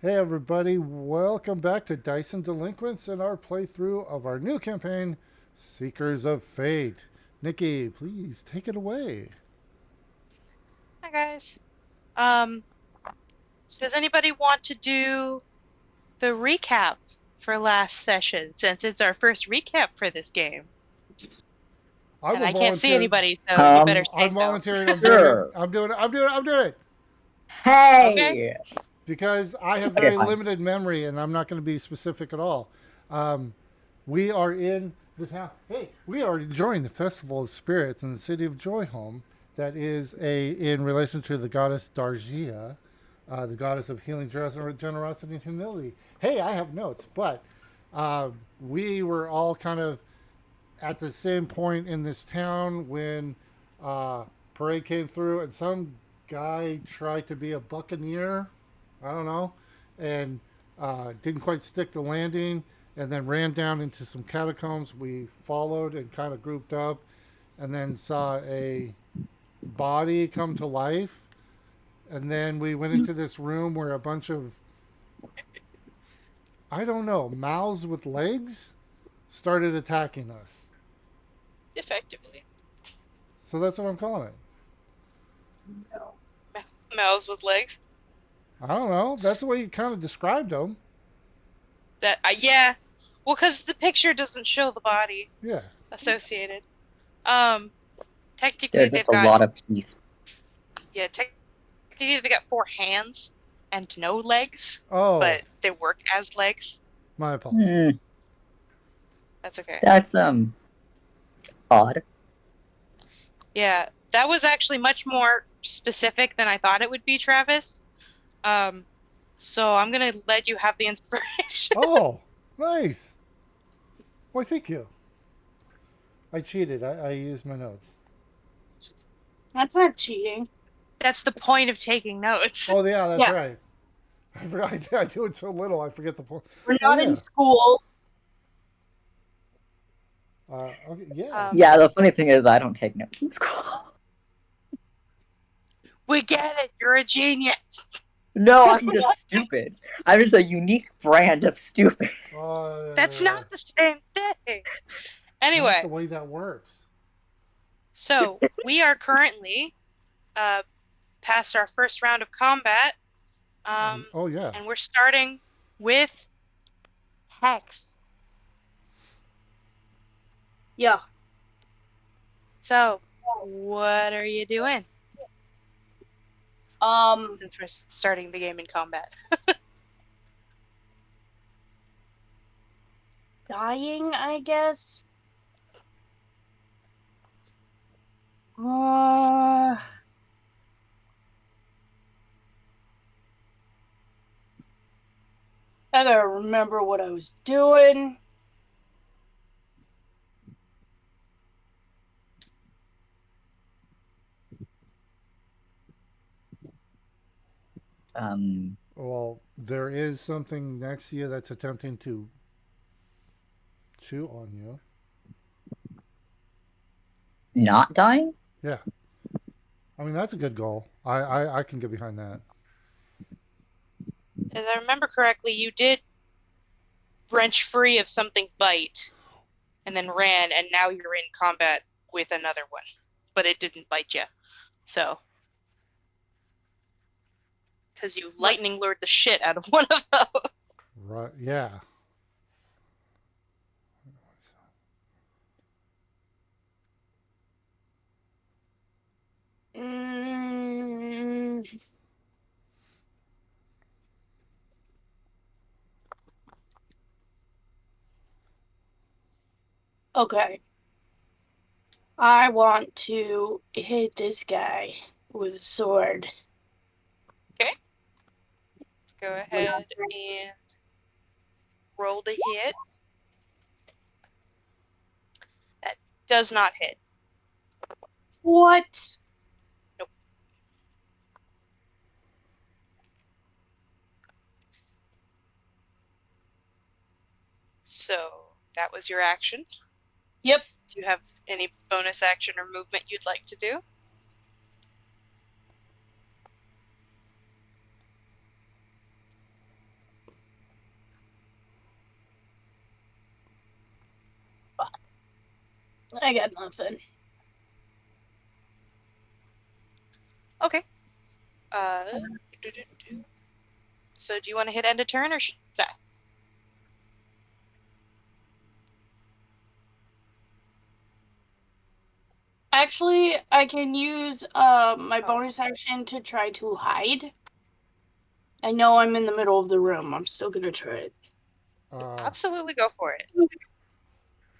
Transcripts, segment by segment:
Hey everybody, welcome back to Dyson Delinquents and our playthrough of our new campaign, Seekers of Fate. Nikki, please take it away. Hi guys. Um, does anybody want to do the recap for last session since it's our first recap for this game? I And will I can't see volunteer. anybody, so you better say I'm so. volunteering. I'm doing it. Sure. I'm doing it. I'm doing it. I'm doing it Okay. Hey. because I have Okay, very fine. limited memory and I'm not going to be specific at all. Um, we are in the town. Hey, we are enjoying the Festival of Spirits in the city of Joyholm. That is in relation to the goddess Dargia, the goddess of healing, generosity, and humility. Hey, I have notes, but we were all kind of at the same point in this town when uh, parade came through, and some guy tried to be a buccaneer. I don't know, and didn't quite stick the landing, and then ran down into some catacombs. We followed and kind of grouped up, and then saw a body come to life. And then we went into this room where a bunch of, I don't know, mouths with legs started attacking us. Effectively. So that's what I'm calling it. Mouths with legs. I don't know. That's the way you kind of described them. Yeah. Well, because the picture doesn't show the body Yeah. associated. Um, There technically are just they've a got lot of teeth. yeah, technically they've got four hands and no legs, Oh, but they work as legs. my apologies. Hmm, That's okay. that's odd. Yeah, that was actually much more specific than I thought it would be, Travis. Um, so I'm gonna let you have the inspiration. Oh, nice. Why, thank you. I cheated. I used my notes. That's not cheating. That's the point of taking notes. Oh, yeah, that's Yeah, right. I forgot. I do it so little. I forget the point. we're Oh, not in yeah. school. Okay. Yeah. Um, Yeah, the funny thing is I don't take notes in school. we get it. You're a genius. No, I'm We're just not. stupid. I'm just a unique brand of stupid. That's not the same thing. not Anyway, the way that works. so we are currently uh past our first round of combat. Um, Oh, yeah. and we're starting with Hex. Yeah. So, what are you doing Um, since we're starting the game in combat? dying, I guess. Uh, I gotta remember what I was doing. Um, Well, there is something next to you that's attempting to chew on you. not dying? Yeah. I mean, that's a good goal. I can get behind that. As I remember correctly, you did wrench free of something's bite and then ran, and now you're in combat with another one, but it didn't bite you. So, because you What? lightning lured the shit out of one of those. Right. Yeah. Mm, okay. I want to hit this guy with a sword. Okay, go ahead and roll to hit. That does not hit. What? Nope. So, that was your action. Yep. Do you have any bonus action or movement you'd like to do? I got nothing. Okay. So do you want to hit end of turn or should I? Actually, I can use my bonus action to try to hide. I know I'm in the middle of the room. I'm still gonna try it. Absolutely go for it.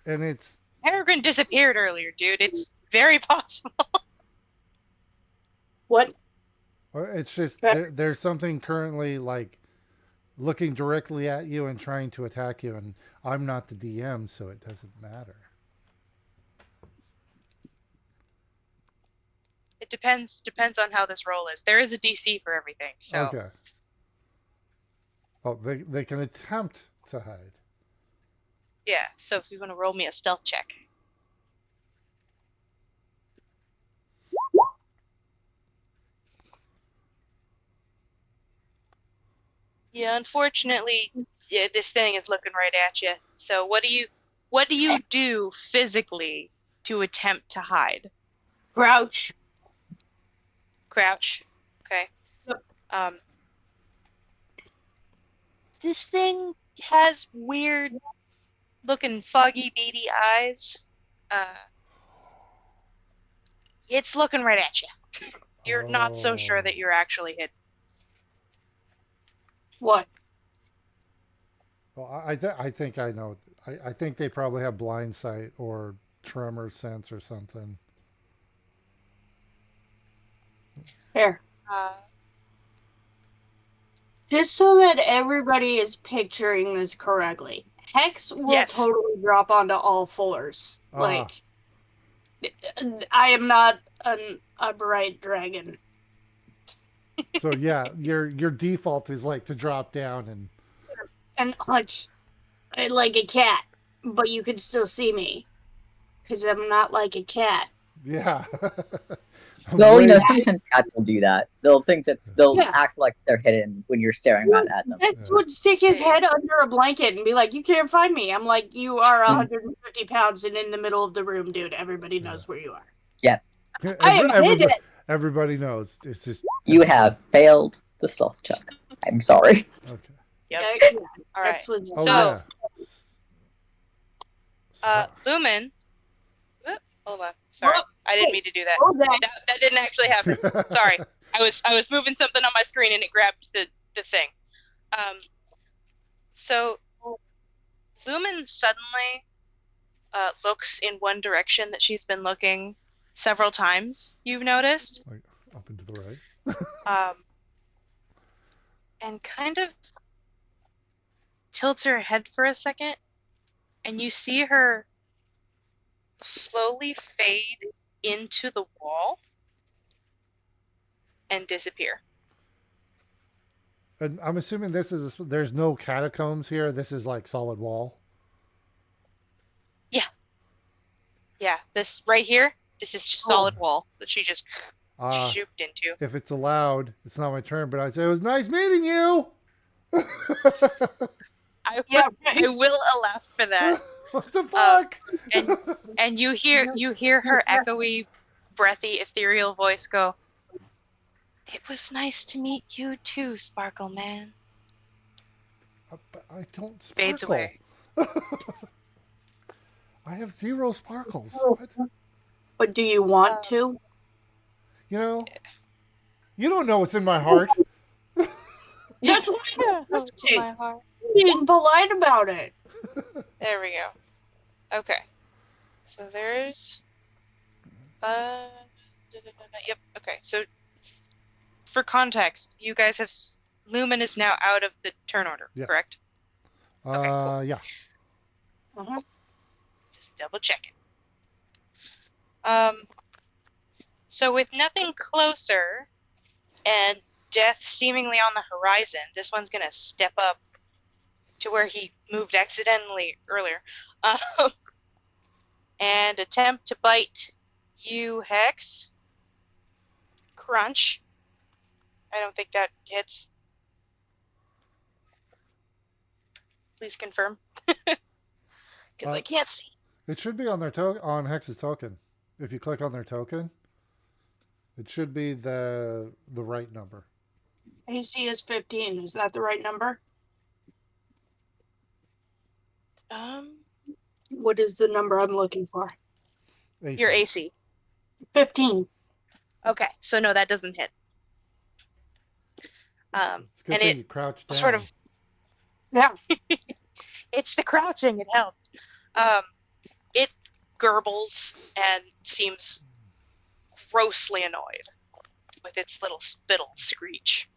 And it's Peregrine disappeared earlier, dude. It's very possible. What? it's just Okay. there's something currently like looking directly at you and trying to attack you, and I'm not the DM, so it doesn't matter. It depends on how this roll is. There is a DC for everything, so Okay. Oh, they can attempt to hide. yeah. So if you want to roll me a stealth check. Yeah, unfortunately, yeah, this thing is looking right at you. So what do you do physically to attempt to hide? Crouch. Crouch. Okay. Yep. This thing has weird looking foggy beady eyes. It's looking right at you. You're not so sure that you're actually hidden. What? Well, I think I know. I think they probably have blind sight or tremor sense or something. Here. Uh, Just so that everybody is picturing this correctly, Hex will Yes. totally drop onto all fours. Ah. Like, I am not a bright dragon. So yeah, your default is like to drop down And hunch like a cat, but you can still see me. Because I'm not like a cat. yeah. Well, Wait, sometimes cats will do that. They'll think that they'll Yeah. act like they're hidden when you're staring right at them. Hex would stick his head under a blanket and be like, "You can't find me." I'm like, "You are 150 pounds and in the middle of the room, dude. Everybody knows where you are." I am hidden. Everybody knows. It's just You have failed the stealth check. I'm sorry. okay. Yep. Yeah, All right. Hex was Oh So- yeah. Lumen. Hold on. Sorry, Whoop. I didn't mean to do that. Oh, that. That didn't actually happen. Sorry. I was moving something on my screen and it grabbed the thing. So Lumen suddenly looks in one direction that she's been looking several times. You've noticed, Like up and to the right. and kind of tilts her head for a second, and you see her slowly fade into the wall and disappear. And I'm assuming there's no catacombs here. This is like solid wall. Yeah, this right here, this is just solid wall that she just shooped into. If it's allowed, it's not my turn, but I say it was nice meeting you. I Yeah, right. will allow for that. What the fuck? And you hear her echoey, breathy, ethereal voice go, "It was nice to meet you too, Sparkle Man." I don't sparkle. Fades away. I have 0 sparkles. What? But do you want to? You know, you don't know what's in my heart. That's what I'm asking. My heart. Being polite about it. There we go. Okay. So there's yep, okay. So for context, you guys have Lumen is now out of the turn order, Yeah. correct? Okay, cool. Yeah. Uh-huh. Just double checking. So with nothing closer and death seemingly on the horizon, this one's gonna step up to where he moved accidentally earlier, and attempt to bite you, Hex. Crunch. I don't think that hits. Please confirm. Because I can't see. It should be on their on Hex's token. If you click on their token, it should be the right number. AC is 15. Is that the right number? What is the number I'm looking for? Your AC. 15. Okay, so no, that doesn't hit. It's a good and thing it you crouch down. sort of, Yeah. it's the crouching, it helps. It gurbles and seems grossly annoyed with its little spittle screech.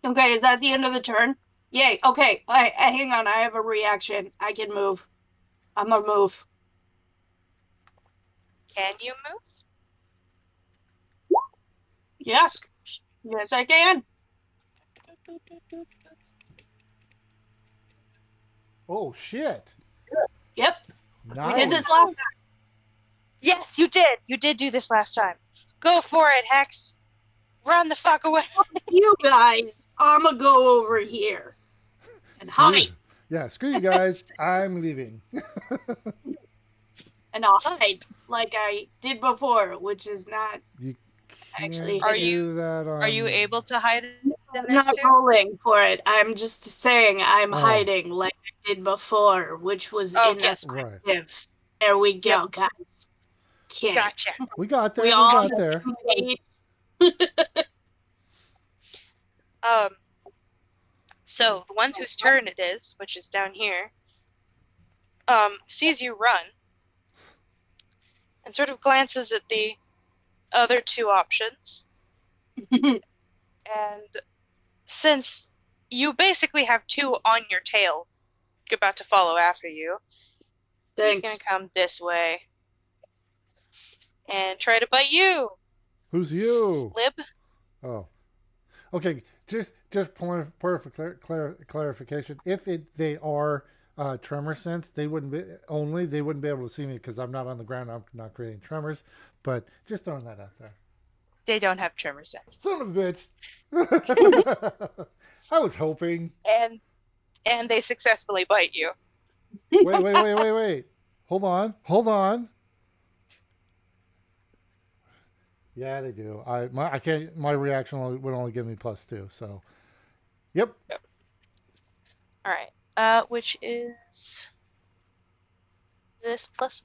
Okay, is that the end of the turn? Yay. Okay. Hang on. I have a reaction. I can move. I'm gonna move. Can you move? Yes. Yes, I can. Oh shit! Yep. Nice. We did this last time. Yes, you did. You did do this last time. Go for it, Hex. Run the fuck away. You guys, I'm gonna go over here and hide. Yeah, screw you guys. I'm leaving. And I'll hide like I did before, which is not. You Actually, can't Are you- do that on... Are you able to hide in I'm this not too? rolling for it. I'm just saying I'm Oh. hiding like I did before, which was Oh, in yes. Right. a. There we go, guys. Okay. Gotcha. We got there. We We all got there. So the one whose turn it is, which is down here, sees you run and sort of glances at the other two options. And since you basically have two on your tail about to follow after you, he's Thanks. going to come this way and try to bite you, Who's you? Lib. Oh. Okay, just point for clarification. If they are tremor sense, they wouldn't be able to see me because I'm not on the ground. I'm not creating tremors. But just throwing that out there. They don't have tremor sense. Son of a bitch. I was hoping. And they successfully bite you. Wait. Hold on. Yeah, they do. I can't. My reaction would only give me +2. So, yep. All right. Which is this +1.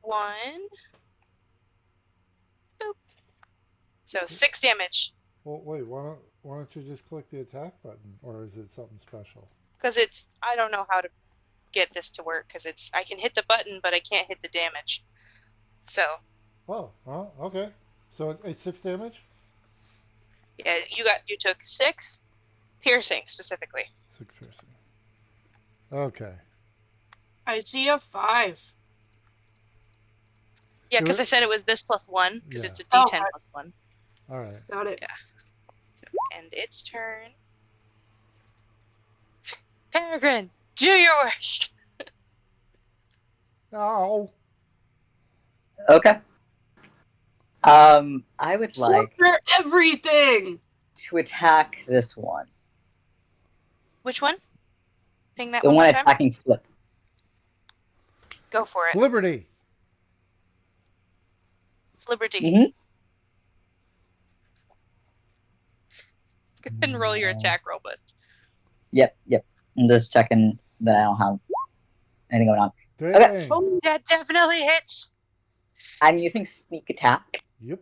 Boop. So 6 damage. Well, wait. Why don't you just click the attack button, or is it something special? Because I don't know how to get this to work. Because I can hit the button, but I can't hit the damage. So. Oh, okay. So it's 6 damage. Yeah, you took 6 piercing specifically. 6 piercing. Okay. I see a 5. Yeah, Do because it. I said it was this +1 because Yeah. it's a D10 Okay. +1. All right. Got it. And its turn. Peregrine, do your worst. Oh. Okay. I would like For everything. to attack this one. Which one? Ping that The one one more time. attacking Flip. Go for it. Liberty. Liberty. Mm-hmm. Go ahead and roll your attack roll, but Yep. I'm just checking that I don't have anything going on. Dang. Oh, that definitely hits. I'm using sneak attack Yep.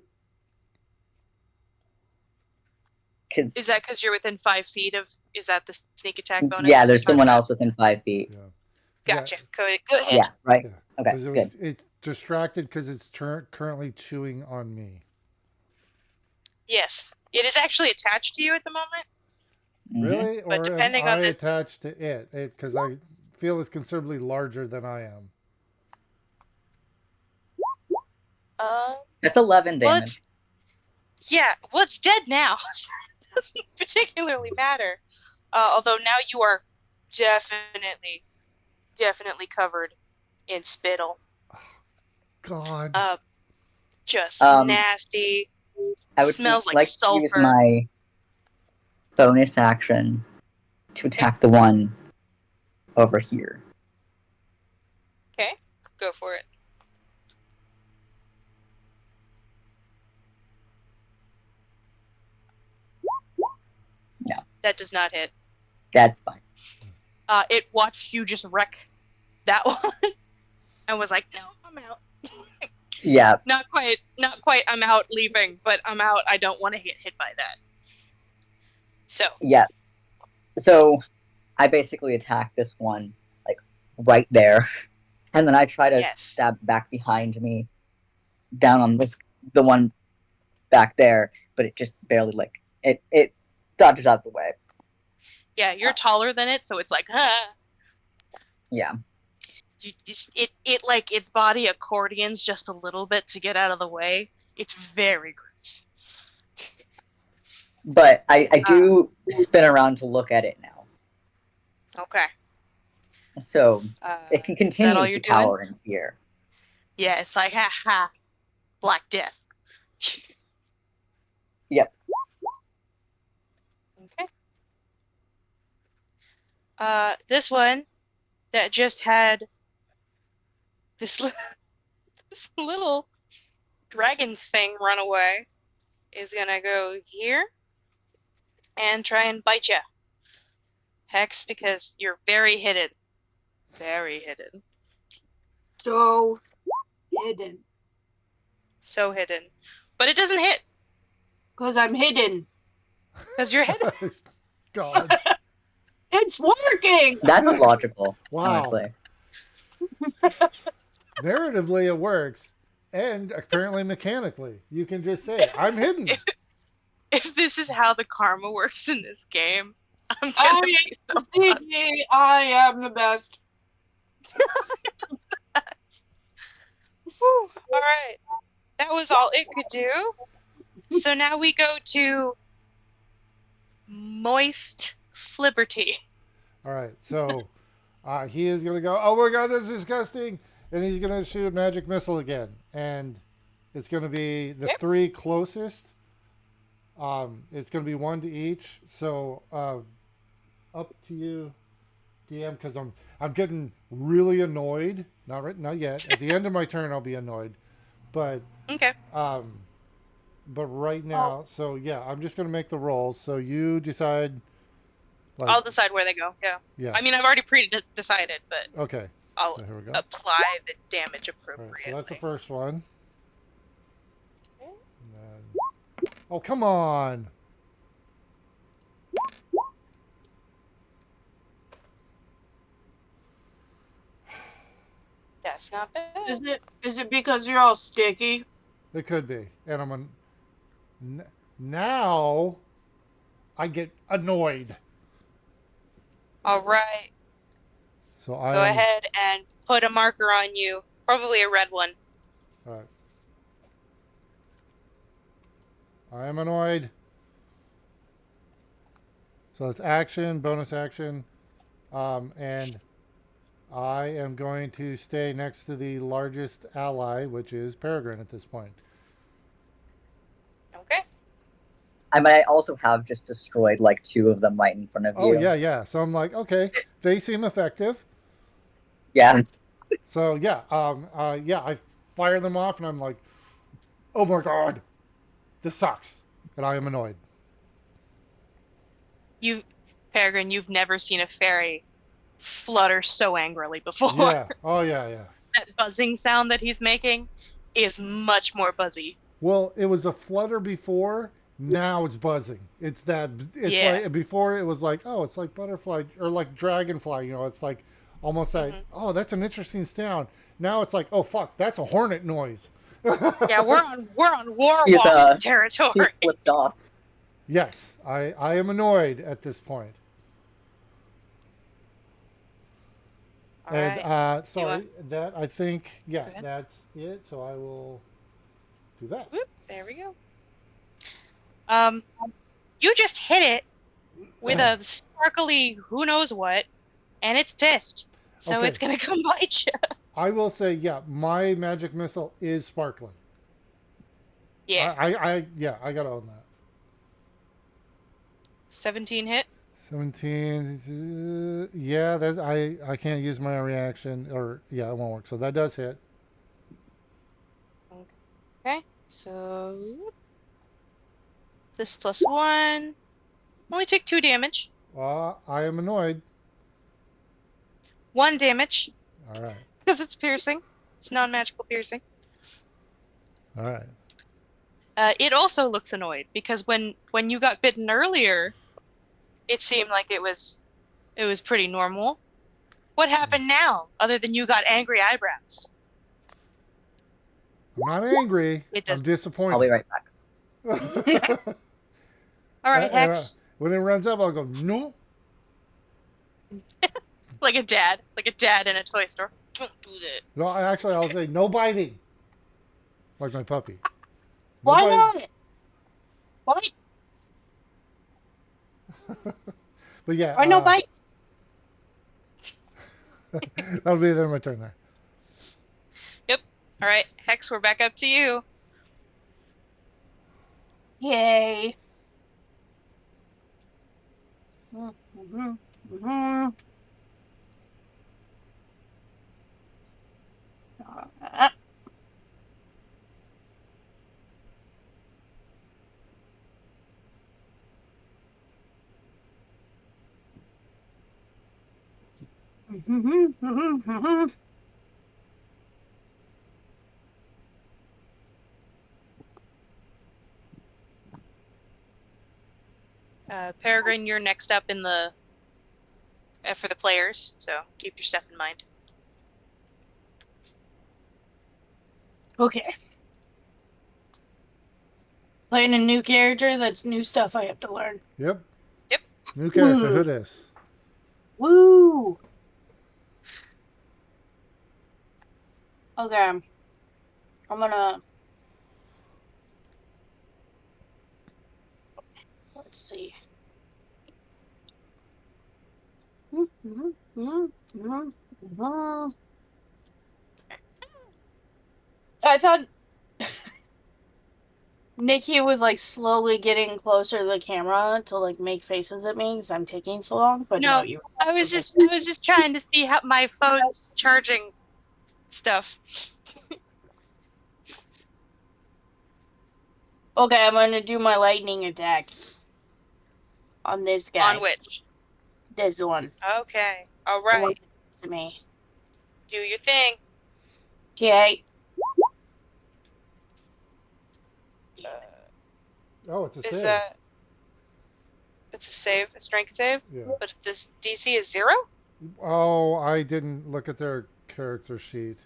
because Is that because you're within 5 feet of? Is that the sneak attack bonus? yeah, there's Talking someone about? else within 5 feet. Yeah. Gotcha. Go ahead. Yeah, right. Yeah. Okay, 'Cause good. it's distracted because it's currently chewing on me. Yes, it is actually attached to you at the moment. Mhm. Really? But Or depending am on I this- attached to it? Because I feel it's considerably larger than I am. That's 11 Well, damage. it's dead now. It doesn't particularly matter. Although now you are definitely covered in spittle. God. Just Um, nasty. I would smells like like to sulfur. use my bonus action to attack the one over here. Okay. Go for it. No. That does not hit. That's fine. It watched you just wreck that one and was like, no, I'm out. Yeah. Not quite, I'm out leaving, but I'm out. I don't want to get hit by that. So. Yeah. So I basically attack this one, like, right there. And then I try to stab back behind me, down on the one back there, but it just barely, like, it dodges out the way. Yeah, you're taller than it, so it's like, ah. Yeah. It like its body accordions just a little bit to get out of the way. It's very gross. But I do spin around to look at it now. Okay. So it can continue to cower doing? in fear. Yeah, it's like, ha ha, Black Death. Yep. Okay. This one that just had this little dragon thing run away is gonna go here and try and bite you. Hex, because you're very hidden. Very hidden. So hidden. So hidden. But it doesn't hit. Because I'm hidden. Because you're hidden. God. It's working! That's logical, Wow. honestly. Narratively, it works. And apparently mechanically. You can just say, I'm hidden. If this is how the karma works in this game, I'm gonna be so CD, I am the best. Whew. All right. That was all it could do. So now we go to Moist Flibberty. All right. So he is going to go, oh my God, that's disgusting. And he's going to shoot magic missile again. And it's going to be the three closest. It's going to be one to each. So up to you, DM, because I'm getting really annoyed. Not yet. At the end of my turn, I'll be annoyed. But okay. But right now, so yeah, I'm just gonna make the rolls. So you decide. Like, I'll decide where they go. Yeah. Yeah. I mean, I've already decided, but okay. I'll so here we go. apply the damage appropriately. Right, so that's the first one. Okay. Then, oh come on! That's not bad. Is it because you're all sticky? It could be, and I'm now I get annoyed. All right. So go ahead and put a marker on you, probably a red one. All right. I am annoyed. So it's action, bonus action, and I am going to stay next to the largest ally, which is Peregrine at this point. Okay. I might also have just destroyed like two of them right in front of you. Oh yeah. So I'm like, okay, they seem effective. Yeah. So yeah, I fire them off, and I'm like, oh my God, this sucks, and I am annoyed. Peregrine, you've never seen a fairy flutter so angrily before. Yeah. Oh yeah. That buzzing sound that he's making is much more buzzy. Well, it was a flutter before. Now it's buzzing. It's like before it was like, oh, it's like butterfly or like dragonfly. You know, it's like almost like, oh, that's an interesting sound. Now it's like, oh fuck, that's a hornet noise. Yeah, we're on Warwalk territory. He's flipped off. Yes, I am annoyed at this point. All and right. Sorry, that I think that's it. So I will do that. Whoop, there we go. You just hit it with a sparkly who knows what, and it's pissed. So it's gonna come bite you. I will say, yeah, my magic missile is sparkling. Yeah. I gotta own that. 17 hit. 17. Yeah, that's, I can't use my reaction, or yeah, it won't work. So that does hit. Okay, so this +1. Only take 2 damage. I am annoyed. 1 damage All right. because it's piercing. It's non-magical piercing. All right. It also looks annoyed because when you got bitten earlier, it seemed like it was pretty normal. What happened now, other than you got angry eyebrows? I'm not angry. It I'm does. disappointed. I'll be right back. All right, And, Hex. when it runs up, I'll go, no. Like a dad in a toy store. Don't do that. No, I'll say, no biting. Like my puppy. No Why biting. not? What? But yeah. Why no bite? That'll be my turn there. Yep. All right, Hex, we're back up to you. Yay. Mm-hmm. Mm-hmm. Peregrine, you're next up in the for the players, so keep your stuff in mind. Okay. Playing a new character, that's new stuff I have to learn. Yep. Yep. New character, who dis? Woo! Okay. I'm gonna... Let's see. I thought Nikki was like slowly getting closer to the camera to like make faces at me because I'm taking so long, but no, you. I was just trying to see how my phone's charging stuff. Okay, I'm gonna do my lightning attack on this guy. On which? This one. Okay. All right. To me. Do your thing. Okay. Oh, it's a save. It's a save, a strength save? Yeah. But this DC is 0? Oh, I didn't look at their character sheet.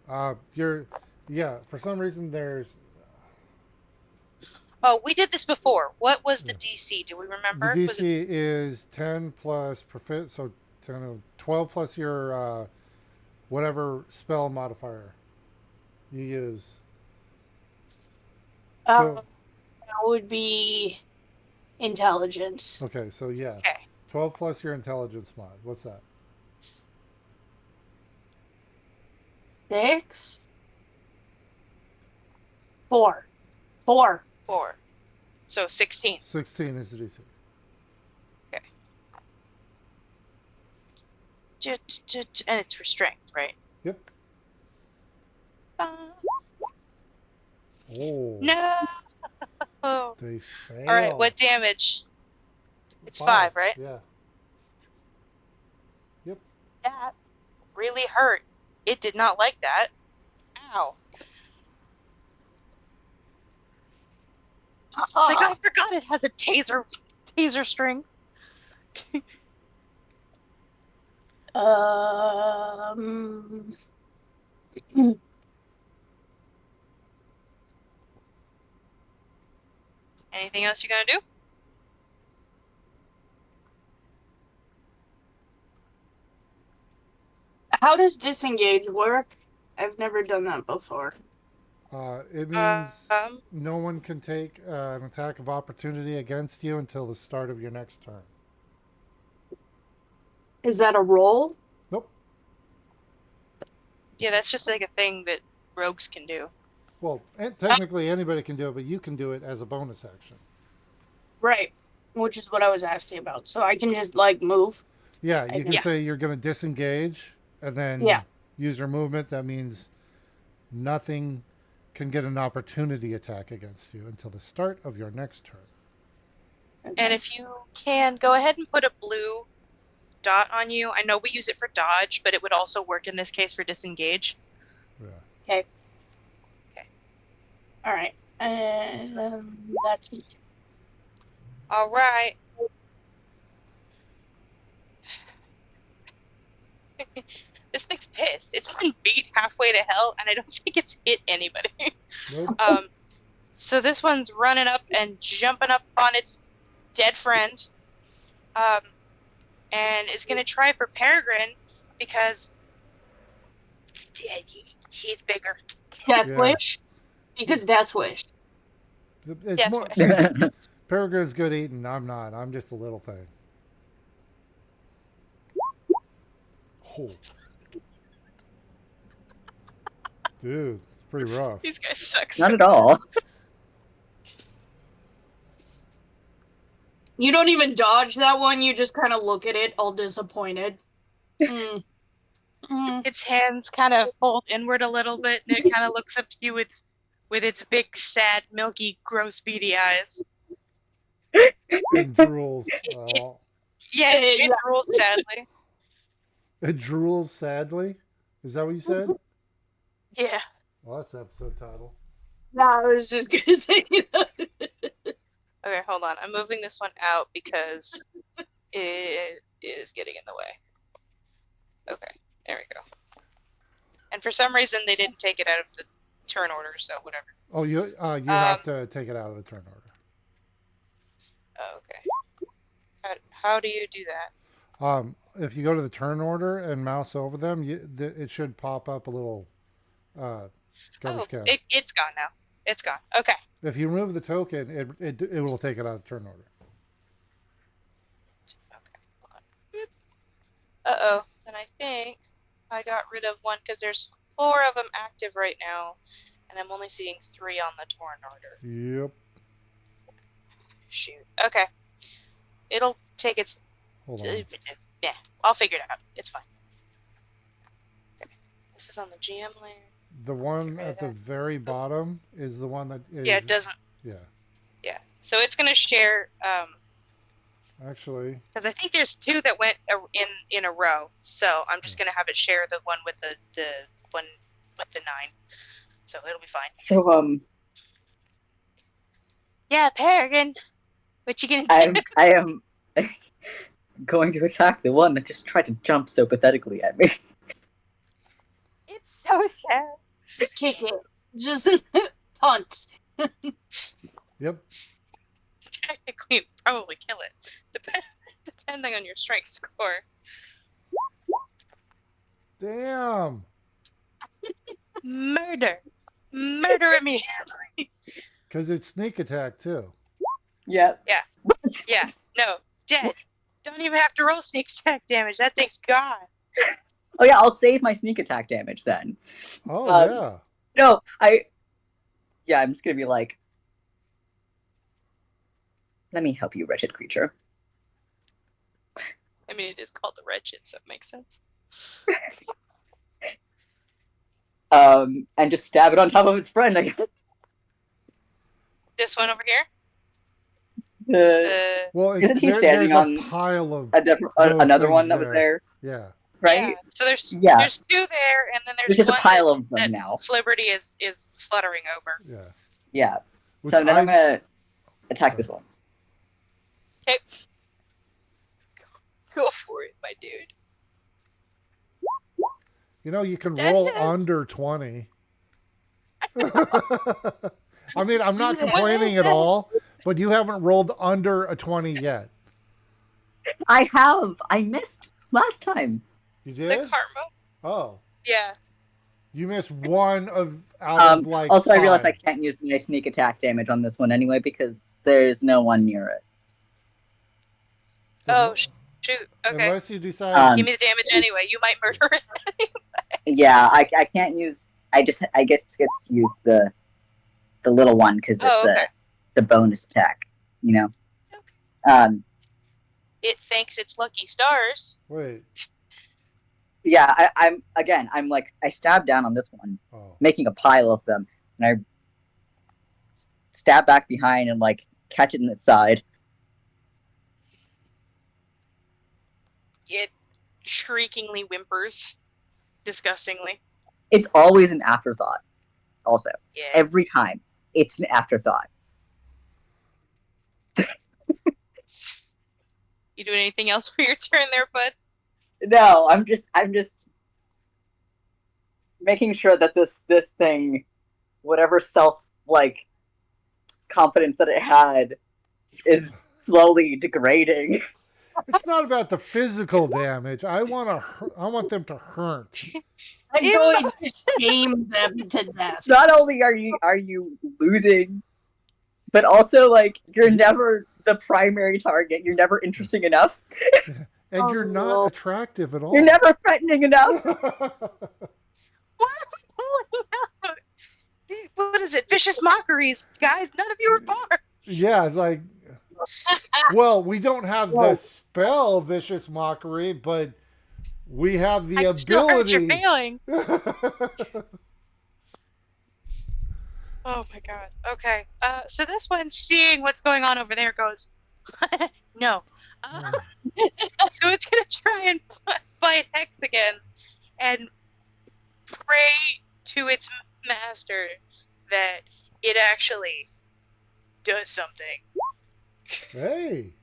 Yeah, for some reason there's... Oh, we did this before. What was the DC? Do we remember? The DC is 10 plus, so 12 plus your whatever spell modifier you use. So, that would be intelligence. okay, so yeah. Okay. 12 plus your intelligence mod. What's that? 6. 4. 4. 4. So 16. 16 is the DC. Okay. And it's for strength, right? Yep. Oh. No. They fail. All right. What damage? It's 5, right? Yeah. Yep. That really hurt. It did not like that. Ow. It's like, I forgot it has a taser string. Anything else you're gonna do? How does disengage work? I've never done that before. It means no one can take an attack of opportunity against you until the start of your next turn. Is that a roll? Nope. Yeah, that's just like a thing that rogues can do. Well, technically anybody can do it, but you can do it as a bonus action. Right. which is what I was asking about. So I can just like move. Yeah, you can Yeah. say you're going to disengage and then Yeah. use your movement. That means nothing can get an opportunity attack against you until the start of your next turn. And if you can, go ahead and put a blue dot on you. I know we use it for dodge, but it would also work in this case for disengage. Yeah. Okay. Okay. All right. That's me. All right. This thing's pissed. It's been beat halfway to hell, and I don't think it's hit anybody. Nope. So this one's running up and jumping up on its dead friend, and is going to try for Peregrine because he's bigger. Death Yeah. Wish? Because Death Wish. It's Death more. Wish. Peregrine's good eating. I'm not. I'm just a little thing. Oh. Dude, it's pretty rough. These guys suck. Not at all. You don't even dodge that one. You just kind of look at it, all disappointed. Its hands kind of fold inward a little bit, and it kind of looks up to you with its big, sad, milky, gross, beady eyes. It drools. It drools sadly. It drools sadly. Is that what you said? Yeah. Well, that's the episode title. No, I was just gonna say that. Okay, hold on. I'm moving this one out because it is getting in the way. Okay, there we go. And for some reason, they didn't take it out of the turn order, so whatever. Oh, you have to take it out of the turn order. Oh, okay. How do you do that? If you go to the turn order and mouse over them, it should pop up a little garbage can. It's gone now. It's gone. Okay. If you remove the token, it will take it out of turn order. Okay. Hold on. Uh-oh. Then I think I got rid of one because there's 4 of them active right now, and I'm only seeing 3 on the turn order. Yep. Shoot. Okay. It'll take its... Hold on. Yeah, I'll figure it out. It's fine. Okay. This is on the GM layer. The one at the very bottom is the one that is... Yeah, it doesn't... Yeah. Yeah. So it's going to share... Actually... Because I think there's 2 that went in a row. So I'm just going to have it share the one with the one with the 9. So it'll be fine. So, Yeah, Peregrine. What you gonna do? I am going to attack the one that just tried to jump so pathetically at me. It's so sad. Kick it. Just punt. Yep. Technically, probably kill it, depending on your strength score. Damn. Murder immediately. Because it's sneak attack too. Yeah. Yeah. No, dead. Don't even have to roll sneak attack damage. That thing's gone. Oh yeah, I'll save my sneak attack damage then. Oh yeah. No, I'm just gonna be like, let me help you, wretched creature. I mean, it is called the wretched, so it makes sense. And just stab it on top of its friend, I guess. This one over here? Well, Isn't he standing there's on a pile of another one things that was there? Yeah. Right? Yeah. So there's 2 there, and then There's there's just a one pile of them that now. Flibberty is fluttering over. Yeah. Yeah. Which So then I'm gonna attack this one. Okay. Go for it, my dude. You know, you can That roll hits. under 20. I mean, I'm not What complaining is at that? all, but you haven't rolled under a 20 yet. I have. I missed last time. You The did? karma. Oh. Yeah. You missed one out of like Also, 5. I realized I can't use my sneak attack damage on this one anyway because there's no one near it. Oh, shoot. Okay. Unless you decide... Give me the damage anyway. You might murder it. Yeah, I can't use. I get to use the little one because it's okay. the bonus attack. You know. It thanks its lucky stars. Wait. Yeah, I'm like, I stab down on this one, making a pile of them, and I stab back behind and like catch it in its side. It shriekingly whimpers disgustingly. It's always an afterthought. Also, yeah. Every time it's an afterthought. You doing anything else for your turn there, bud? No, I'm just making sure that this thing, whatever confidence that it had, is slowly degrading. It's not about the physical damage. I want them to hurt. I'm going to shame them to death. Not only are you losing, but also like you're never the primary target. You're never interesting enough. And you're not attractive at all. You're never threatening enough. What is it? Vicious mockeries, guys. None of you are far. Yeah, it's like, well, we don't have the spell Vicious Mockery, but we have the ability. Still hurt you're failing. Oh my god. Okay. So this one, seeing what's going on over there, goes, no. So it's gonna try and fight Hex again, and pray to its master that it actually does something. Hey.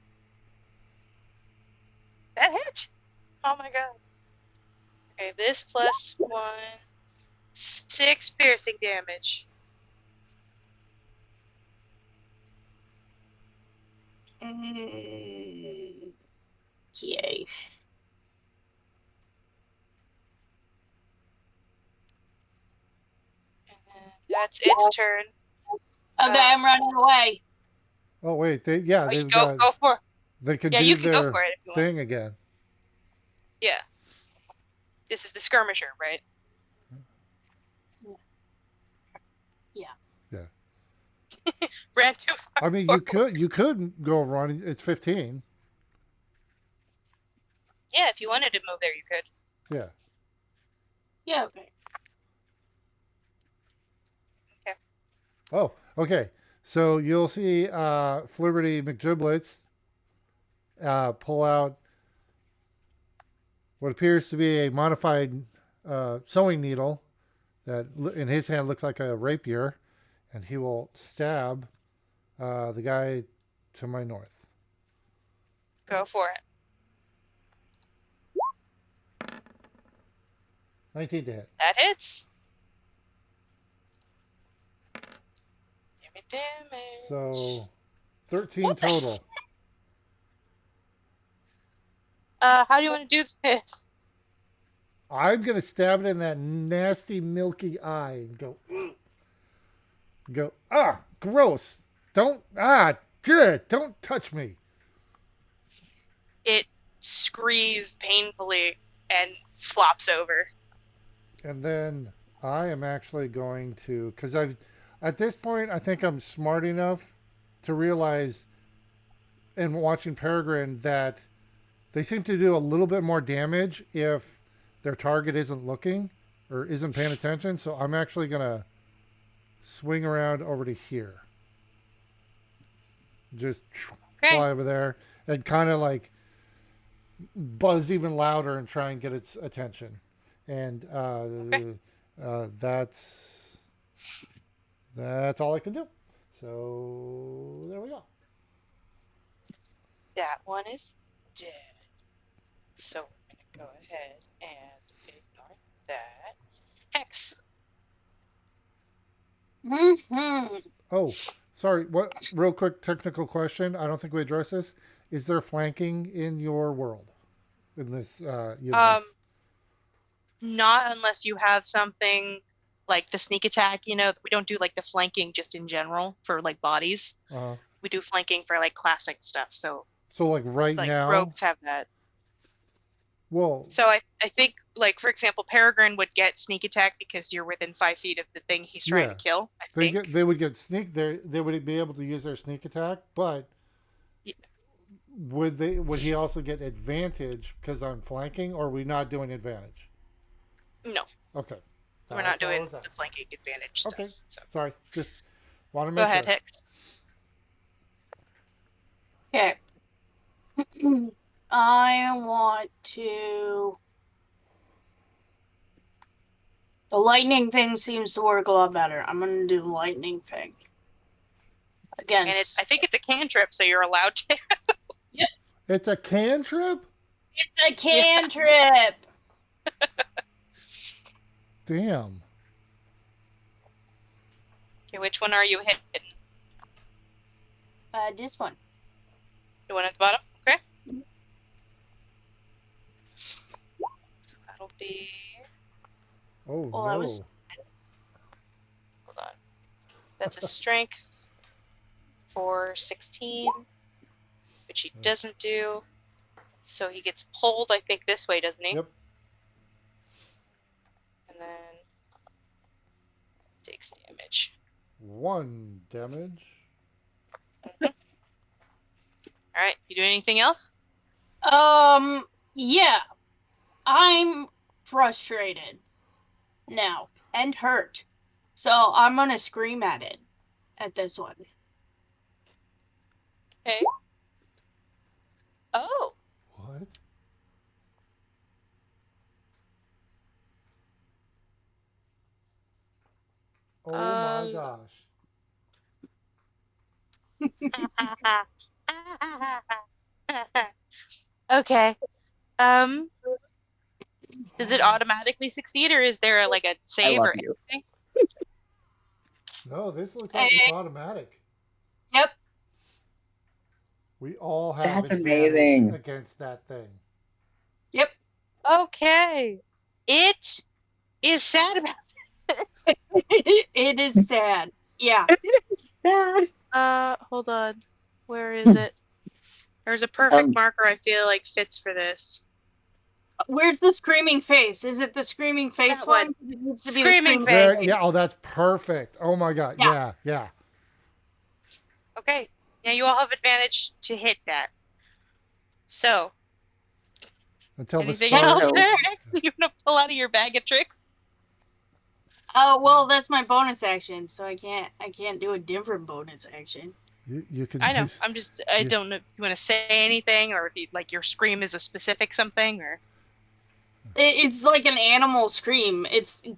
That hit. Oh my god. Okay, this plus 1, 6 piercing damage. Yay. That's its turn. Okay, I'm running away. Oh wait, they've got. Go for it. They can Yeah, do you can their go for it if you thing want. again. Yeah. This is the skirmisher, right? Yeah. Yeah. Ran too far. I mean, you could go around. It's 15. Yeah, if you wanted to move there, you could. Yeah. Yeah. Okay. Okay. Oh, okay. So you'll see Flibberty McGiblets pull out what appears to be a modified sewing needle that in his hand looks like a rapier, and he will stab the guy to my north. Go for it. 19 to hit. That hits. Give me damage. So 13 total. How do you want to do this? I'm gonna stab it in that nasty milky eye and go, gross. Don't good. Don't touch me. It screams painfully and flops over. And then I am actually going to, because at this point I think I'm smart enough to realize, in watching Peregrine, that they seem to do a little bit more damage if their target isn't looking or isn't paying attention. So I'm actually going to swing around over to here. Just fly over there and kind of like buzz even louder and try and get its attention. And that's all I can do. So there we go. That one is dead. So we're going to go ahead and ignore that. Hex. Mm-hmm. Oh, sorry. What? Real quick technical question. I don't think we addressed this. Is there flanking in your world? In this universe? Not unless you have something like the sneak attack. We don't do like the flanking just in general for like bodies. We do flanking for like classic stuff. So like now, rogues have that. Whoa. So I think, like, for example, Peregrine would get sneak attack because you're within 5 feet of the thing he's trying to kill. They would get sneak there. They would be able to use their sneak attack, but would he also get advantage because I'm flanking, or are we not doing advantage? No, Okay. we're not doing the flanking advantage stuff. Okay. So. Sorry, just want to Go make ahead, sure. Hicks. Okay. I want to. The lightning thing seems to work a lot better. I'm gonna do the lightning thing. Against. And I think it's a cantrip, so you're allowed to. Yep. It's a cantrip? It's a cantrip! Damn. Okay, which one are you hitting? This one. The one at the bottom? Okay. So that'll be. Oh, Well, no. I was- Hold on. That's a strength for 16, which he doesn't do. So he gets pulled, I think, this way, doesn't he? Yep. And then takes damage. 1 damage. All right. You do anything else? Yeah. I'm frustrated now and hurt. So I'm gonna scream at it at this one. Okay. Oh. What? Oh my gosh. Okay. Does it automatically succeed, or is there like a I save love or you. anything? No, this looks like it's automatic. Yep. We all have That's advantage amazing. against that thing. Yep. Okay. It is sad about this. It is sad. Yeah. Sad. Hold on. Where is it? There's a perfect marker I feel like fits for this. Where's the screaming face? Is it the screaming face That one? one. 'Cause it needs to be the Screaming screaming face. There, yeah, oh, that's perfect. Oh my god. Yeah. Yeah, yeah. Okay. Now you all have advantage to hit that. So, Until the anything start. else No. there? You're gonna pull out of your bag of tricks? Oh well, that's my bonus action, so I can't do a different bonus action. You can I know. use- I don't know if you want to say anything, or if you, like your scream is a specific something, or. It's like an animal scream. Scream.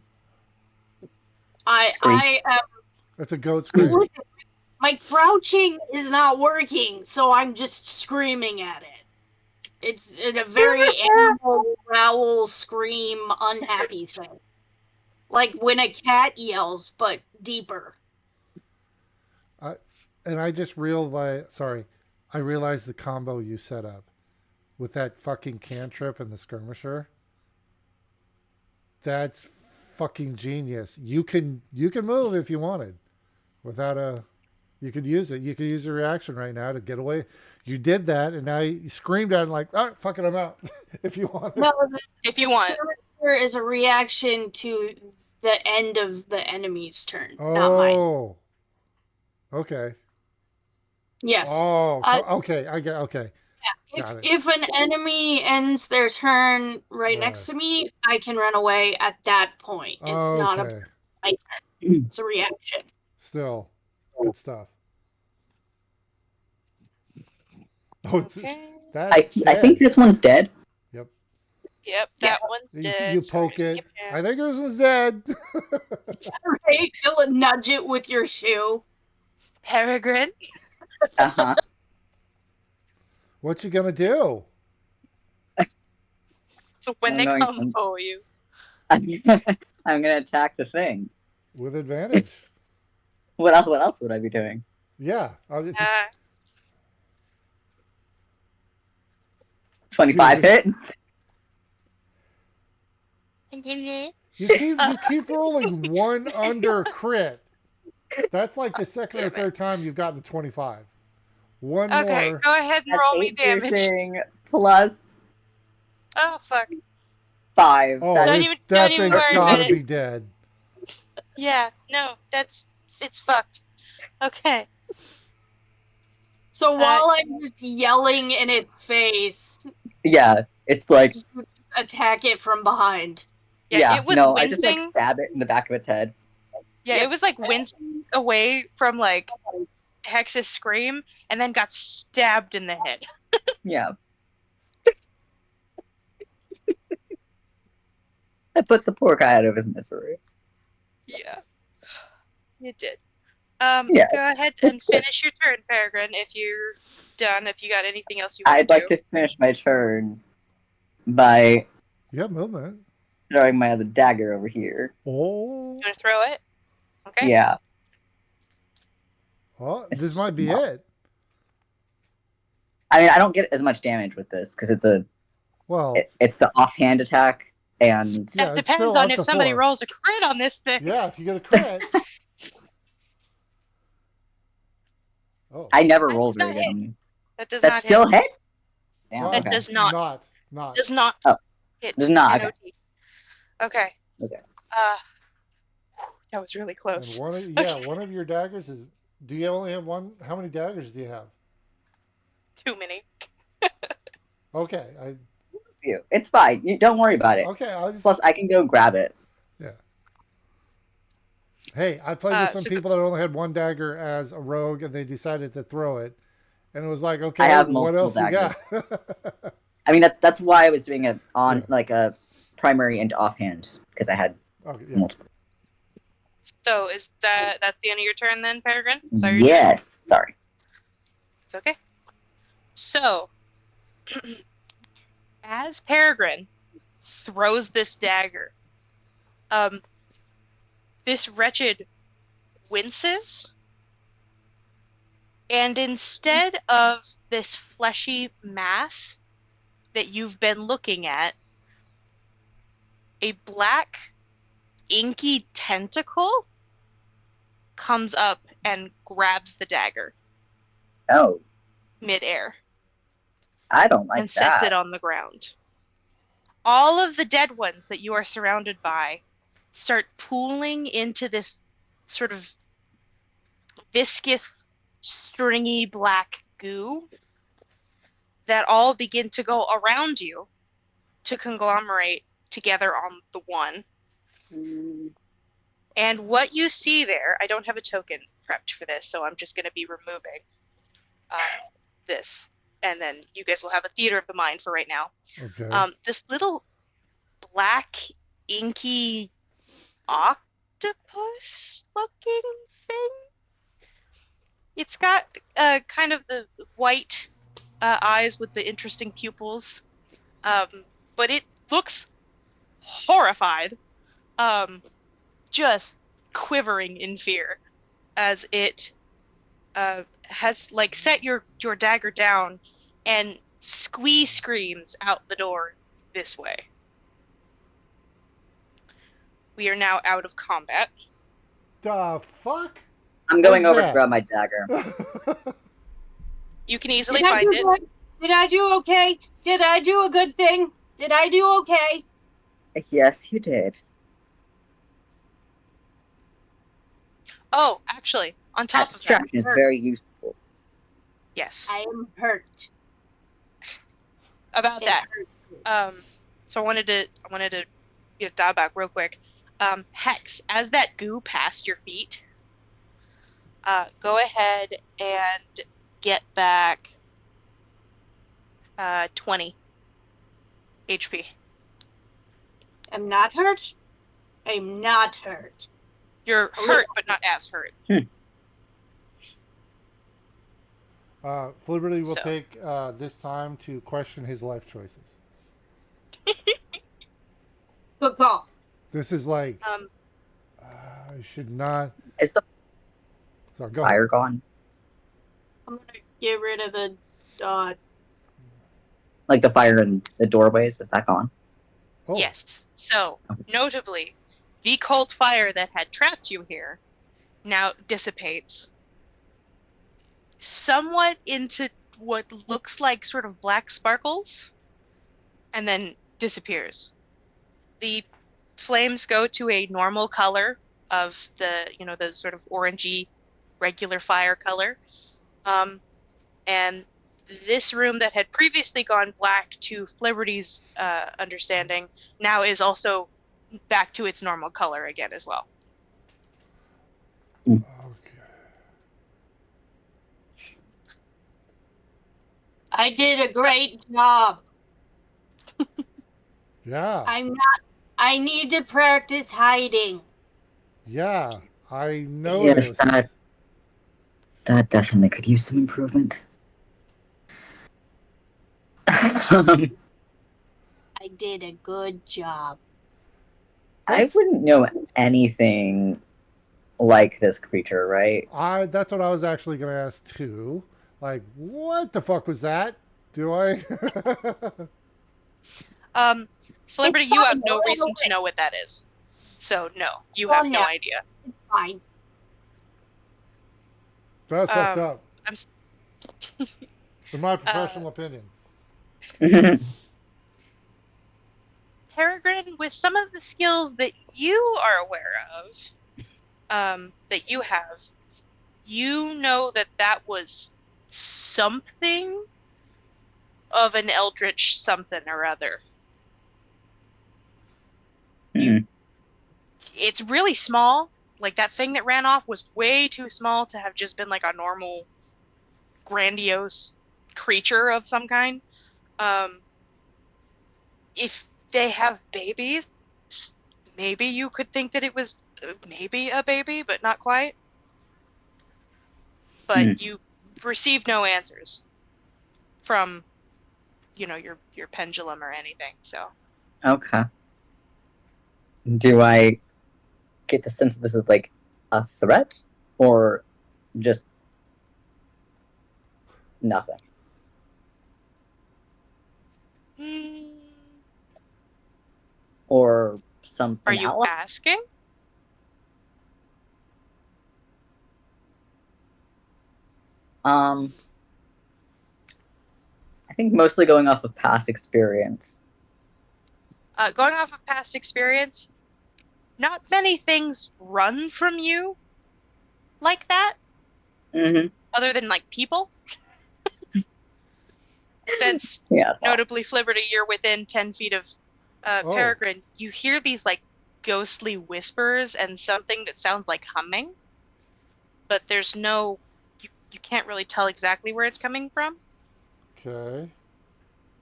It's a goat scream. Listen, my crouching is not working, so I'm just screaming at it. It's a very animal growl scream unhappy thing. Like when a cat yells, but deeper. And I just realized, I realized the combo you set up with that fucking cantrip and the skirmisher. That's fucking genius. You can move if you wanted without you could use it. You could use a reaction right now to get away. You did that, and now you screamed at it like, "Oh, fuck it, I'm out." If you want. No, If you want. skirmisher is a reaction to the end of the enemy's turn, not mine. Oh. Okay. Yes. Oh. Okay. I get. Okay. Got it. If an enemy ends their turn right next to me, I can run away at that point. It's not a Okay. it's a reaction. Still, good stuff. Oh, it's Okay. that's I think this one's dead. Yep. Yep, that one's dead. You so we're poke gonna it. skip that. I think this is dead. Right? You'll nudge it with your shoe. Peregrine. Uh-huh. What you gonna do? So when I'm they going come to- for you. I'm gonna attack the thing. With advantage. What else would I be doing? Yeah. 25 hit? You keep rolling one under crit. That's like the second or Damn it. third time you've gotten 25. One Okay, more. go ahead and That's roll me 8 damage. piercing plus Oh fuck. 5. Oh, That's Don't that even- don't even thing's worry gotta about be dead. Yeah, no, it's fucked. Okay. So while I'm just yelling in its face, Yeah, it's like, you attack it from behind. Yeah, it was no, I just like wincing. stab it in the back of its head. Yeah, Yep. it was like wincing away from like Hex's scream, and then got stabbed in the head. Yeah. I put the poor guy out of his misery. Yeah, it did. Yeah. Go ahead and finish your turn, Peregrine, if you're done. If you got anything else you want I'd to like do. to finish my turn by You have movement. throwing my other dagger over here. Oh. You want to throw it? Okay. Yeah. Well, It's this might be small. it. I mean, I don't get as much damage with this because Well, it's the offhand attack, and yeah, That it's depends still on up if to somebody 4. rolls a crit on this thing. Yeah, if you get a crit. Oh. I never That rolled does not very good hit. on these. That does That not still hit. hits? Damn, Well, That okay. does not. Not. Does not Oh. hit. Does not, okay. N-O-T. Okay. Okay. That was really And close. one of your daggers is. Do you only have one? How many daggers do you have? Too many. Okay, It's fine. You don't worry about it. okay. I'll just. Plus, I can go grab it. Yeah. Hey, I played with some So people that only had one dagger as a rogue, and they decided to throw it, and it was like, okay, I have what multiple else daggers. you got? I mean, that's why I was doing it on Yeah. like a primary and offhand because I had Okay, yeah. multiple. So is that's the end of your turn then, Peregrine? Sorry, your turn? Yes. Sorry. It's okay. So, as Peregrine throws this dagger, this wretched winces, and instead of this fleshy mass that you've been looking at, a black, inky tentacle comes up and grabs the dagger Oh, midair I don't like and sets that. it on the ground. All of the dead ones that you are surrounded by start pooling into this sort of viscous, stringy black goo that all begin to go around you to conglomerate together on the one. And what you see there, I don't have a token prepped for this, so I'm just going to be removing this. And then you guys will have a theater of the mind for right now. Okay. This little black, inky octopus looking thing. It's got kind of the white eyes with the interesting pupils, but it looks horrified, just quivering in fear as it has like set your dagger down and screams out the door this way. We are now out of combat. The fuck? I'm going What's over that? to grab my dagger. You can easily Did I find do it. good? Did I do okay? Did I do a good thing? Did I do okay? Yes, you did. Oh, actually, on top of that, Abstraction is very useful. yes, I am hurt. about It that. hurts. So I wanted to get a dial back real quick. Hex, as that goo passed your feet, go ahead and get back 20 HP. I'm not hurt. I'm not hurt. You're hurt, but not as hurt. Fliberty will So. take this time to question his life choices. Good call. This is like Um, I should not. Is the Sorry, go ahead. fire gone? I'm gonna get rid of the Like the fire in the doorways, is that gone? Oh, Yes. So, notably, the cold fire that had trapped you here now dissipates somewhat into what looks like sort of black sparkles and then disappears. The flames go to a normal color of the sort of orangey regular fire color. And this room that had previously gone black to Flibberty's understanding now is also back to its normal color again as well. Okay. I did a great job. Yeah. I need to practice hiding. Yeah. I Yes, noticed. that definitely could use some improvement. Um, I did a good job. I wouldn't know anything like this creature, right? That's what I was actually going to ask too. Like, what the fuck was that? Do I? Flibberty, It's you have fine, no though. reason to know what that is. So no, you Oh, have no no. idea. It's fine. That's fucked up, I'm s- in my professional opinion. Peregrine, with some of the skills that you are aware of, that you have, you know that that was something of an eldritch something or other. It's really small. Like that thing that ran off was way too small to have just been like a normal, grandiose creature of some kind. If they have babies, maybe you could think that it was maybe a baby, but not quite. But you received no answers from, your pendulum or anything. So Okay. Do I get the sense that this is like a threat or just nothing? Or something are you else? asking? I think mostly going off of past experience. Going off of past experience, not many things run from you like that, other than like people. Since Yeah. notably Flibberty, you're within 10 feet of Peregrine, you hear these like ghostly whispers and something that sounds like humming, but there's no, you can't really tell exactly where it's coming from. Okay.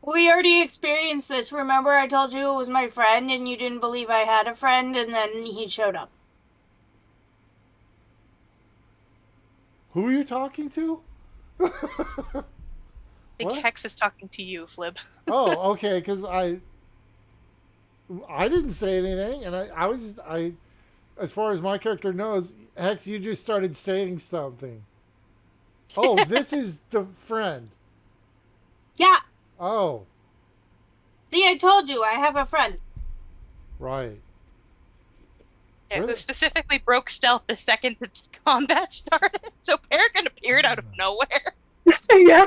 We already experienced this. Remember I told you it was my friend and you didn't believe I had a friend and then he showed up. Who are you talking to? I think What? Hex is talking to you, Flib. Oh, okay. Because I didn't say anything, and I was just as far as my character knows, Hex, you just started saying something. Oh, this is the friend. Yeah. Oh, See, I told you I have a friend. right. Yeah, who specifically broke stealth the second that the combat started. So Peregrine appeared out of nowhere. Yeah.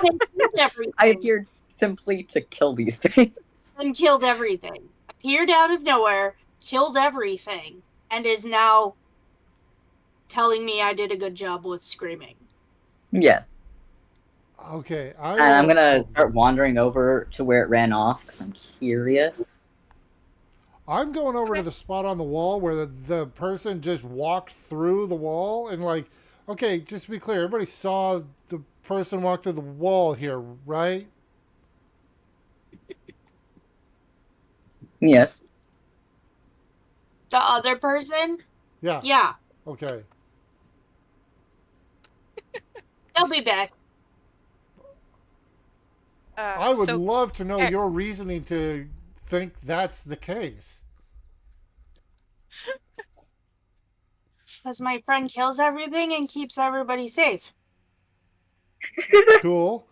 Everything. I appeared simply to kill these things. And killed everything. Appeared out of nowhere, killed everything, and is now telling me I did a good job with screaming. Yes. Okay. And I'm gonna start wandering over to where it ran off because I'm curious. I'm going over to the spot on the wall where the person just walked through the wall and like, okay, just to be clear, everybody saw the person walk through the wall here, right? Yes. The other person? Yeah. Yeah. Okay. They'll be back. I would love to know your reasoning to think that's the case. Because my friend kills everything and keeps everybody safe. Cool.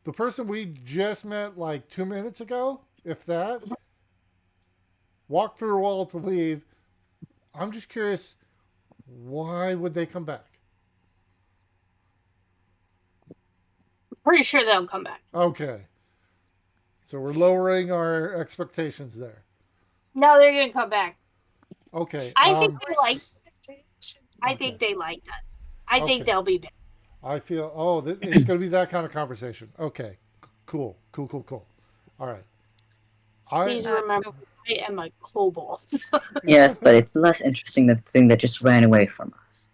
The person we just met like 2 minutes ago, if that, walked through a wall to leave. I'm just curious, why would they come back? Pretty sure they'll come back. Okay. So we're lowering our expectations there. No, they're gonna come back. Okay. I think they liked us. I think they'll be back. I feel, oh, it's going to be that kind of conversation. Okay. Cool. Cool, cool, cool. All right. Please remember, So I am a kobold. Yes, but it's less interesting than the thing that just ran away from us.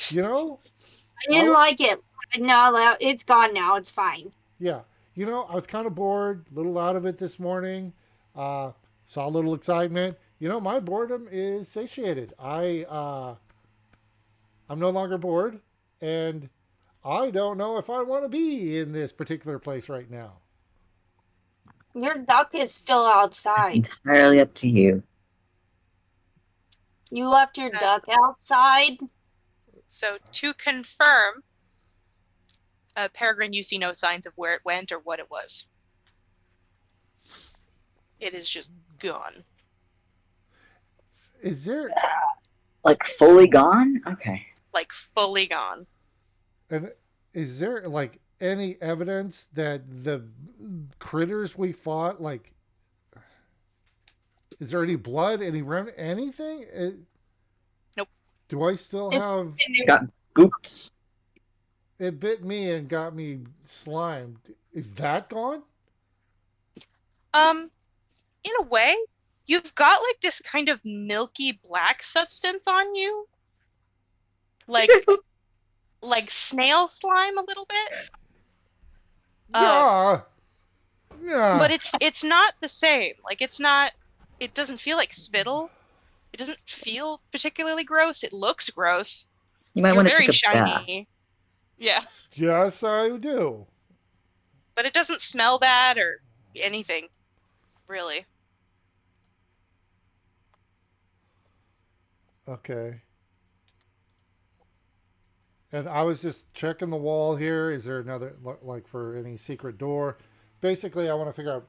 You know, I didn't like it. No, it's gone now. It's fine. yeah. You know, I was kind of bored, a little out of it this morning. Saw a little excitement. You know, my boredom is satiated. I'm no longer bored, and I don't know if I want to be in this particular place right now. Your duck is still outside. Entirely up to you. You left your duck outside? So to confirm, Peregrine, you see no signs of where it went or what it was. It is just gone. Is there Like fully gone? Okay. Like fully gone. and is there like any evidence that the critters we fought, like, is there any blood, any anything? Nope. Do I still have? Got gooped. It bit me and got me slimed. Is that gone? In a way, you've got like this kind of milky black substance on you. Like like snail slime a little bit. Yeah. Yeah. But it's not the same. Like it doesn't feel like spittle. It doesn't feel particularly gross. It looks gross. You might You're want to very take a bath. shiny. Yeah. Yes, I do. But it doesn't smell bad or anything, really. Okay. And I was just checking the wall here. Is there another, like, for any secret door? Basically, I want to figure out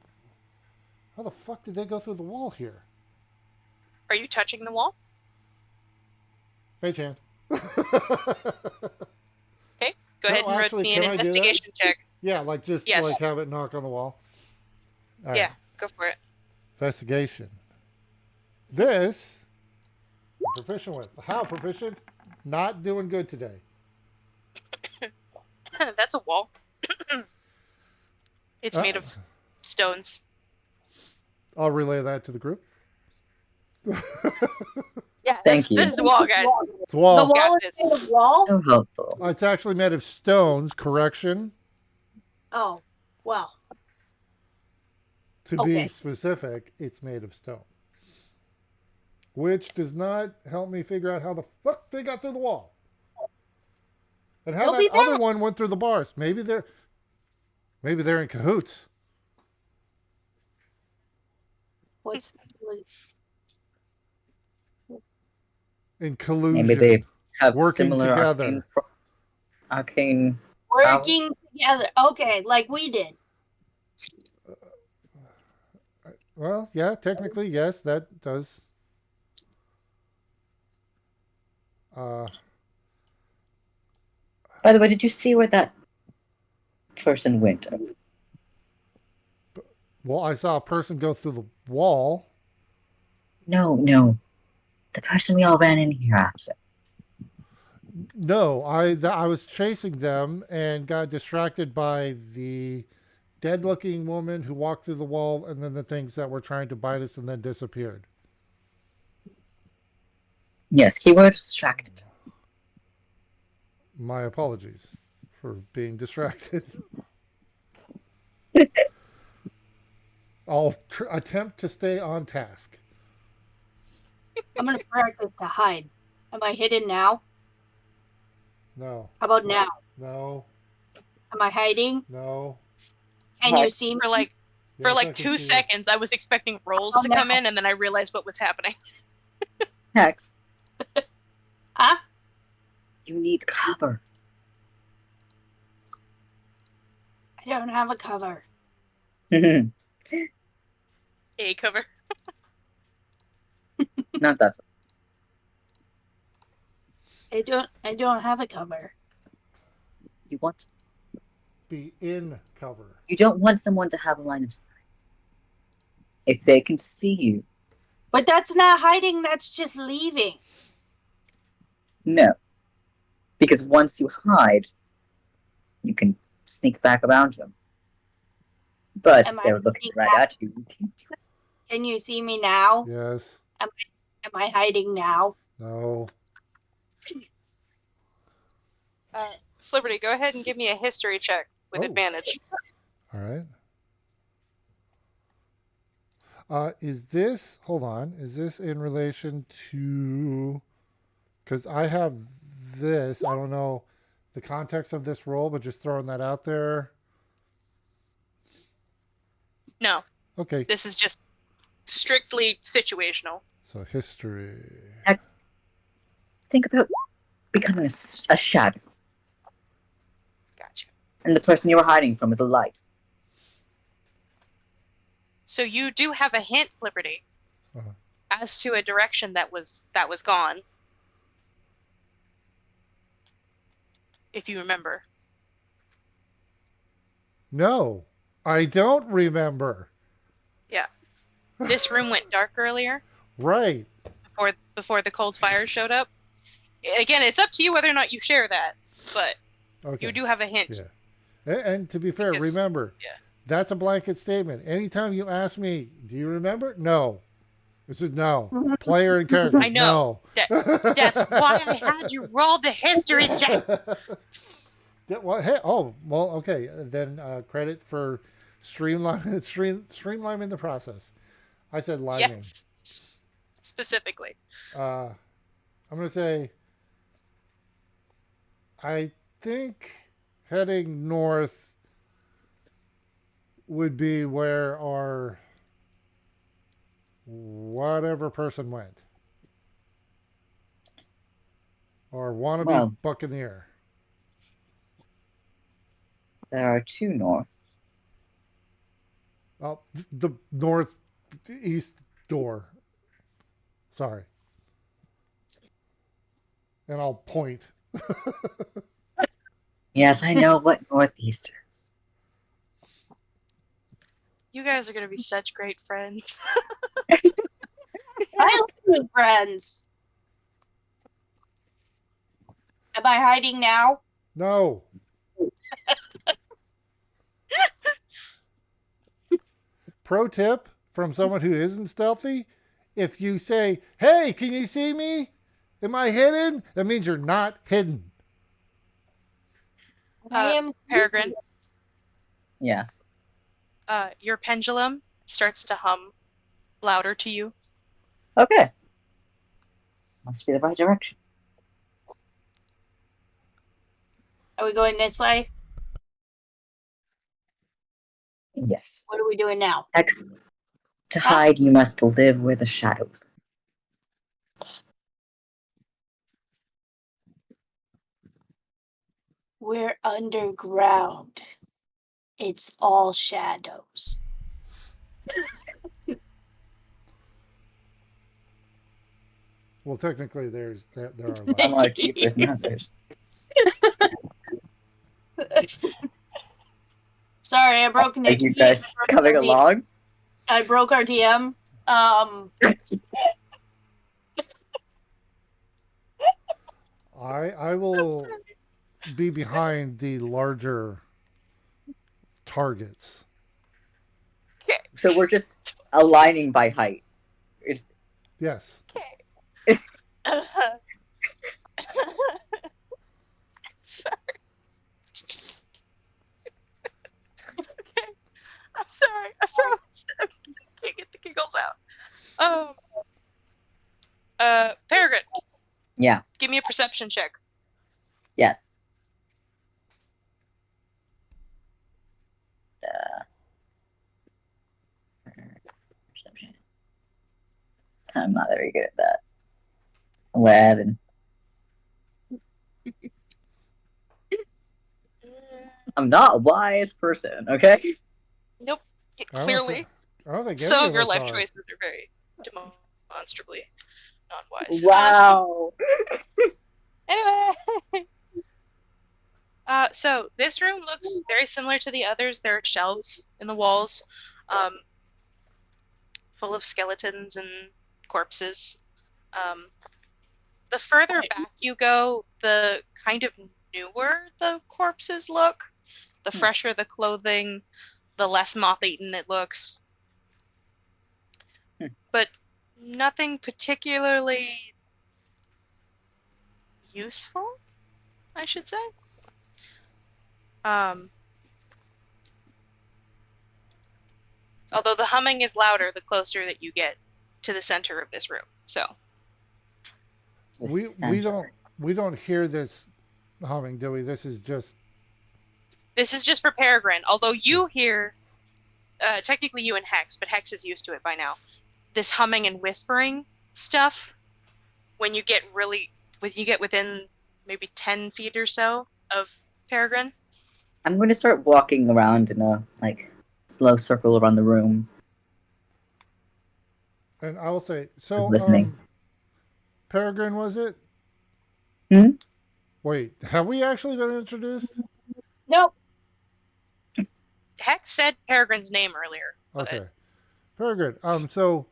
how the fuck did they go through the wall here? Are you touching the wall? Hey, Chan. Okay. Go ahead and actually, roll me can an I do that? investigation check. Yeah, like just Yes. like have it knock on the wall. All right. Yeah, go for it. Investigation. This I'm proficient with. How proficient? Not doing good today. That's a wall. It's made of Uh, stones. I'll relay that to the group. Yeah, Thank you. This is a wall, guys. It's a wall. The wall Got is made of wall? So helpful. It's actually made of stones. Correction. Oh, well. To be Okay. specific, it's made of stone. Which does not help me figure out how the fuck they got through the wall. And how They'll be that other back. one went through the bars. Maybe they're in cahoots. What's In collusion. Maybe they have Working similar together. arcane working together? Okay, like we did. Well, yeah, technically, yes, that does. By the way, did you see where that person went? Well, I saw a person go through the wall. No. The person we all ran in here after. No, I was chasing them and got distracted by the dead-looking woman who walked through the wall, and then the things that were trying to bite us and then disappeared. Yes, keyword distracted. My apologies for being distracted. I'll attempt to stay on task. I'm gonna practice to hide. Am I hidden now? No, How about now? no, Am I hiding? no. Can you Right. see me? For like Yes, I can 2 see you. seconds, I was expecting rolls Oh, to no. come in, and then I realized what was happening. Hex, Huh? you need cover. I don't have a cover. Not A cover. that. I don't have a cover. You want. Be in cover. You don't want someone to have a line of sight. If they can see you, But that's not hiding, that's just leaving. no. Because once you hide, you can sneak back around them. But Am if they I were looking sneak right back? at you, you can't do it. Can you see me now? Yes. Am I hiding now? No. Flipperty, go ahead and give me a history check with Oh. advantage. All right. Is this, hold on, is this in relation to, because I have this, I don't know the context of this roll, but just throwing that out there. No, Okay. this is just strictly situational. So history. Next, think about becoming a shadow, Gotcha. and the person you were hiding from is a light. So you do have a hint, Flipperty, Uh-huh. as to a direction that was gone. If you remember. No, I don't remember. Yeah. This room went dark earlier Right. before the cold fire showed up. Again, it's up to you whether or not you share that, but Okay. you do have a hint. Yeah. And to be fair, Because- remember, yeah. that's a blanket statement. Anytime you ask me, do you remember? No. This is no. Player and character. I know. No. That's why I had you roll the history check. What? Hey, oh, well, okay. Then credit for streamlining the process. I said liming. Yes. Specifically. I'm going to say, I think heading north would be where our whatever person went. Or wannabe Well. buccaneer. There are two norths. Oh, the northeast door. Sorry. And I'll point. Yes, I know what northeast is. You guys are going to be such great friends. I love you, friends. Am I hiding now? No. Pro tip from someone who isn't stealthy: if you say, "Hey, can you see me? Am I hidden?" that means you're not hidden. I am Peregrine, Yes. your pendulum starts to hum louder to you. Okay. Must be the right direction. Are we going this way? Yes. What are we doing now? X. To hide, you must live where the shadows. We're underground. It's all shadows. Well, technically, there are Some lights. are deeper than others. Sorry, I broke Are Nikki. you guys coming along? I broke our DM. I will be behind the larger targets. So we're just aligning by height. Yes. Sorry. Okay. I'm sorry. I promise. I can't get the giggles out. Peregrine, Yeah. give me a perception check. Yes. Perception. I'm not very good at that. 11. I'm not a wise person, okay? Nope. I don't Clearly, think any some of your us life are. choices are very demonstrably not wise. Wow. Anyway. So this room looks very similar to the others. There are shelves in the walls, full of skeletons and corpses. The further back you go, the kind of newer the corpses look. The fresher the clothing, the less moth-eaten it looks. But nothing particularly useful, I should say. Although the humming is louder the closer that you get to the center of this room. So The We center. don't hear this humming, do we? This is just this is just for Peregrine. Although you hear, technically you and Hex, but Hex is used to it by now. This humming and whispering stuff when you get within maybe 10 feet or so of Peregrine. I'm going to start walking around in a slow circle around the room. and I will say so. Listening. Peregrine, was it? Hmm? Wait, have we actually been introduced? Nope. Hex said Peregrine's name earlier. Okay, Peregrine. So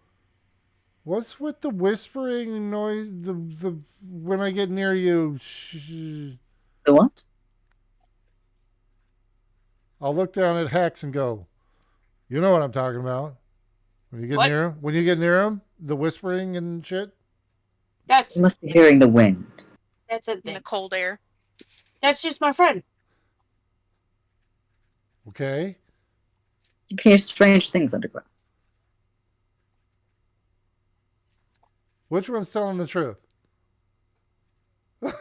what's with the whispering noise? The when I get near you, The what? I'll look down at Hex and go, "You know what I'm talking about." When you get What? near him, the whispering and shit. That's You must be hearing the wind. a In thing. the cold air. That's just my friend. Okay. You can hear strange things underground. Which one's telling the truth? Go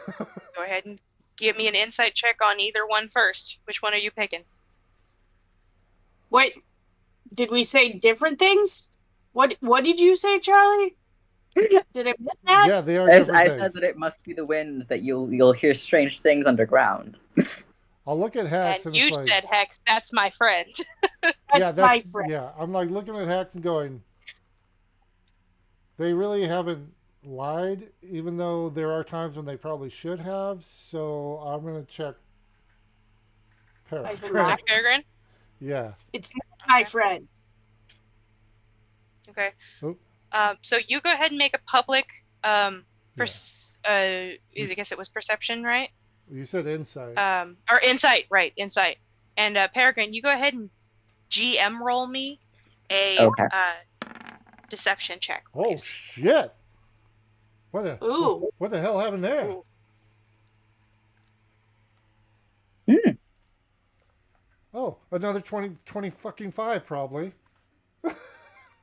ahead and give me an insight check on either one first. Which one are you picking? Wait, did we say different things? What did you say, Charlie? Did I miss that? Yeah, they are I different things. said that it must be the wind, that you'll hear strange things underground. I'll look at Hex And and you it's like, said, Hex, that's my friend. yeah, my friend. yeah. I'm like looking at Hex and going, they really haven't lied, even though there are times when they probably should have. So I'm gonna check. I've been Peregrine. lying. Peregrine? Yeah. It's not my friend. Okay. Oop. So you go ahead and make a public, I Yeah. guess it was perception, right? You said insight. Or insight, right? Insight. And Peregrine, you go ahead and GM roll me a Okay. deception check, Oh please. shit! Ooh. What the hell happened there? Ooh. Oh, another 20 fucking 5 probably.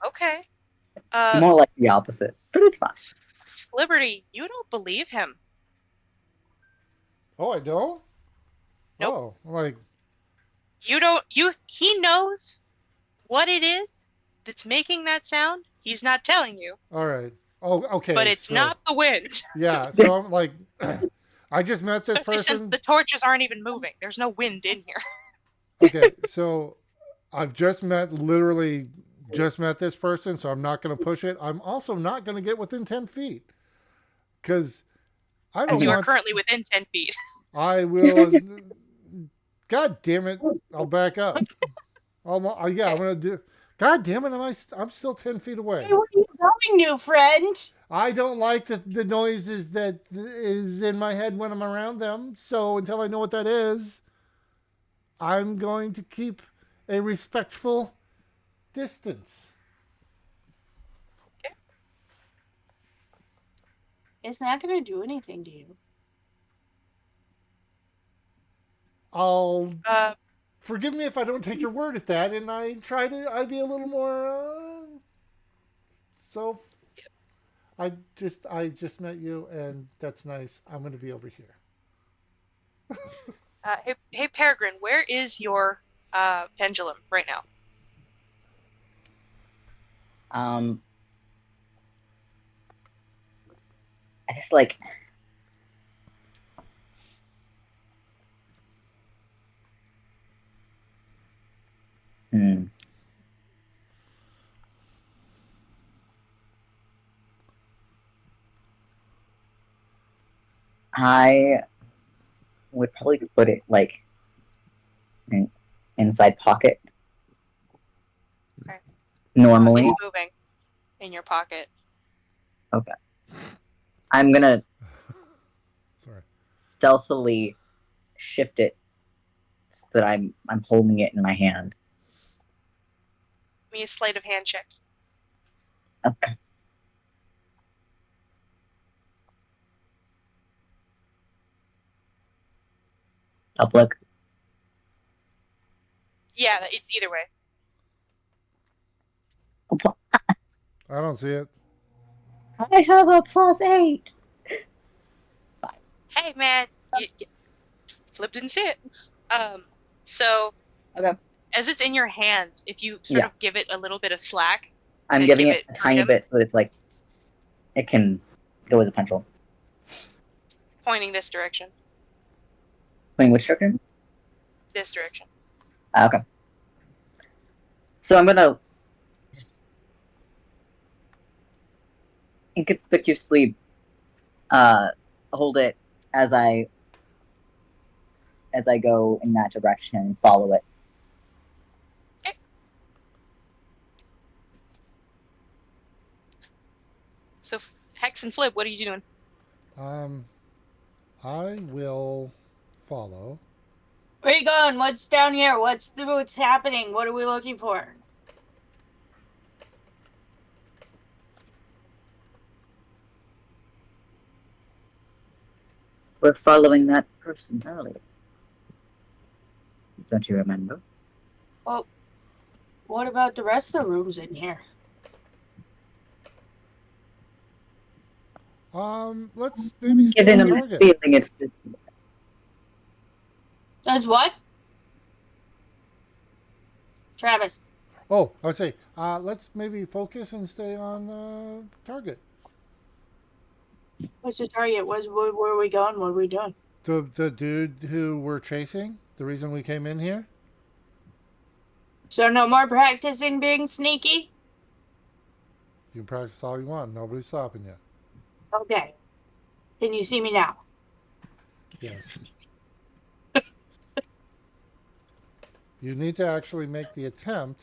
Okay. More like the opposite, but it's fine. Liberty, you don't believe him. Oh, I don't. Nope. Oh, I'm like, He knows what it is that's making that sound. He's not telling you, all right. Oh, okay. but it's so- not the wind. Yeah. So I'm like, I just met this Especially since person. the torches aren't even moving. There's no wind in here. Okay, so I've literally just met this person, so I'm not going to push it. I'm also not going to get within 10 feet because I don't You are want. currently within 10 feet. I will. God damn it! I'll back up. I'm going to do. God damn it! I'm still 10 feet away. Hey, where are you going, new friend? I don't like the noises that is in my head when I'm around them. So until I know what that is, I'm going to keep a respectful distance. It's not gonna do anything to you. I'll forgive me if I don't take your word at that, and I'd be a little more. So, I just met you, and that's nice. I'm going to be over here. Hey, Peregrine, where is your pendulum right now? I guess I would probably put it in inside pocket. Okay. Normally. It's moving in your pocket. Okay. I'm gonna Sorry. stealthily shift it so that I'm holding it in my hand. Give me a sleight of hand check. Okay. Look. Yeah, it's either way. I don't see it. I have a +8. Hey, man, Flip didn't see it. So Okay. as it's in your hand, if you sort Yeah. of give it a little bit of slack, I'm to giving give it it a tiny freedom. bit so that it's like it can go as a pencil. Pointing this direction. Playing which direction? This direction. Okay. So I'm gonna just inconspicuously hold it as I go in that direction and follow it. Okay. So Hex and Flip, what are you doing? I will follow. Where are you going? What's down here? What's happening? What are we looking for? We're following that person earlier. Don't you remember? Well, what about the rest of the rooms in here? Let's maybe stay Given on a target. feeling it's this. That's what? Travis. Oh, I would say, let's maybe focus and stay on target. What's the target? Where are we going? What are we doing? The dude who we're chasing, the reason we came in here. So no more practicing being sneaky? You can practice all you want. Nobody's stopping you. Okay. Can you see me now? Yes. You need to actually make the attempt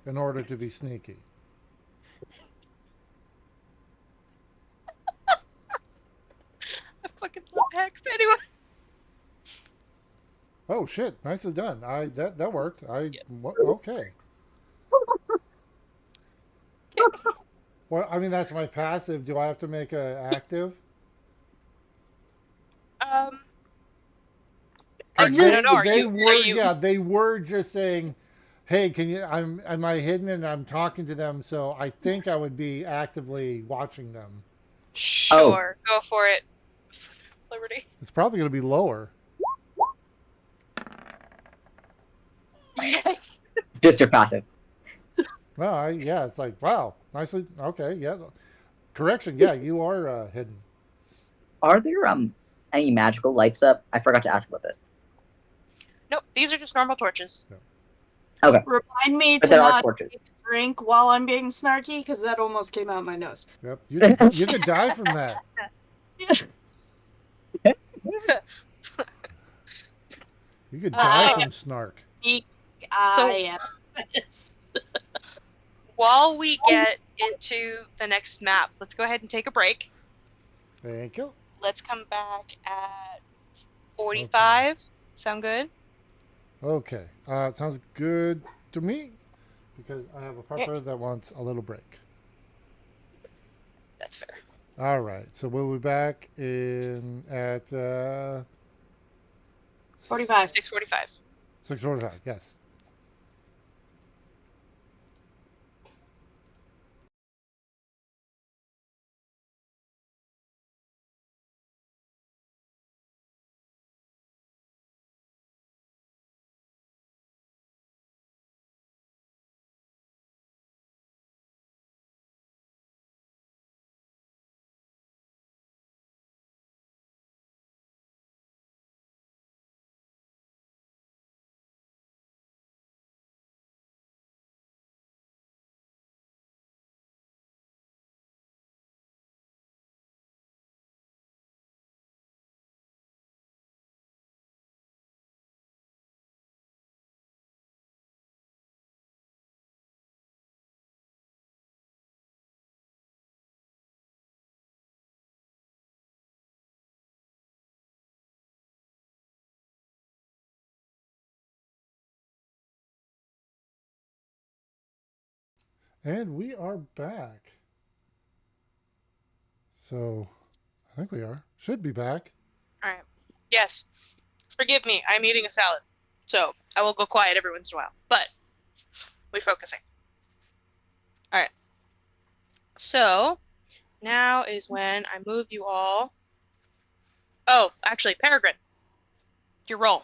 in order to be sneaky. I fucking love Hex. Anyway. Oh shit! Nicely done. That worked. Okay. Well, I mean that's my passive. Do I have to make a active? Um, I 'Cause I just don't know. Are they you? were Are you? yeah they were just saying, hey, can you? Am I hidden and I'm talking to them? So I think I would be actively watching them. Sure. Go for it. Liberty. It's probably going to be lower. Just your passive. Well, yeah, it's like wow, nicely okay, yeah. Correction, yeah, you are hidden. Are there any magical lights up? I forgot to ask about this. Nope. These are just normal torches. Okay. remind me But to there are not torches. drink while I'm being snarky, because that almost came out my nose. Yep, you could die from that. You could die from snark. I am. While we get into the next map, let's go ahead and take a break. Thank you. Let's come back at 45. Okay. Sound good? Okay, it sounds good to me because I have a partner that wants a little break. That's fair. All right, so we'll be back at 45. 6:45. 6:45. Yes. And we are back. So, I think we are. Should be back. All right. Yes. Forgive me. I'm eating a salad, so I will go quiet every once in a while. But we're focusing. All right. So now is when I move you all. Oh, actually, Peregrine, your roll.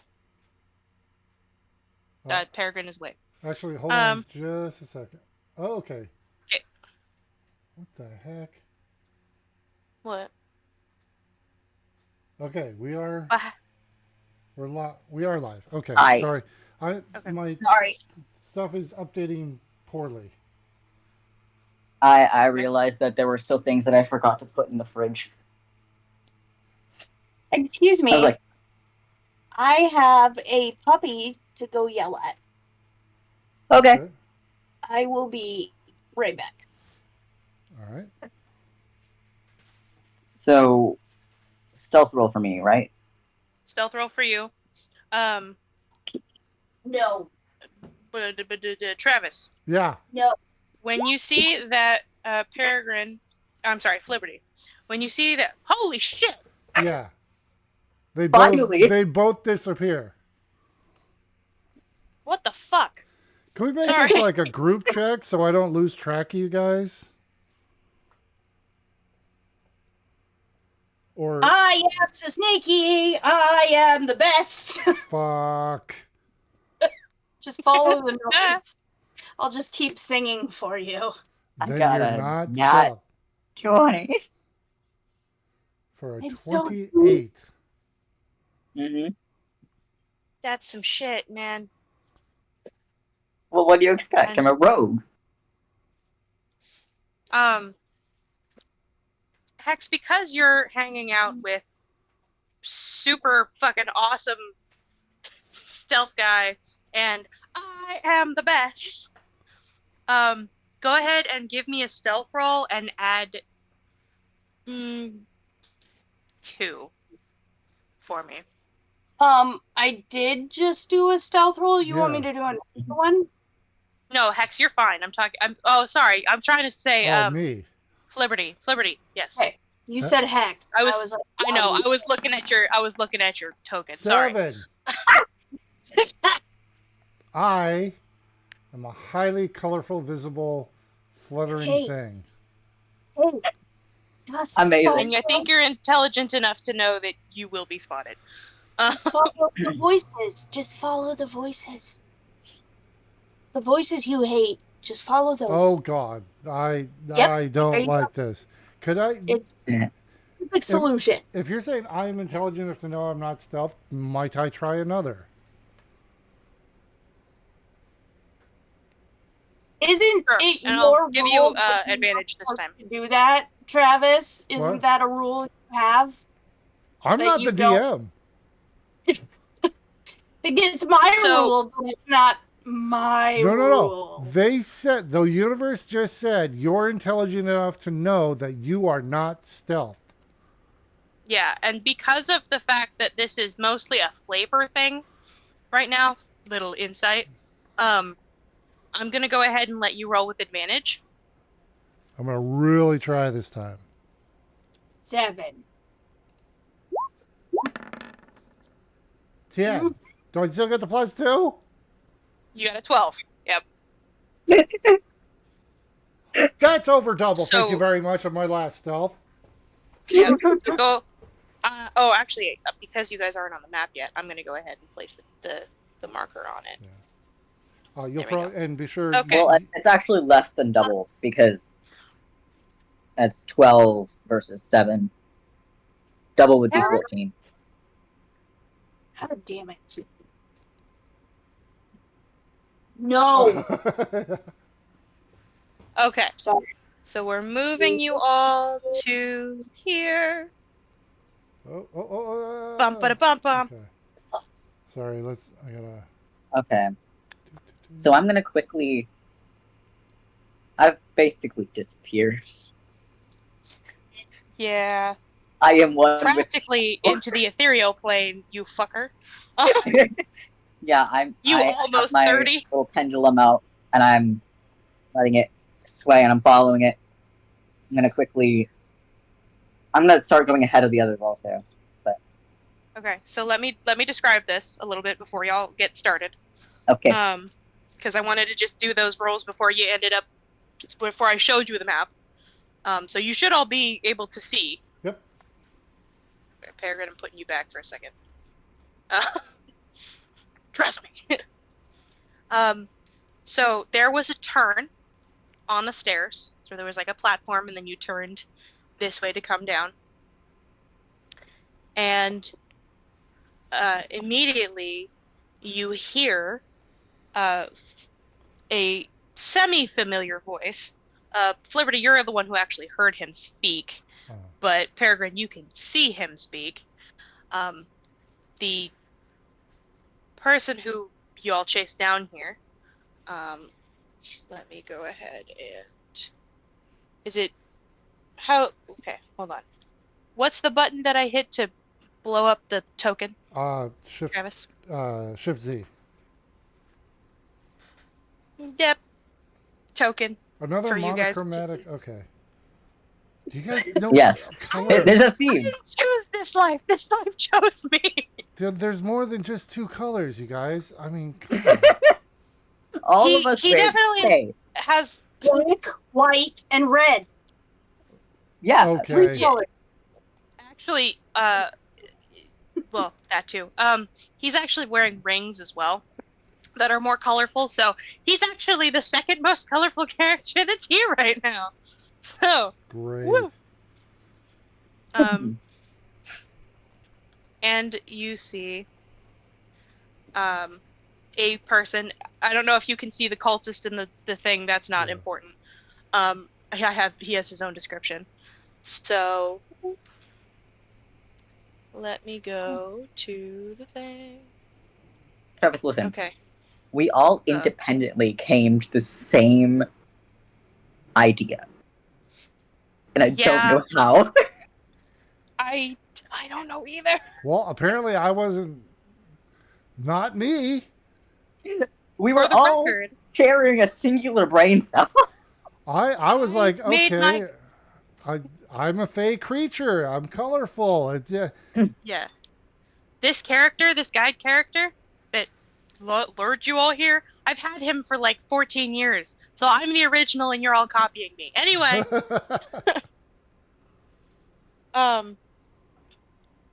Peregrine is away. Actually, hold on just a second. Oh, okay. Okay. What the heck? What? Okay, we are. We are live. Okay, Hi. sorry. Okay. My Sorry. stuff is updating poorly. I realized that there were still things that I forgot to put in the fridge. Excuse I was me. like, I have a puppy to go yell at. okay. Okay. I will be right back. All right. So, stealth roll for me, right? Stealth roll for you. No. Travis, Yeah. No. when you see that Peregrine, I'm sorry, Flibberty, when you see that, holy shit! Yeah. They Finally. both disappear. What the fuck? Can we make Sorry. this like a group check so I don't lose track of you guys? Or I am so sneaky. I am the best. fuck. Just follow the noise. I'll just keep singing for you. I Then got you're a not nat stealth 20. for a I'm so 28. Mm-hmm. That's some shit, man. Well, what do you expect? I'm a rogue. Hex, because you're hanging out with super fucking awesome stealth guy, and I am the best. Go ahead and give me a stealth roll and add 2 for me. I did just do a stealth roll. You want me Yeah. to do another one? No, Hex, you're fine. Oh, sorry. I'm trying to say, Me. Flibberty, yes. Okay. You said hex. I was like, I know. I was looking at your token. Sorry. 7. I am a highly colorful, visible, fluttering Hey. thing. Hey, just Amazing. And I think you're intelligent enough to know that you will be spotted. Just follow the voices. Just follow the voices. The voices you hate. Just follow those. Oh God, I Yep. don't There you like this. Could I? It's a perfect solution. If you're saying I am intelligent enough to know I'm not stealth, might I try another? Isn't Sure, it and your I'll give rule you that you're advantage not this time. supposed to do that, Travis? Isn't What? that a rule you have? I'm That not you the don't- DM. It's my So- rule, but it's not my No. rule. They said the universe just said you're intelligent enough to know that you are not stealth. Yeah, and because of the fact that this is mostly a flavor thing right now, little insight, I'm gonna go ahead and let you roll with advantage. I'm gonna really try this time. 7. 10. Do I still get the +2? You got a 12. Yep. That's over double. Thank you So- very much on my last stealth. Yep. So go. Oh, actually, because you guys aren't on the map yet, I'm gonna go ahead and place the marker on it. You'll There we probably and be sure. Okay. Well, it's actually less than double because that's 12 versus 7. Double would be Yeah. 14. God damn it. No. Okay. Sorry. So we're moving you all to here. Bump, ba bum bum. Okay. Sorry, I gotta. Okay. So I'm going to quickly... I've basically disappeared. Yeah. I am one with... Practically into the ethereal plane, you fucker. Yeah, You I have almost my 30. little pendulum out, and I'm letting it this way, and I'm following it. I'm gonna start going ahead of the others also. But Okay, so let me describe this a little bit before y'all get started. okay. Because I wanted to just do those rolls before I showed you the map. So you should all be able to see. Yep. Peregrine, I'm putting you back for a second. Trust me. So there was a turn on the stairs. So there was like a platform, and then you turned this way to come down. And immediately you hear a semi-familiar voice. Flibberty, you're the one who actually heard him speak, but Peregrine, you can see him speak. The person who you all chased down here. Let me go ahead and. Is it how? Okay, hold on. What's the button that I hit to blow up the token, Shift Travis? Shift Z. Yep, token Another for you guys to monochromatic. see. Okay. Do you guys know? Yes. colors? There's a I theme. didn't choose this life. This life chose me. There's more than just two colors, you guys. I mean, come on. All of us He wear definitely gray. has. Black, white, and red. Yeah. Okay. Three colors. Actually, well, that too. He's actually wearing rings as well that are more colorful. So he's actually the second most colorful character that's here right now. So, Great. woo. And you see, a person. I don't know if you can see the cultist in the thing. That's not Yeah. important. He has his own description. So let me go to the thing. Travis, listen. Okay. We all independently came to the same idea. And I don't know how. I don't know either. Well, apparently I wasn't. Not me. We For were the all record, sharing a singular brain cell. I was like, made okay, I'm a fey creature. I'm colorful. It's, yeah. Yeah. This character, this guide character that lured you all here, I've had him for like 14 years. So I'm the original and you're all copying me. Anyway,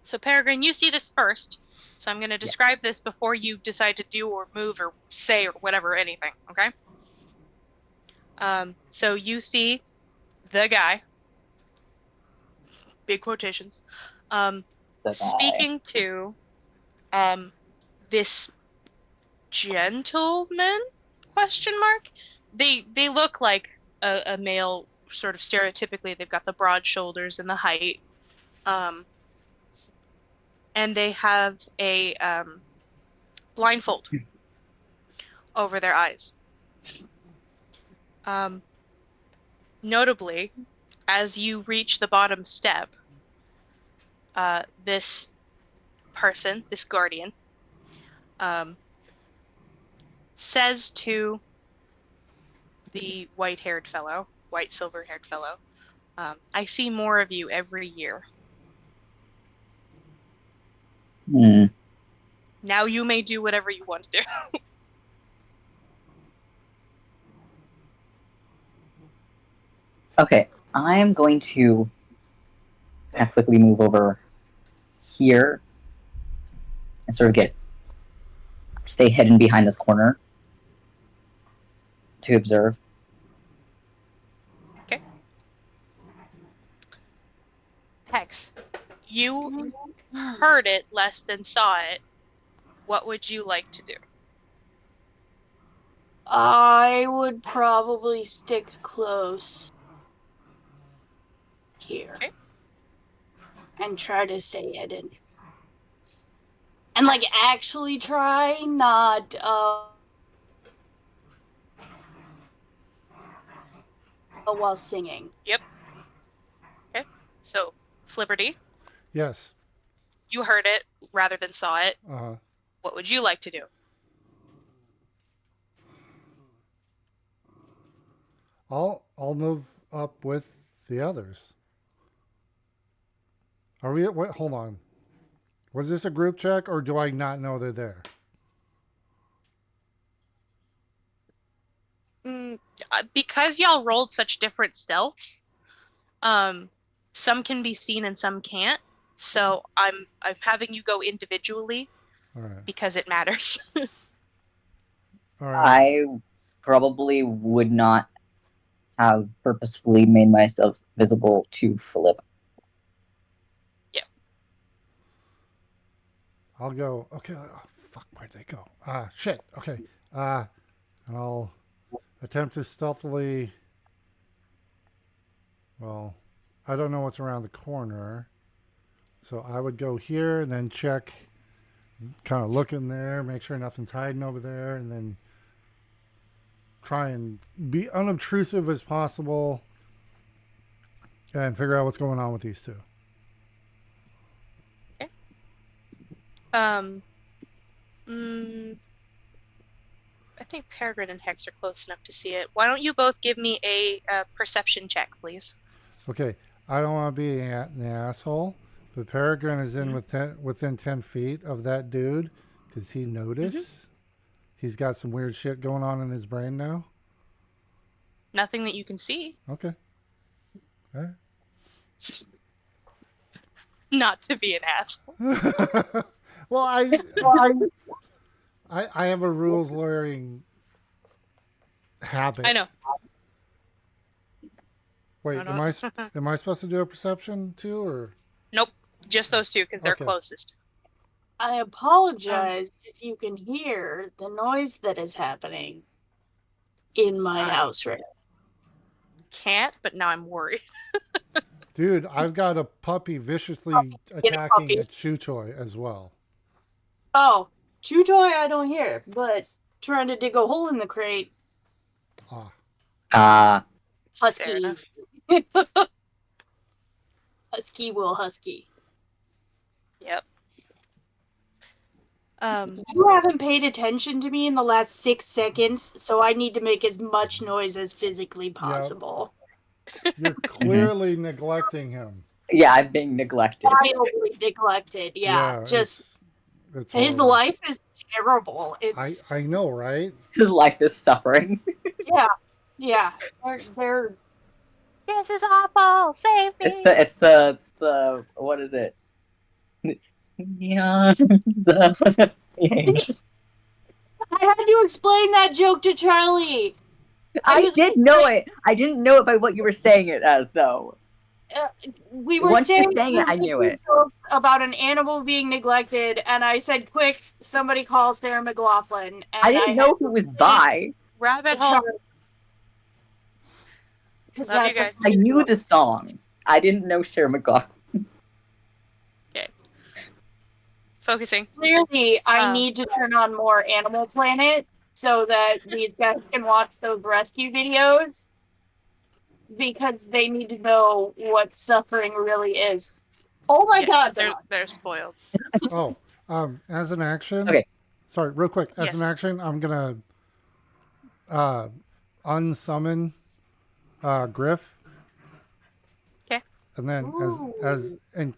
so Peregrine, you see this first. So I'm going to describe this before you decide to do or move or say or whatever, anything, okay? So you see the guy, big quotations, speaking to this gentleman, question mark. They look like a male, sort of stereotypically. They've got the broad shoulders and the height, and they have a blindfold over their eyes. Notably, as you reach the bottom step, this person, this guardian, says to the white silver-haired fellow, I see more of you every year. Now you may do whatever you want to do. Okay, I'm going to quickly move over here and sort of stay hidden behind this corner to observe. Okay. Hex, you heard it less than saw it. What would you like to do? I would probably stick close here. Okay. And try to stay hidden. And like actually try, not while singing. Yep. Okay. So, Flibberty, Yes. you heard it rather than saw it. Uh-huh. What would you like to do? I'll move up with the others. Are we? Wait, hold on. Was this a group check, or do I not know they're there? Because y'all rolled such different stealths, some can be seen and some can't. So I'm having you go individually All right. because it matters. All right. I probably would not have purposefully made myself visible to Philip. I'll go. Okay. Oh, fuck. Where'd they go? Shit. Okay. I'll attempt to stealthily. Well, I don't know what's around the corner, so I would go here and then check. Kind of look in there, make sure nothing's hiding over there, and then try and be unobtrusive as possible and figure out what's going on with these two. I think Peregrine and Hex are close enough to see it. Why don't you both give me a perception check, please? Okay, I don't want to be an asshole, but Peregrine is in within 10 feet of that dude. Does he notice? He's got some weird shit going on in his brain now? Nothing that you can see. Okay. All right. Not to be an asshole. Well, I have a rules lawyering habit. I know. Wait, No, no. am I supposed to do a perception too, or? Nope. Just those two because they're Okay. closest. I apologize if you can hear the noise that is happening in my house right now. Can't, but now I'm worried. Dude, I've got a puppy viciously Get a attacking puppy. a chew toy as well. Oh, chew toy I don't hear, but trying to dig a hole in the crate, Ah, husky. Husky will husky. Yep. You haven't paid attention to me in the last 6 seconds, so I need to make as much noise as physically possible. you're clearly neglecting him. Yeah, I'm being neglected. Wildly neglected, yeah. Just it's his horrible. life is terrible. It's I know, right? His life is suffering. yeah. They're This is awful. Save me. It's the what is it? Yeah. I had to explain that joke to Charlie. I did know it. I didn't know it by what you were saying it as, though. We were Once you're saying saying it, I knew it. jokes about an animal being neglected, and I said, "Quick, somebody call Sarah McLaughlin." And I didn't know who was by. Rabbit hole. Because Love you that's guys. I knew the song. I didn't know Sarah McLaughlin. Focusing. clearly I Oh. need to turn on more Animal Planet so that these guys can watch those rescue videos because they need to know what suffering really is. Oh my god, they're spoiled. Oh, as an action. Okay. Sorry, real quick. As Yes. an action, I'm gonna unsummon Griff. Okay. And then and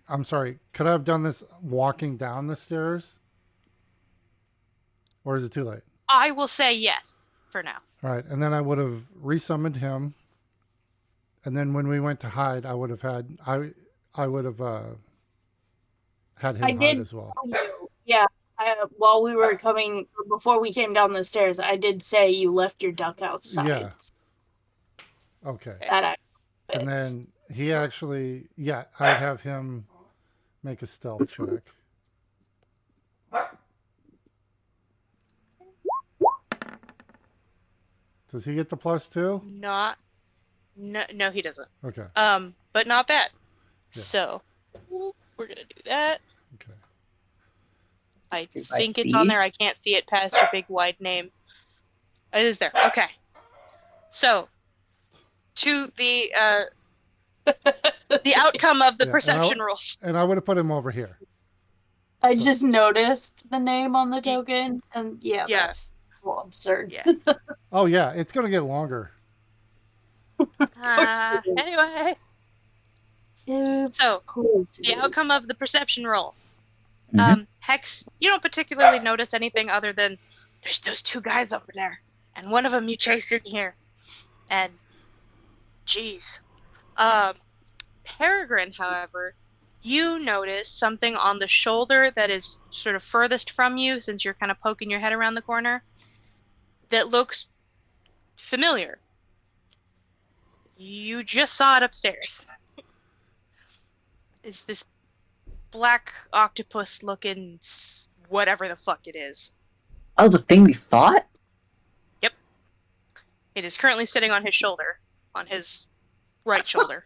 I'm sorry, could I have done this walking down the stairs? Or is it too late? I will say yes for now. All right, and then I would have resummoned him. And then when we went to hide, I would have had had him I hide did. as well. Yeah, while we were coming, before we came down the stairs, I did say you left your duck outside. Yeah. Okay. That And then he actually, I'd have him make a stealth check. Does he get the +2? No, he doesn't. Okay. But not bad. Yeah. So we're gonna do that. Okay. I Do think I it's on see? there. I can't see it past your big wide name. It is there. Okay. So to the outcome of the Yeah, perception rules. And I would have put him over here. I just noticed the name on the token, and Yeah. that's absurd. Yeah. Oh yeah, it's gonna get longer. Anyway, so the outcome of the perception roll. Mhm. Hex, you don't particularly notice anything other than there's those two guys over there, and one of them you chased in here, and jeez. Peregrine, however, you notice something on the shoulder that is sort of furthest from you, since you're kind of poking your head around the corner, that looks familiar. You just saw it upstairs. It's this black octopus looking whatever the fuck it is. Oh, the thing we fought? Yep. It is currently sitting on his shoulder, on his right shoulder.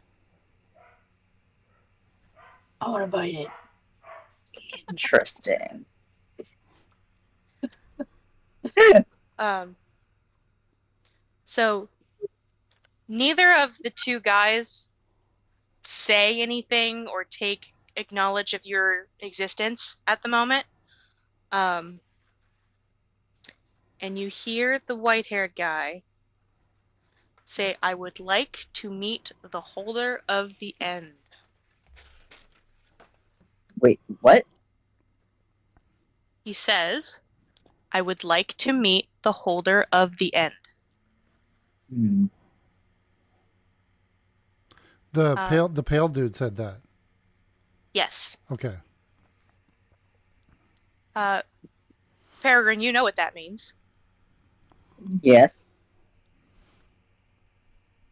I want to bite it. Interesting. So neither of the two guys say anything or take acknowledge of your existence at the moment. And you hear the white-haired guy say, "I would like to meet the holder of the end." Wait, what? He says, "I would like to meet the holder of the end." Hmm. The pale dude said that. Yes. Okay. Peregrine, you know what that means. Yes.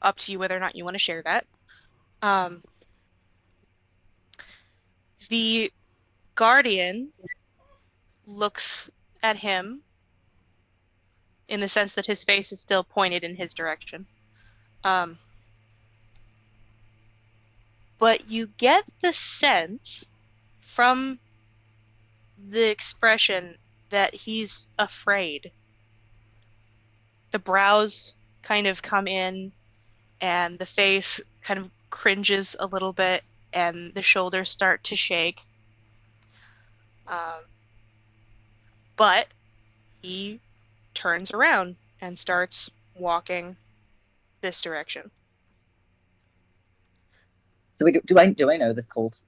Up to you whether or not you want to share that. The Guardian looks at him in the sense that his face is still pointed in his direction. But you get the sense from the expression that he's afraid. The brows kind of come in, and the face kind of cringes a little bit, and the shoulders start to shake. But he turns around and starts walking this direction. So do I know this cult?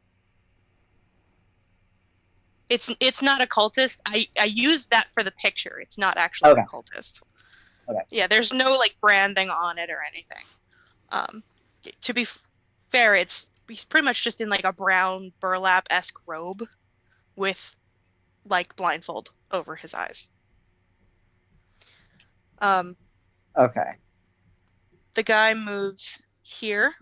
It's not a cultist. I used that for the picture. It's not actually Okay. a cultist. Okay. Yeah, there's no like branding on it or anything. To be fair, he's pretty much just in like a brown burlap-esque robe with like blindfold over his eyes. Okay. The guy moves here.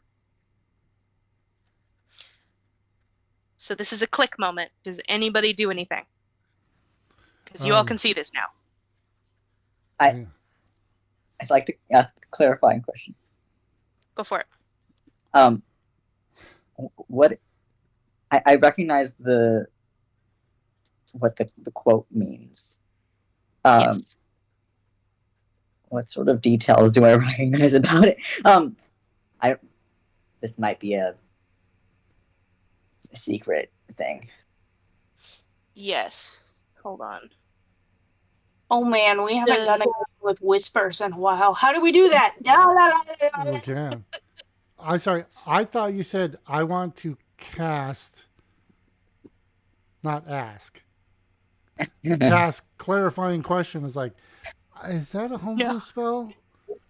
So this is a click moment. Does anybody do anything? Because you all can see this now. I'd like to ask a clarifying question. Go for it. What I recognize what the quote means. Yes. What sort of details do I recognize about it? This might be a secret thing. Yes. Hold on. Oh man, we haven't done it with whispers in a while. How do we do that? We can. I'm sorry. I thought you said I want to cast, not ask. Cast clarifying question is like, is that a homebrew spell?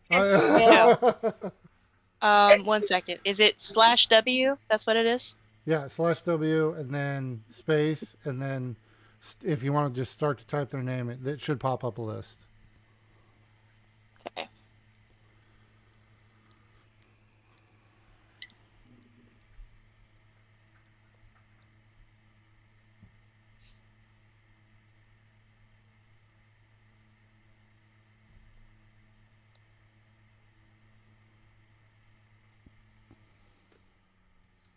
No. 1 second. Is it /W? That's what it is? Yeah, /W and then space, and then if you want to just start to type their name, it should pop up a list. Okay.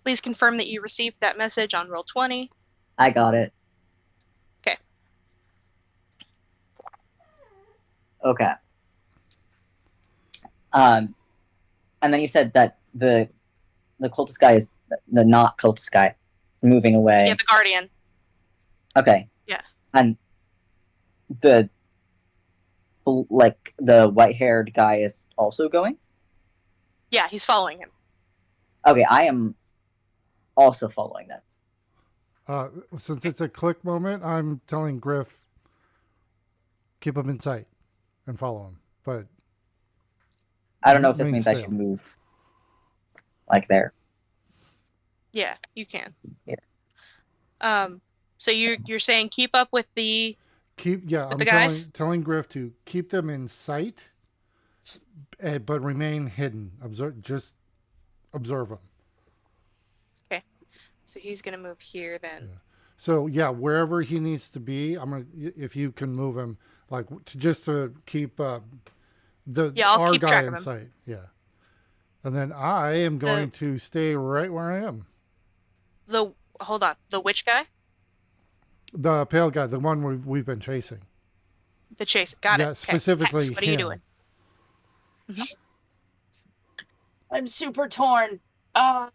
Please confirm that you received that message on Roll20. I got it. Okay. Okay. And then you said that the cultist guy is the not cultist guy. It's moving away. Yeah, the Guardian. Okay. Yeah. And the white-haired guy is also going? Yeah, he's following him. Okay, I am also following them. Since it's a click moment, I'm telling Griff keep him in sight and follow him. But I don't know if this remain means I still. should move like there. Yeah, you can. Yeah. So you're saying keep up with the I'm guys? telling Griff to keep them in sight, but remain hidden. Just observe them. Okay. So he's gonna move here then. Yeah. So yeah, wherever he needs to be, I'm gonna if you can move him like to keep I'll our keep guy track of in him. sight. Yeah, and then I am going to stay right where I am. Hold on, the witch guy, The pale guy, the one we've been chasing. the chase. Got it. Yeah, Okay. specifically Hex, what are you him. doing? I'm super torn. I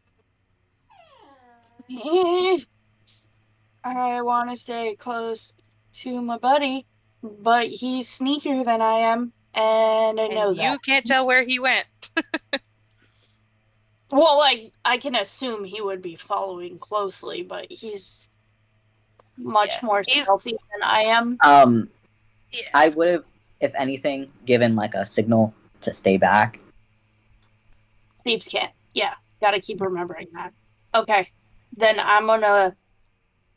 want to stay close to my buddy, but he's sneakier than I am, and I know And you that. can't tell where he went. Well, I can assume he would be following closely, but he's much more stealthy than I am. Yeah. I would have, if anything, given like a signal to stay back. Thieves can't. Yeah, gotta keep remembering that. Okay, then I'm gonna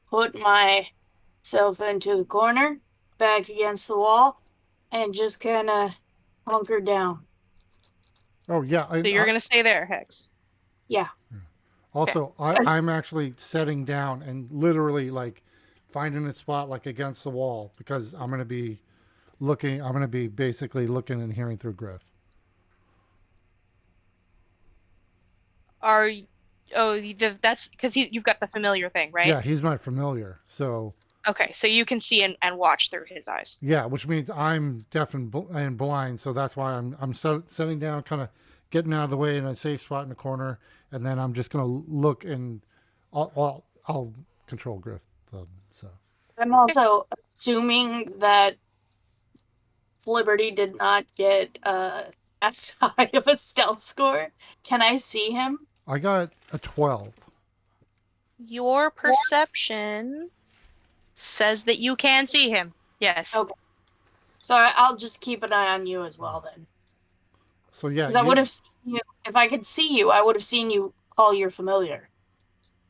put myself into the corner, back against the wall, and just kind of hunker down. Oh yeah. So you're gonna stay there, Hex. Yeah. Also, I'm actually setting down and literally like finding a spot like against the wall because I'm gonna be looking. I'm gonna be basically looking and hearing through Griff. That's because you've got the familiar thing, right? Yeah, he's my familiar. So Okay, so you can see and watch through his eyes. yeah, which means I'm deaf and blind. So that's why I'm setting down, kind of getting out of the way in a safe spot in the corner, and then I'm just gonna look and I'll control Griff. So I'm also assuming that Liberty did not get as high of a stealth score. Can I see him? I got a 12. Your perception says that you can see him. Yes. Okay. So I'll just keep an eye on you as well then. So yeah, Because I would have seen you if I could see you. I would have seen you call your familiar.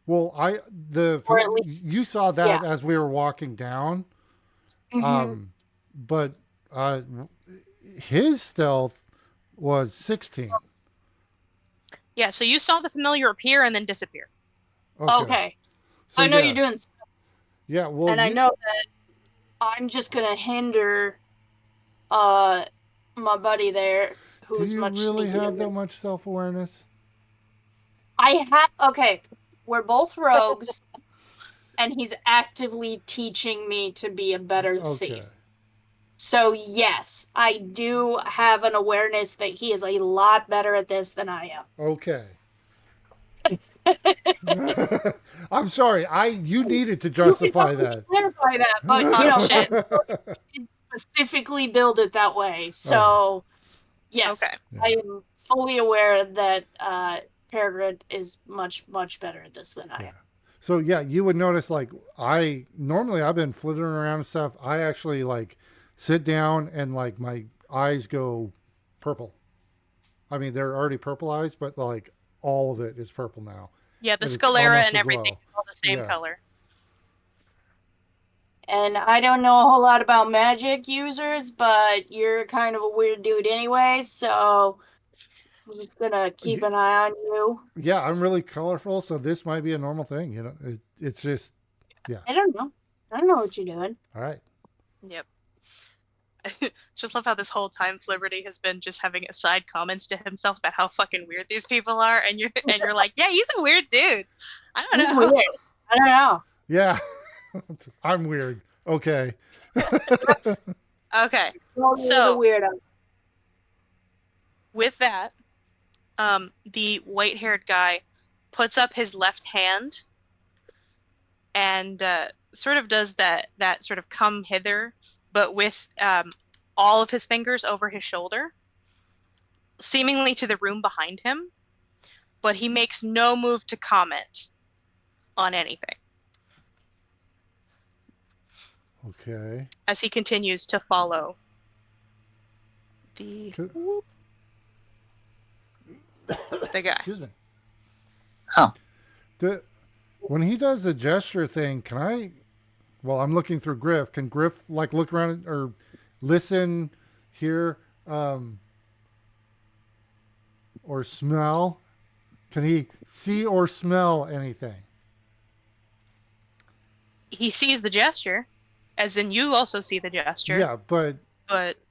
Well, Or at least, you saw that as we were walking down, Mhm. but his stealth was 16. Yeah, so you saw the familiar appear and then disappear. Okay. So, I know yeah. you're doing stuff. Yeah, well, And I know that I'm just gonna hinder my buddy there, who's do you much really sneakier have than that much self-awareness? I have. Okay, we're both rogues, and he's actively teaching me to be a better thief. So yes, I do have an awareness that he is a lot better at this than I am. Okay. I'm sorry. You needed to justify that. Clarify that, but you know, specifically build it that way. So yes, I am fully aware that Peregrine is much better at this than I am. So yeah, you would notice like I've been flittering around and stuff. I actually like sit down and like my eyes go purple. I mean, they're already purple eyes, but like all of it is purple now. Yeah, the sclera and everything is all the same color. And I don't know a whole lot about magic users, but you're kind of a weird dude anyway, so I'm just gonna keep an eye on you. Yeah, I'm really colorful, so this might be a normal thing. You know, it's just, yeah. I don't know what you're doing. All right. Yep. Just love how this whole time Liberty has been just having aside comments to himself about how fucking weird these people are, and you're like, yeah, he's a weird dude. I don't know. Weird. I don't know. Yeah, I'm weird. Okay. Okay. So weirdo. With that, the white-haired guy puts up his left hand and sort of does that sort of come hither, but with all of his fingers over his shoulder, seemingly to the room behind him, but he makes no move to comment on anything Okay. as he continues to follow the guy. Excuse me. Huh. When he does the gesture thing, can I? Well, I'm looking through Griff. Can Griff like look around or listen, hear, or smell? Can he see or smell anything? He sees the gesture, as in you also see the gesture. Yeah, but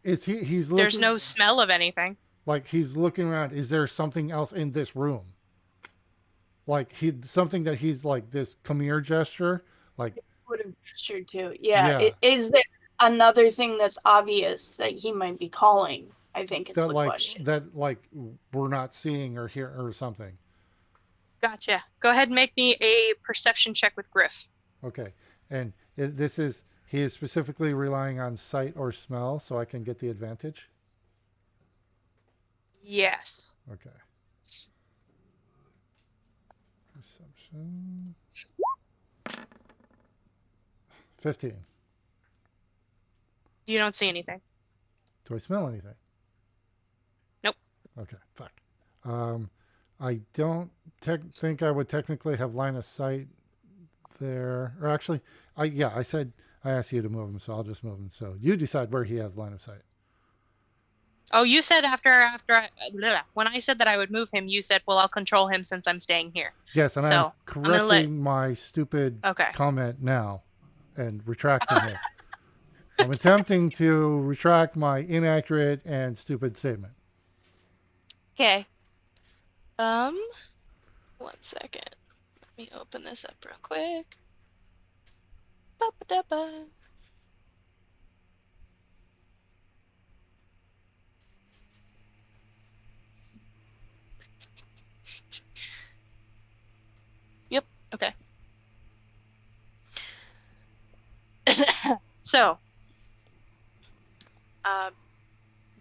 is he's looking? There's no smell of anything. Like he's looking around. Is there something else in this room? Like something that he's like this come here gesture, like would have gestured to. Yeah. Is there another thing that's obvious that he might be calling? I think is that the like question. that like we're not seeing or hear or something. Gotcha. Go ahead and make me a perception check with Griff. Okay, and he is specifically relying on sight or smell, so I can get the advantage. Yes. Okay. Perception. 15. You don't see anything. Do I smell anything? Nope. Okay, fuck. I don't think I would technically have line of sight there. Or actually, I said I asked you to move him, so I'll just move him. So you decide where he has line of sight. Oh, you said when I said that I would move him, you said, well, I'll control him since I'm staying here. Yes, and So, I'm correcting my stupid Okay. comment now and retracting it. I'm attempting to retract my inaccurate and stupid statement. Okay. 1 second. Let me open this up real quick. Ba-ba-da-ba. Yep. Okay. So,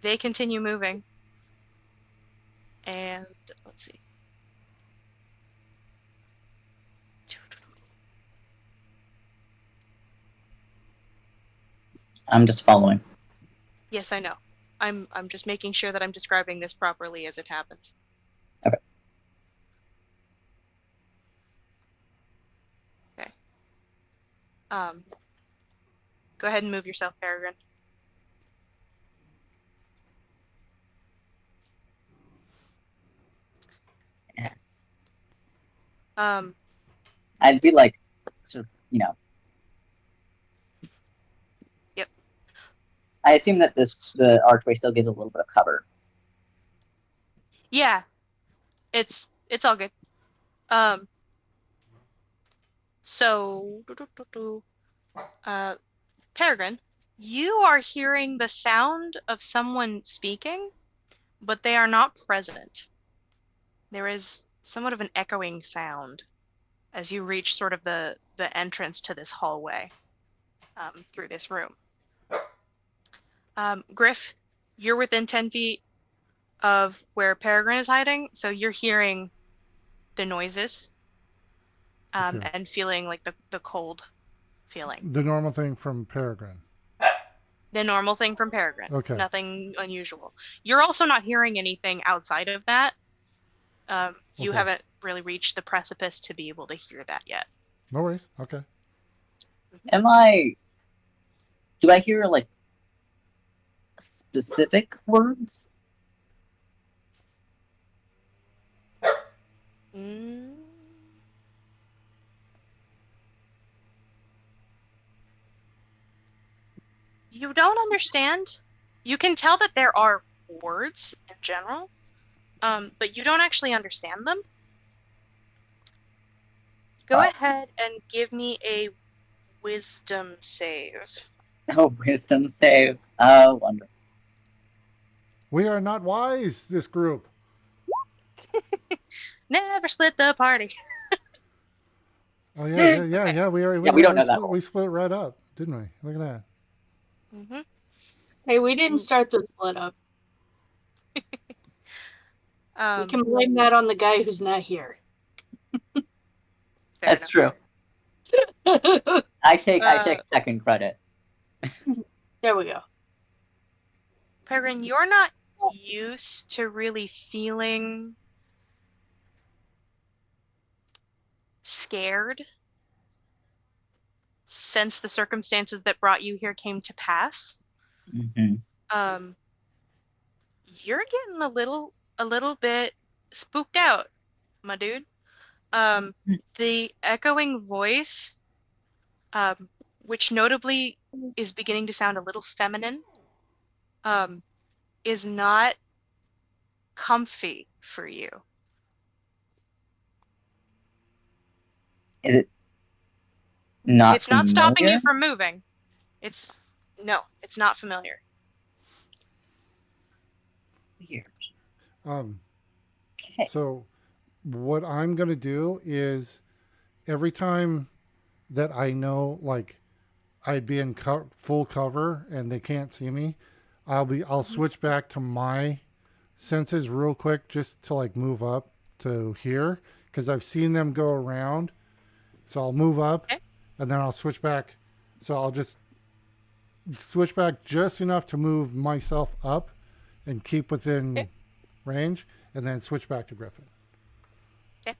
they continue moving, and let's see. I'm just following. Yes, I know. I'm just making sure that I'm describing this properly as it happens. Okay. Okay. Go ahead and move yourself, Peregrine. Yeah. I'd be like, sort of, Yep. I assume that the archway still gives a little bit of cover. Yeah. It's all good. So, Peregrine, you are hearing the sound of someone speaking, but they are not present. There is somewhat of an echoing sound as you reach sort of the entrance to this hallway through this room. Griff, you're within 10 feet of where Peregrine is hiding, so you're hearing the noises Okay. and feeling like the cold feeling. The normal thing from Peregrine. The normal thing from Peregrine. Okay. Nothing unusual. You're also not hearing anything outside of that. You Okay. haven't really reached the precipice to be able to hear that yet. No worries. Okay. Do I hear like specific words? You don't understand. You can tell that there are words in general, but you don't actually understand them. Go ahead and give me a wisdom save. Oh, wisdom save. Oh, wonderful. We are not wise, this group. Never split the party. Oh yeah. We are. Yeah, we don't know that. We split it right up, didn't we? Look at that. Mm-hmm. Hey, we didn't start the split up. We Um, can blame that on the guy who's not here. fair That's enough. true. I take Uh, second credit. There we go. Peregrine, you're not used to really feeling scared since the circumstances that brought you here came to pass. Hmm. Um, you're getting a little bit spooked out, my dude. Um, the echoing voice, um, which notably is beginning to sound a little feminine, um, is not comfy for you. Is it not It's not stopping you familiar? from moving. It's no, it's not familiar. Weird. Um, Okay. so what I'm gonna do is every time that I know like I'd be in full cover and they can't see me, I'll switch back to my senses real quick just to like move up to here because I've seen them go around. So I'll move up Okay. and then I'll switch back. So I'll just switch back just enough to move myself up and keep Okay. within range and then switch back to Griffin. Okay.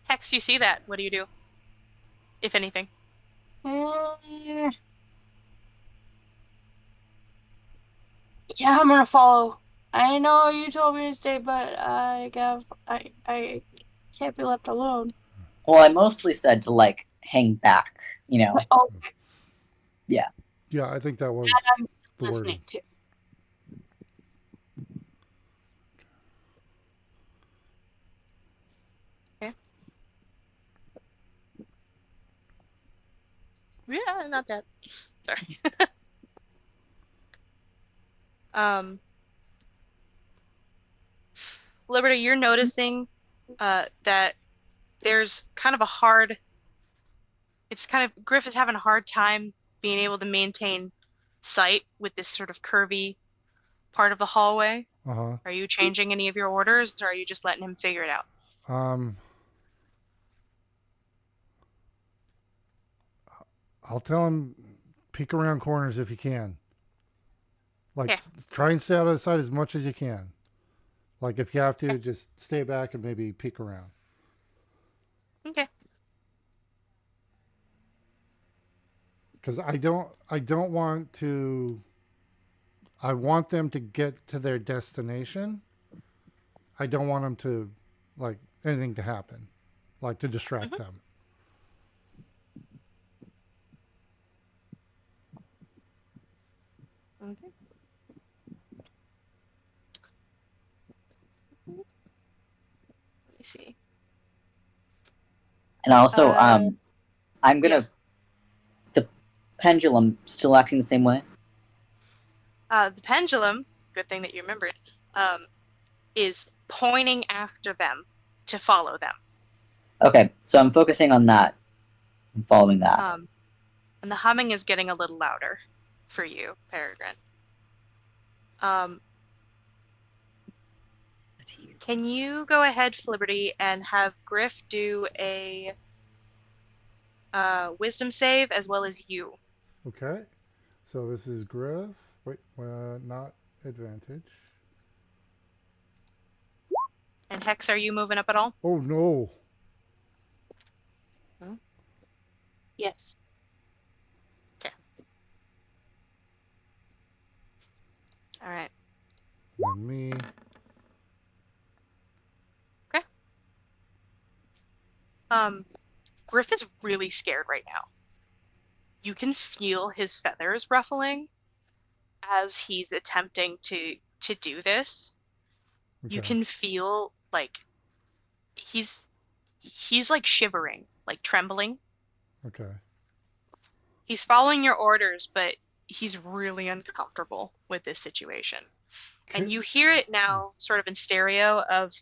Hex, you see that? What do you do, if anything? Yeah, I'm gonna follow. I know you told me to stay, but I can't be left alone. Well, I mostly said to like hang back, you know. Okay, Yeah. Yeah, I think that was I'm the listening wording. to. Okay. Yeah, not that. Sorry. Um, Liberty, you're noticing that there's kind of a hard. It's kind of Griff is having a hard time being able to maintain sight with this sort of curvy part of the hallway. Uh huh. Are you changing any of your orders, or are you just letting him figure it out? Um, I'll tell him peek around corners if you can. Like Okay. try and stay out of the sight as much as you can. Like if you have to, Okay. just stay back and maybe peek around. Okay. Because I don't want to. I want them to get to their destination. I don't want them to, like anything to happen, like to distract Mhm. them. Okay. Let me see. And also, Uh, I'm yeah. gonna the pendulum still acting the same way. The pendulum, good thing that you remembered, is pointing after them to follow them. Okay, so I'm focusing on that and following that. And the humming is getting a little louder for you, Peregrine. Um, can you go ahead, Liberty, and have Griff do a wisdom save as well as you? Okay. So this is Griff. Wait, not advantage. And Hex, are you moving up at all? Oh no. Yes. Okay. All right. Then me. Okay. Griff is really scared right now. You can feel his feathers ruffling as he's attempting to do this. You Okay. can feel like he's he's like shivering, like trembling. Okay. He's following your orders, but he's really uncomfortable with this situation. And you hear it now sort of in stereo of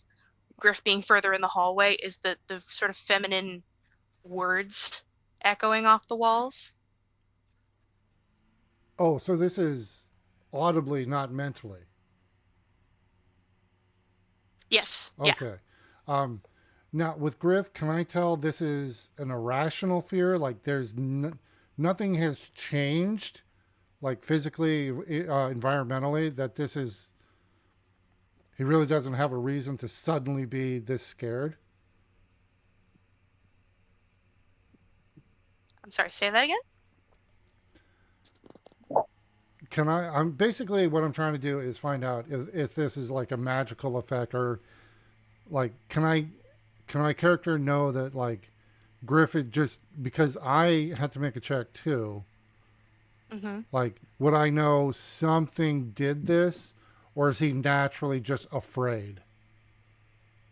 Griff being further in the hallway is the sort of feminine words echoing off the walls. Oh, so this is audibly, not mentally. Yes. Yeah. Okay. Now with Griff, can I tell this is an irrational fear? Like there's nothing has changed, like physically, environmentally. That this is he really doesn't have a reason to suddenly be this scared. I'm sorry. Say that again. Can I'm basically what I'm trying to do is find out if this is like a magical effect or like can my character know that like Griffith just because I had to make a check too. Mm-hmm. Like, would I know something did this, or is he naturally just afraid?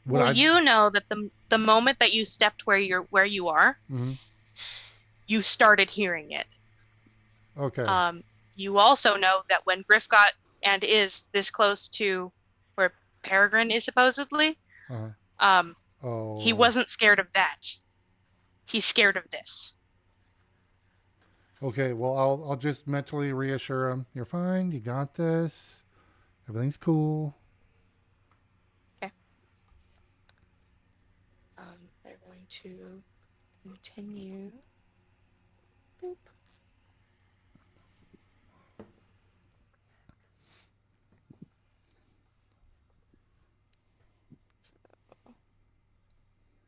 Would Well, I? you know that the moment that you stepped where you are, Mm-hmm. you started hearing it. Okay. You also know that when Griff got and is this close to where Peregrine is supposedly, Uh, um, he oh. wasn't scared of that. He's scared of this. Okay. Well, I'll just mentally reassure him. You're fine. You got this. Everything's cool. Okay. They're going to continue. Boop.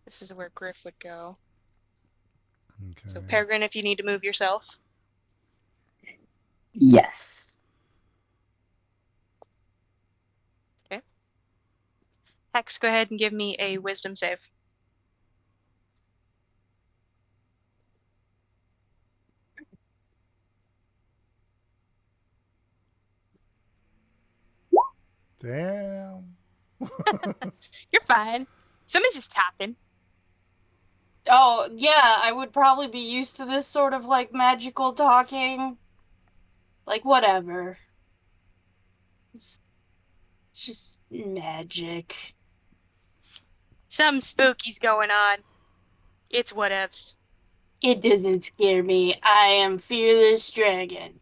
This is where Griff would go. Okay. So Peregrine, if you need to move yourself. Yes. Okay. Hex, go ahead and give me a wisdom save. Damn. You're fine. Somebody's just tapping. Oh, yeah, I would probably be used to this sort of like magical talking. Like, whatever. It's just magic. Some spooky's going on. It's whatevs. It doesn't scare me. I am Fearless Dragon.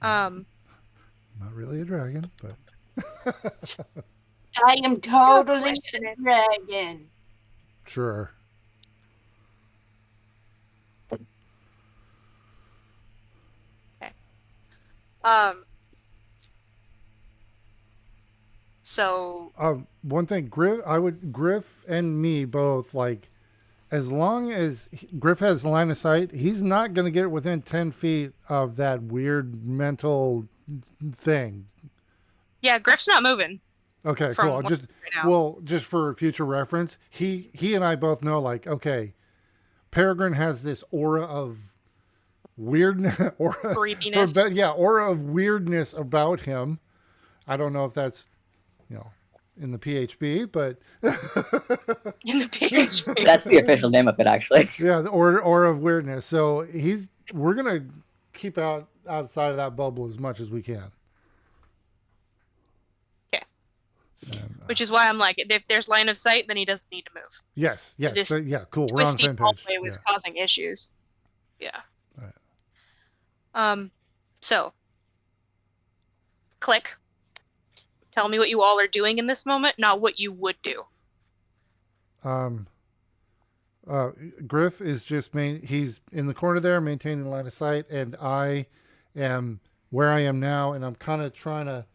Um, Not really a dragon, but I am totally question a it. dragon. sure. Um, so One thing, Griff and me both like, as long as Griff has line of sight, he's not going to get within 10 feet of that weird mental thing. yeah, Griff's not moving Okay, from cool. where Just right now. well, just for future reference, he and I both know like, okay, Peregrine has this aura of weirdness, Creepiness. aura of weirdness about him. I don't know if that's, you know, in the PHB, but In the PHP. That's the official name of it, actually. yeah, the aura of weirdness. So we're gonna keep outside of that bubble as much as we can. Okay. And, Which is why I'm like, if there's line of sight, then he doesn't need to move. yes, This yeah, cool. We're on the Twisty same page. hallway was Yeah. causing issues. Yeah. Right. So click. Tell me what you all are doing in this moment, not what you would do. Griff is just he's in the corner there maintaining line of sight, and I am where I am now, and I'm kind of trying to,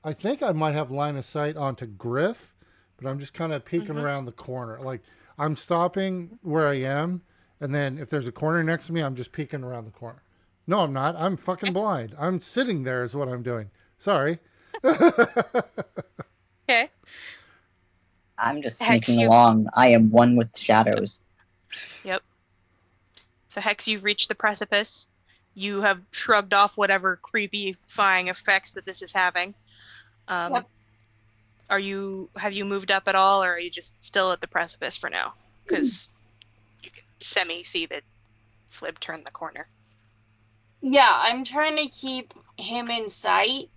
I think I might have line of sight onto Griff, but I'm just kind of peeking around the corner. Like I'm stopping where I am, and then if there's a corner next to me, I'm just peeking around the corner. No, I'm not. I'm fucking blind. I'm sitting there is what I'm doing. Sorry. Okay. I'm just Hex, sneaking along. I am one with shadows. Yep. So Hex, you've reached the precipice. You have shrugged off whatever creepy-fying effects that this is having. Yep. Have you moved up at all, or are you just still at the precipice for now? Because you can semi see that Flib turned the corner. Yeah, I'm trying to keep him in sight.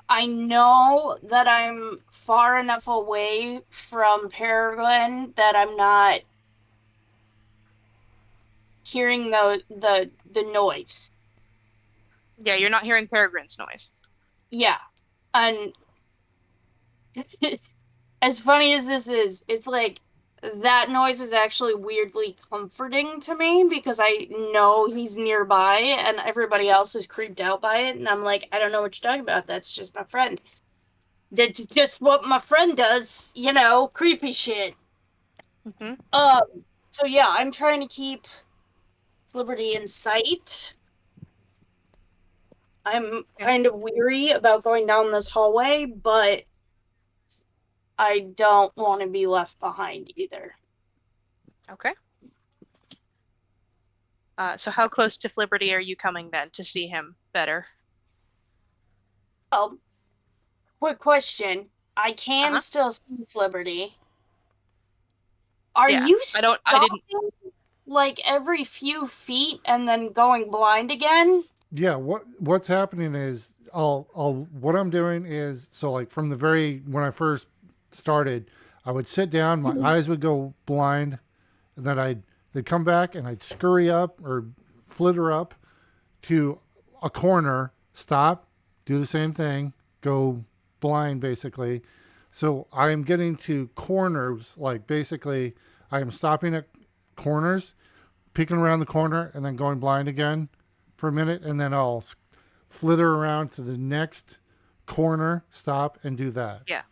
I know that I'm far enough away from Peregrine that I'm not hearing the noise. Yeah, you're not hearing Peregrine's noise. Yeah. And as funny as this is, it's like that noise is actually weirdly comforting to me because I know he's nearby and everybody else is creeped out by it. And I'm like, I don't know what you're talking about. That's just my friend. That's just what my friend does, creepy shit. Hmm. So yeah, I'm trying to keep Liberty in sight. I'm kind of weary about going down this hallway, but I don't want to be left behind either. Okay. So how close to Flibberty are you coming then to see him better? Oh, quick question. I can Uh-huh. still see Liberty. Are Yeah, you I didn't. stopping like every few feet and then going blind again? Yeah, what's happening is what I'm doing is, so like from the very when I first started, I would sit down, my eyes would go blind, and then they'd come back and I'd scurry up or flitter up to a corner, stop, do the same thing, go blind basically. So I am getting to corners, like basically I am stopping at corners, peeking around the corner, and then going blind again for a minute, and then I'll flitter around to the next corner, stop, and do that. Yeah.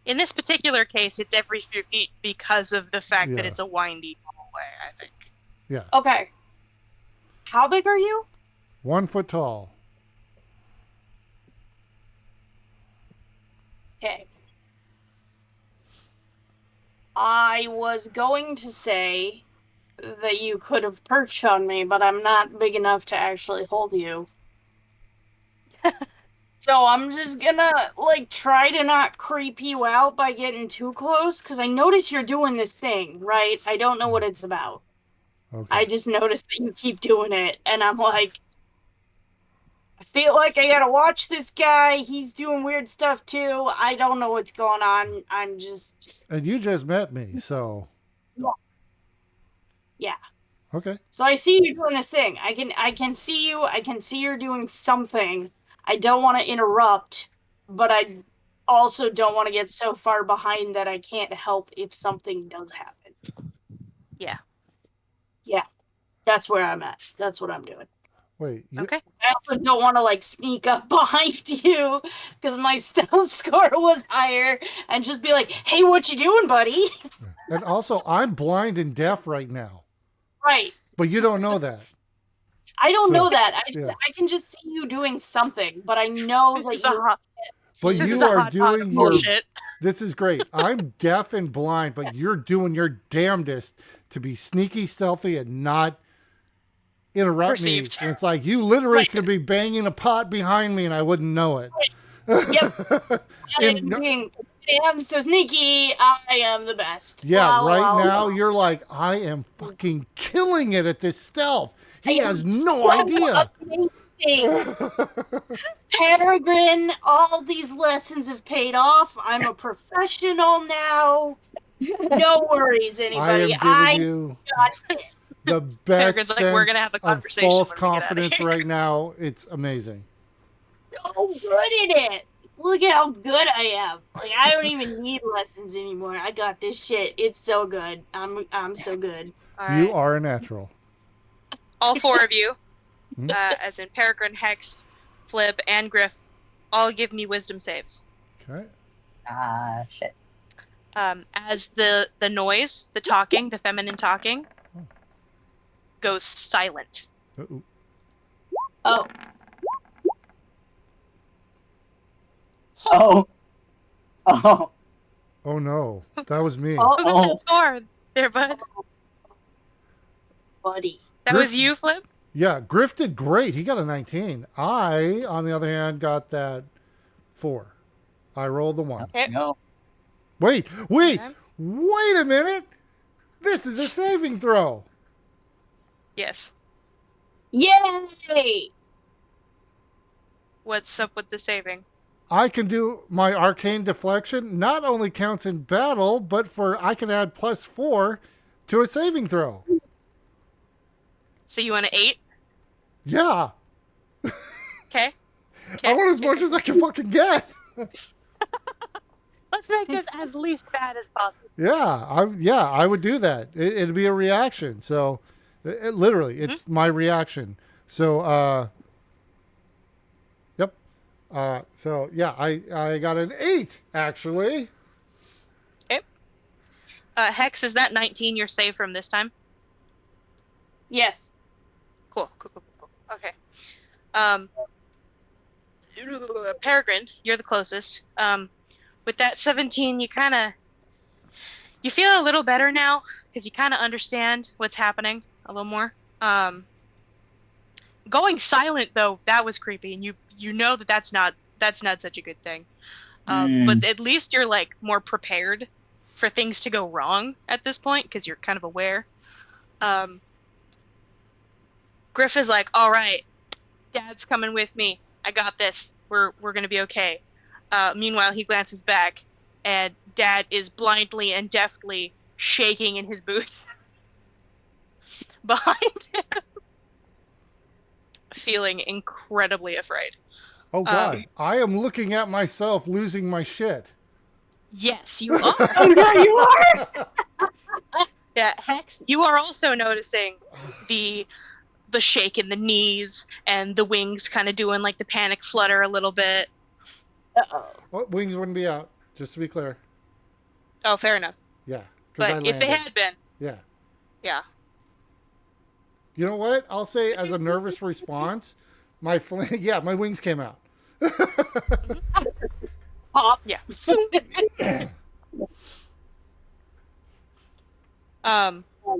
In this particular case, it's every few feet because of the fact that Yeah. it's a windy hallway, I think. Yeah. Okay. How big are you? 1 foot tall. Okay. I was going to say that you could have perched on me, but I'm not big enough to actually hold you. So I'm just gonna, try to not creep you out by getting too close, because I notice you're doing this thing, right? I don't know what it's about. Okay. I just noticed that you keep doing it, and I'm like, I feel like I gotta watch this guy. He's doing weird stuff too. I don't know what's going on. I'm just... And you just met me, so. Yeah. Okay. So I see you doing this thing. I can see you. I can see you're doing something. I don't want to interrupt, but I also don't want to get so far behind that I can't help if something does happen. Yeah. Yeah. That's where I'm at. That's what I'm doing. Wait. Okay. I also don't want to sneak up behind you because my stealth score was higher and just be like, "Hey, what you doing, buddy?" And also, I'm blind and deaf right now, Right. but you don't know that. I don't know that. yeah. I can just see you doing something, but I know This that is a you. hot, But this is you a are hot pot of doing your. bullshit. This is great. I'm deaf and blind, but you're doing your damnedest to be sneaky, stealthy, and not interrupt Perceived. me. And it's like you literally Right. could be banging a pot behind me and I wouldn't know it. Yep. And no- I'm so sneaky. I am the best. yeah, Wow, right wow, now wow. you're like, I am fucking killing it at this stealth. He I has am no so idea. amazing. Peregrine, all these lessons have paid off. I'm a professional now. No worries, I am anybody. giving I you got this. the best Peregrine's like, "We're gonna sense have a of conversation false when we get outta confidence here." right now. It's amazing. So good at it. Look at how good I am. I don't even need lessons anymore. I got this shit. It's so good. I'm so good. All You right. are a natural. All four of you, Hmm? as in Peregrine, Hex, Flib, and Griff, all give me wisdom saves. Okay. Shit. As the noise, the talking, the feminine talking, goes silent. Uh-oh. Oh, Oh. Oh. Oh no, that was me. oh, Who got that score there, bud? buddy. That was you, Flip? Yeah, Griff did great. He got a 19. I, on the other hand, got that 4. I rolled the 1. Okay. No. Wait Okay. wait a minute. This is a saving throw. Yes. Yay! What's up with the saving? I can do my arcane deflection. Not only counts in battle, but I can add +4 to a saving throw. So you want an 8? Yeah. Okay. I want as much as I can fucking get. Let's make this as least bad as possible. I would do that. It'd be a reaction. So, literally, it's my reaction. So, yep. So yeah, I got an 8 actually. Okay. Hex, is that 19 you're saved from this time? Yes. Cool. Okay. Peregrine, you're the closest. With that 17, you feel a little better now because you kind of understand what's happening a little more. Going silent though, that was creepy, and you know that's not such a good thing. But at least you're like more prepared for things to go wrong at this point because you're kind of aware. Griff is like, all right, Dad's coming with me. I got this. We're gonna be okay. Meanwhile, he glances back, and Dad is blindly and deftly shaking in his boots behind him, feeling incredibly afraid. Oh God, I am looking at myself losing my shit. Yes, you are. Oh yeah, you are. Yeah, Hex, you are also noticing the shake in the knees and the wings kind of doing like the panic flutter a little bit. Uh-oh. Well, wings wouldn't be out, just to be clear. Oh, fair enough. Yeah, because I But if landed. they had been, Yeah. You know what? I'll say as a nervous response, my wings came out. Pop. Yeah.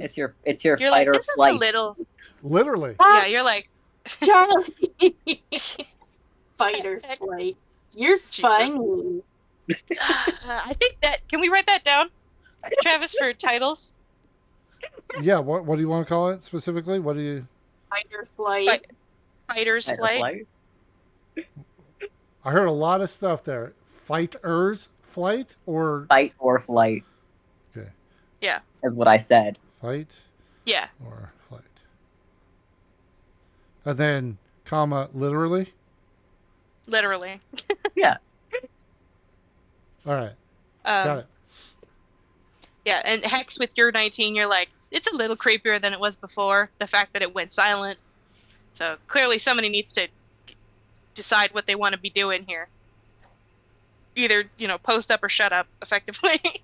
It's your You're fight like, or this flight. is a little. Literally. Yeah, you're like, Charlie. Fight or Hex. flight. You're Jesus. funny. I think that. Can we write that down, Travis, for titles? Yeah. What do you want to call it specifically? What do you? Fight or flight. Fighter's Fight or flight. flight? I heard a lot of stuff there. Fighters flight or Fight or flight. Okay. Yeah. Is what I said. Fight Yeah. or flight. And then comma literally. Literally. Yeah. All right. Got it. Yeah, and Hex, with your 19, you're like, it's a little creepier than it was before. The fact that it went silent. So clearly somebody needs to decide what they want to be doing here. Either, post up or shut up, effectively.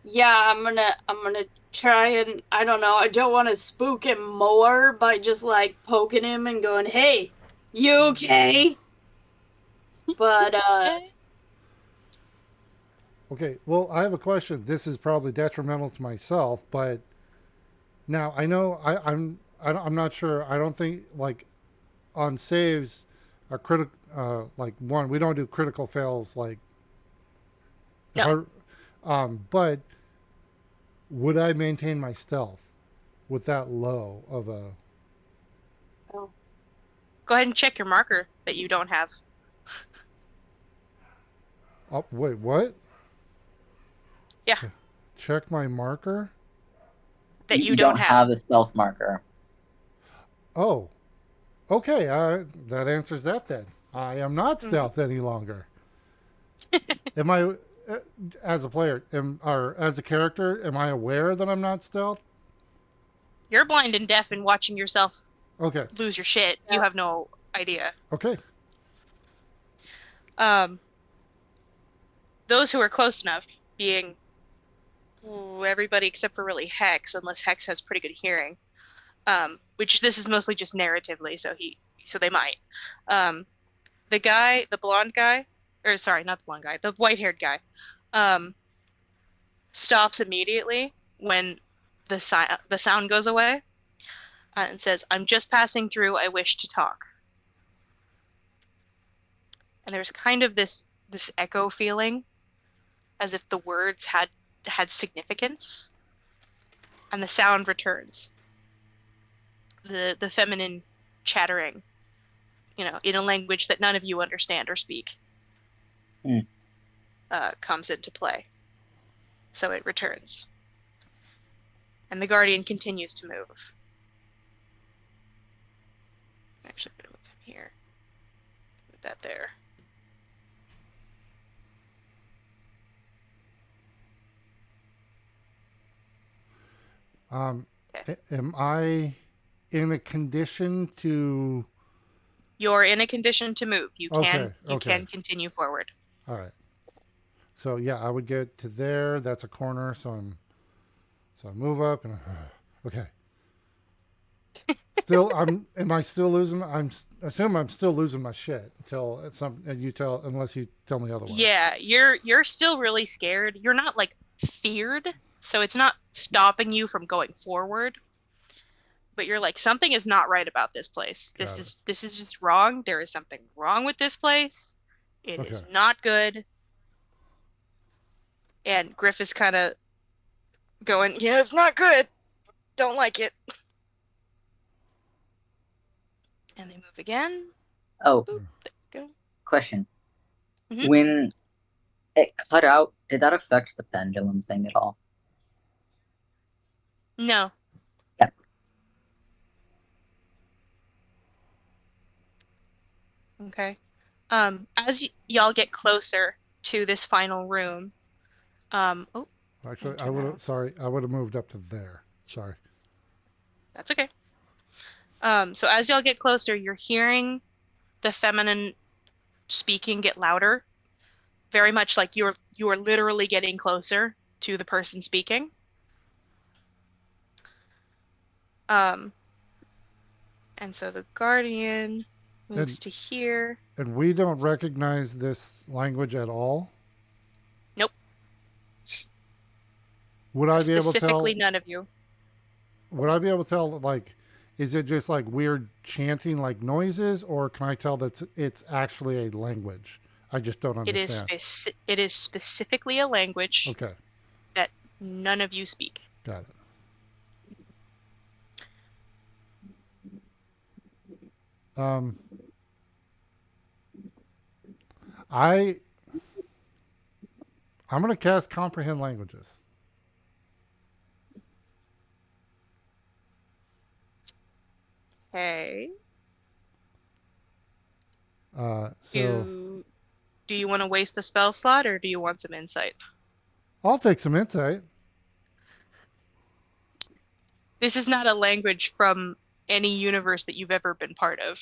Yeah, I'm gonna try and I don't know. I don't want to spook him more by just like poking him and going, "Hey, you okay?" But Okay. Well, I have a question. This is probably detrimental to myself, but now I know I'm not sure. I don't think like on saves are critical. Like one, we don't do critical fails. Like No. But would I maintain my stealth with that low of a? Go ahead and check your marker that you don't have. Oh, wait, what? Yeah. Check my marker. That you don't have the stealth marker. Oh, okay. That answers that then. I am not stealth any longer. Am I, as a player, or as a character, am I aware that I'm not stealth? You're blind and deaf and watching yourself Okay. lose your shit. Yeah. You have no idea. Okay. Those who are close enough, being everybody except for really Hex, unless Hex has pretty good hearing, which this is mostly just narratively, so they might. The blonde guy, or sorry, not the blonde guy, the white-haired guy, stops immediately when the sound goes away, and says, "I'm just passing through. I wish to talk." And there's kind of this echo feeling, as if the words had significance, and the sound returns. The feminine chattering, in a language that none of you understand or speak, comes into play. So it returns. And the Guardian continues to move. Actually, I'm gonna move him here. Put that there. Am I in a condition to? You're in a condition to move. You can Okay. continue forward. All right. So yeah, I would get to there. That's a corner. So I move up and okay. Still, Am I still losing? Assume I'm still losing my shit until unless you tell me otherwise. Yeah, you're still really scared. You're not like feared, so it's not stopping you from going forward. But you're like, something is not right about this place. This is just wrong. There is something wrong with this place. It is not good. And Griff is kind of going, yeah, it's not good. Don't like it. And they move again. Oh, Boop, there you question. Mhm. When it cut out, did that affect the pendulum thing at all? go. No. Yeah. Okay. As y'all get closer to this final room, oh, Actually, I would have moved up to there. Sorry. that's okay. So as y'all get closer, you're hearing the feminine speaking get louder, very much like you are literally getting closer to the person speaking. And so the Guardian moves to here. And we don't recognize this language at all? Nope. Would I be able to tell? Specifically, none of you. Would I be able to tell, like, is it just like weird chanting like noises, or can I tell that it's actually a language? I just don't understand. It is specifically a language that none of you speak. Got it. I'm going to cast Comprehend Languages. Okay. So do you want to waste the spell slot, or do you want some insight? I'll take some insight. This is not a language from any universe that you've ever been part of.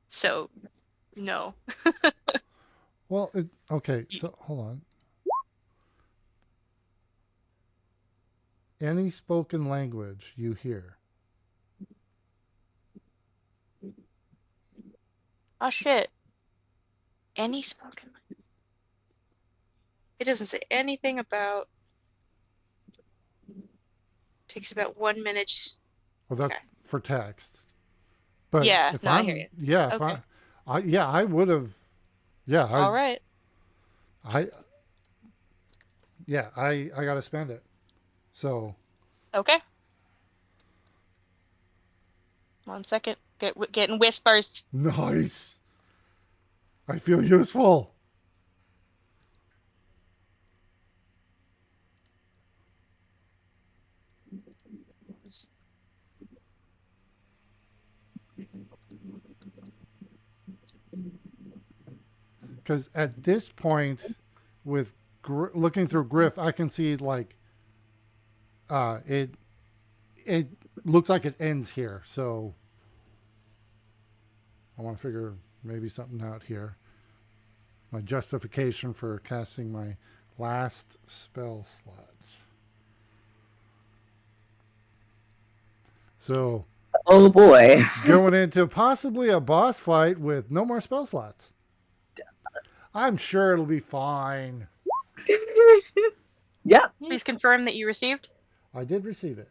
So, no. Well, okay, so hold on. Any spoken language you hear. Oh, shit. Any spoken language. It doesn't say anything about... Takes about 1 minute. Oh, Well, that's for text. But yeah, if I hear you. Yeah, if I would have. Yeah. All right. I got to spend it. So. Okay. 1 second. Getting whispers. Nice. I feel useful. Because at this point, with looking through Griff, I can see like it looks like it ends here. So I want to figure maybe something out here. My justification for casting my last spell slot. So, oh boy, going into possibly a boss fight with no more spell slots. I'm sure it'll be fine. Yeah. Please confirm that you received. I did receive it.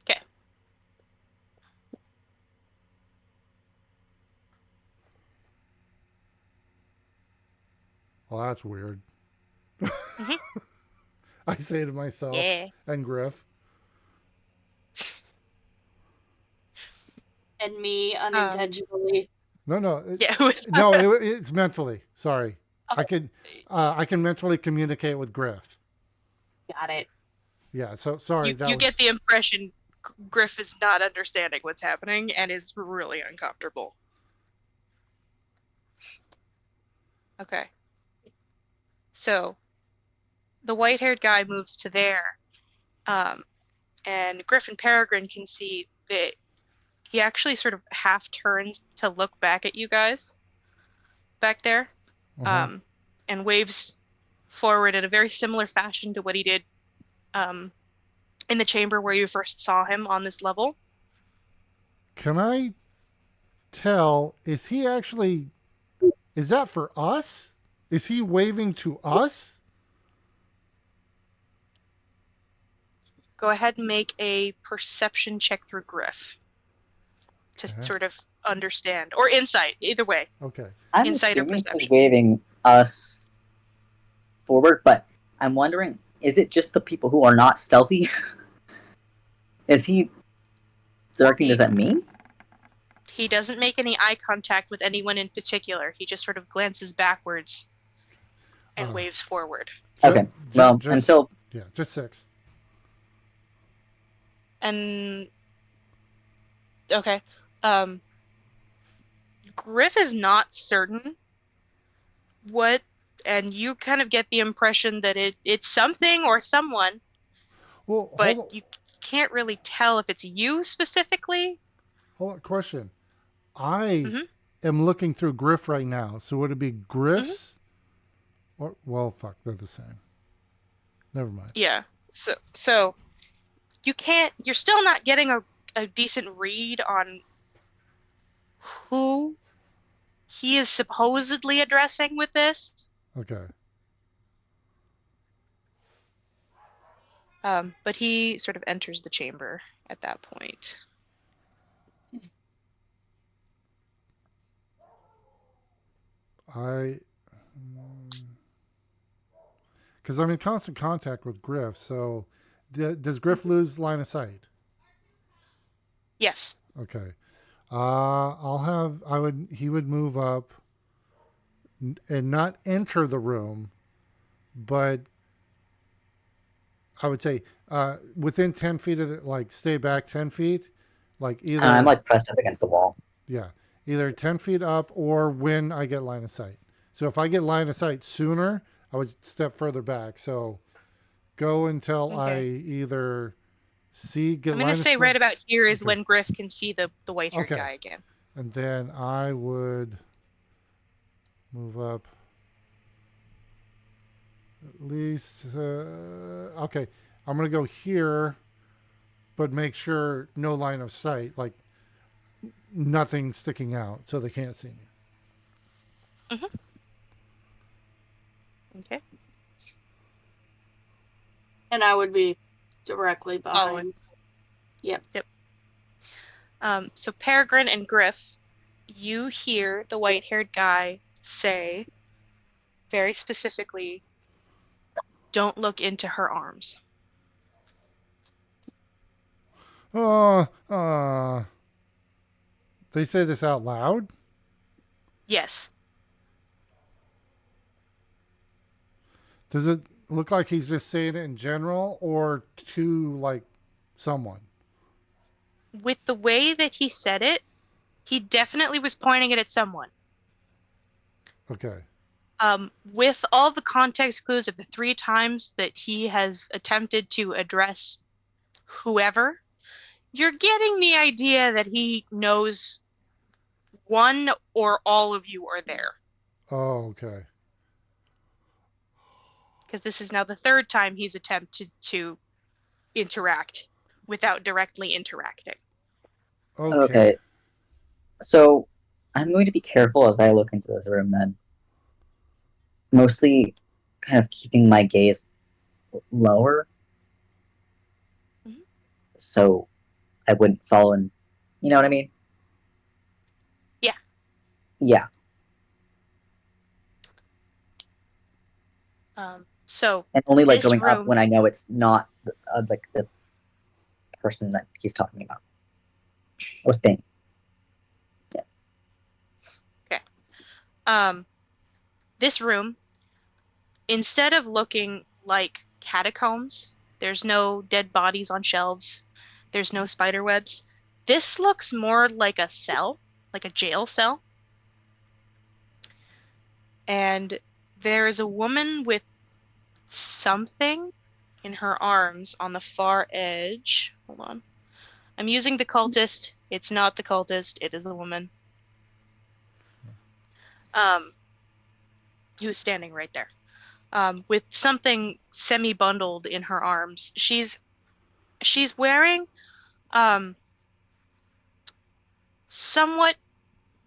Okay. Well, that's weird. I say to myself and Griff. And me unintentionally. No. It's mentally. Sorry. Okay. I can mentally communicate with Griff. Got it. Yeah. So sorry. You that you was get the impression Griff is not understanding what's happening and is really uncomfortable. Okay. So the white-haired guy moves to there, and Griff and Peregrine can see that he actually sort of half turns to look back at you guys back there, uh-huh. and waves forward in a very similar fashion to what he did in the chamber where you first saw him on this level. Can I tell? Is he actually? Is that for us? Is he waving to us? Go ahead and make a perception check through Griff to Okay. sort of understand, or insight, either way. Okay. I'm Insight or assuming he's perception. waving us forward, but I'm wondering, is it just the people who are not stealthy? Is he directing this at me? He doesn't make any eye contact with anyone in particular. He just sort of glances backwards and waves forward. Okay. Well, just, until yeah, just 6. And okay. Griff is not certain what, and you kind of get the impression that it's something or someone, Well, but hold on. you can't really tell if it's you specifically. Hold on. Question. I Mhm. am looking through Griff right now. So would it be Griff's? Or well, fuck, they're the same. Never mind. Yeah. So you can't. You're still not getting a decent read on who he is supposedly addressing with this. Okay. But he sort of enters the chamber at that point. Because I'm in constant contact with Griff. So does Griff lose line of sight? Yes. Okay. He would move up and not enter the room, but I would say within 10 feet of it, like stay back 10 feet, like either, I'm like pressed up against the wall. yeah, either 10 feet up or when I get line of sight. So if I get line of sight sooner, I would step further back. So go until I Okay. either get I'm line gonna of say sight. right about here is Okay. when Griff can see the white-haired Okay. guy again. And then I would move up at least. Okay. I'm going to go here, but make sure no line of sight, like nothing sticking out so they can't see me. Okay. And I would be directly behind. Yep. So Peregrine and Griff, you hear the white-haired guy say very specifically, "Don't look into her arms." They say this out loud? Yes. Does it look like he's just saying it in general or to like someone? With the way that he said it, he definitely was pointing it at someone. Okay. With all the context clues of the 3 times that he has attempted to address whoever, you're getting the idea that he knows one or all of you are there. Oh, okay. Because this is now the 3rd time he's attempted to interact without directly interacting. Okay. So I'm going to be careful as I look into this room then. Mostly kind of keeping my gaze lower. So I wouldn't fall in. You know what I mean? Yeah. Yeah. So And only like this going up room- when I know it's not like the person that he's talking about. Or thing. Yeah. this room, instead of looking like catacombs. There's no dead bodies on shelves. There's no spider webs. This looks more like a cell, like a jail cell. And there is a woman with something in her arms on the far edge. Hold on. I'm using the cultist. It's not the cultist. It is a woman. Who's standing right there. With something semi-bundled in her arms. She's wearing somewhat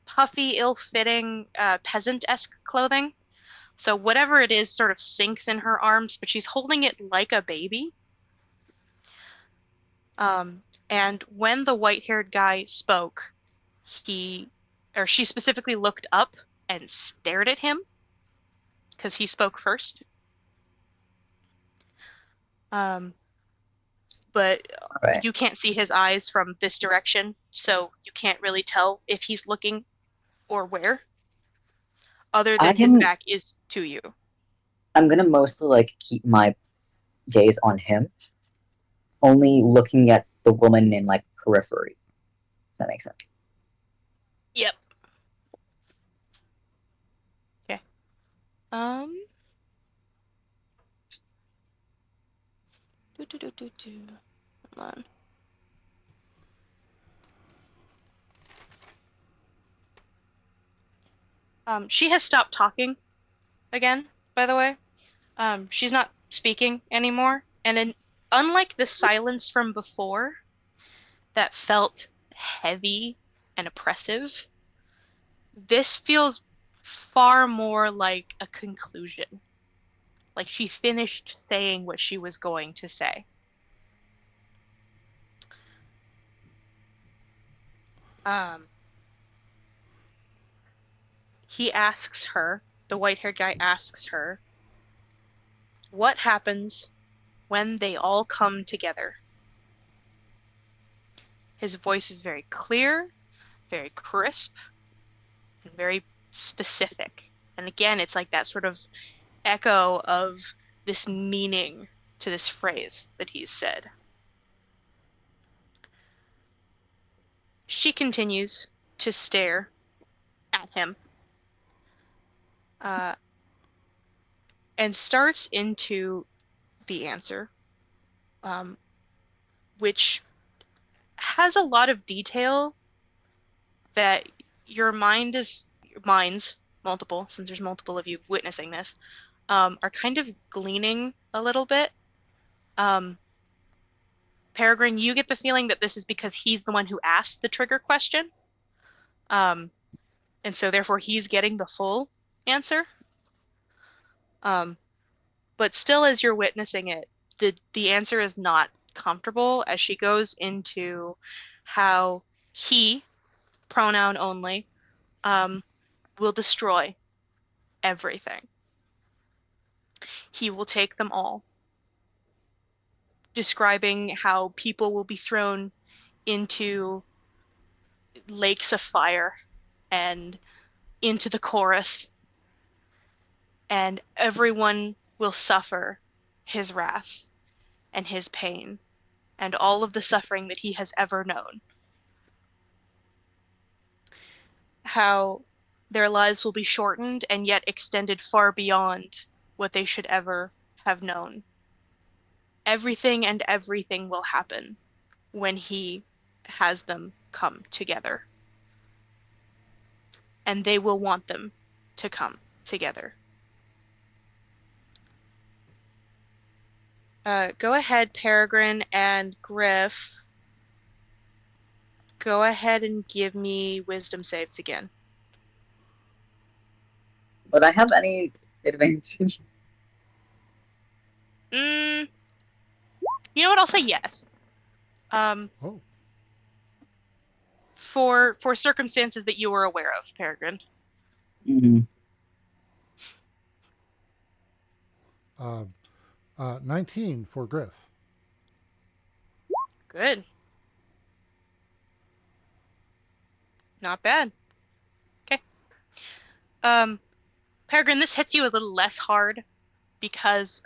puffy, ill-fitting, peasant-esque clothing. So whatever it is sort of sinks in her arms, but she's holding it like a baby. And when the white-haired guy spoke, she specifically looked up and stared at him because he spoke first. But Right. you can't see his eyes from this direction, so you can't really tell if he's looking or where, other than his back is to you. I'm gonna mostly like keep my gaze on him, only looking at the woman in like periphery. Does that make sense? Yep. Okay. Hold on. She has stopped talking again, by the way. She's not speaking anymore. And unlike the silence from before that felt heavy and oppressive, this feels far more like a conclusion. Like she finished saying what she was going to say. He asks her, the white-haired guy asks her, what happens when they all come together? His voice is very clear, very crisp, and very specific. And again, it's like that sort of echo of this meaning to this phrase that he's said. She continues to stare at him and starts into the answer, which has a lot of detail that your minds, multiple, since there's multiple of you witnessing this, are kind of gleaning a little bit. Peregrine, you get the feeling that this is because he's the one who asked the trigger question. And so therefore he's getting the full answer. But still, as you're witnessing it, the answer is not comfortable as she goes into how he, pronoun only, will destroy everything. He will take them all, describing how people will be thrown into lakes of fire and into the chorus, and everyone will suffer his wrath and his pain and all of the suffering that he has ever known. How their lives will be shortened and yet extended far beyond what they should ever have known. Everything and everything will happen when he has them come together. And they will want them to come together. Go ahead, Peregrine and Griff. Go ahead and give me wisdom saves again. Would I have any advantage? You know what? I'll say yes. For circumstances that you were aware of, Peregrine. Mm-hmm. 19 for Griff. Good. Not bad. Okay. Peregrine, this hits you a little less hard because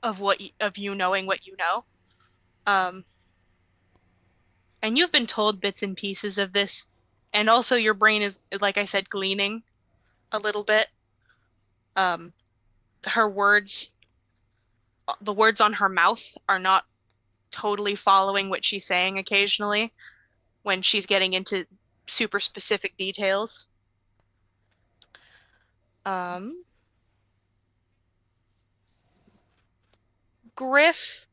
of of you knowing what you know. Um, and you've been told bits and pieces of this, and also your brain is, like I said, gleaning a little bit. Um, her words, the words on her mouth are not totally following what she's saying occasionally when she's getting into super specific details. Um, Griff,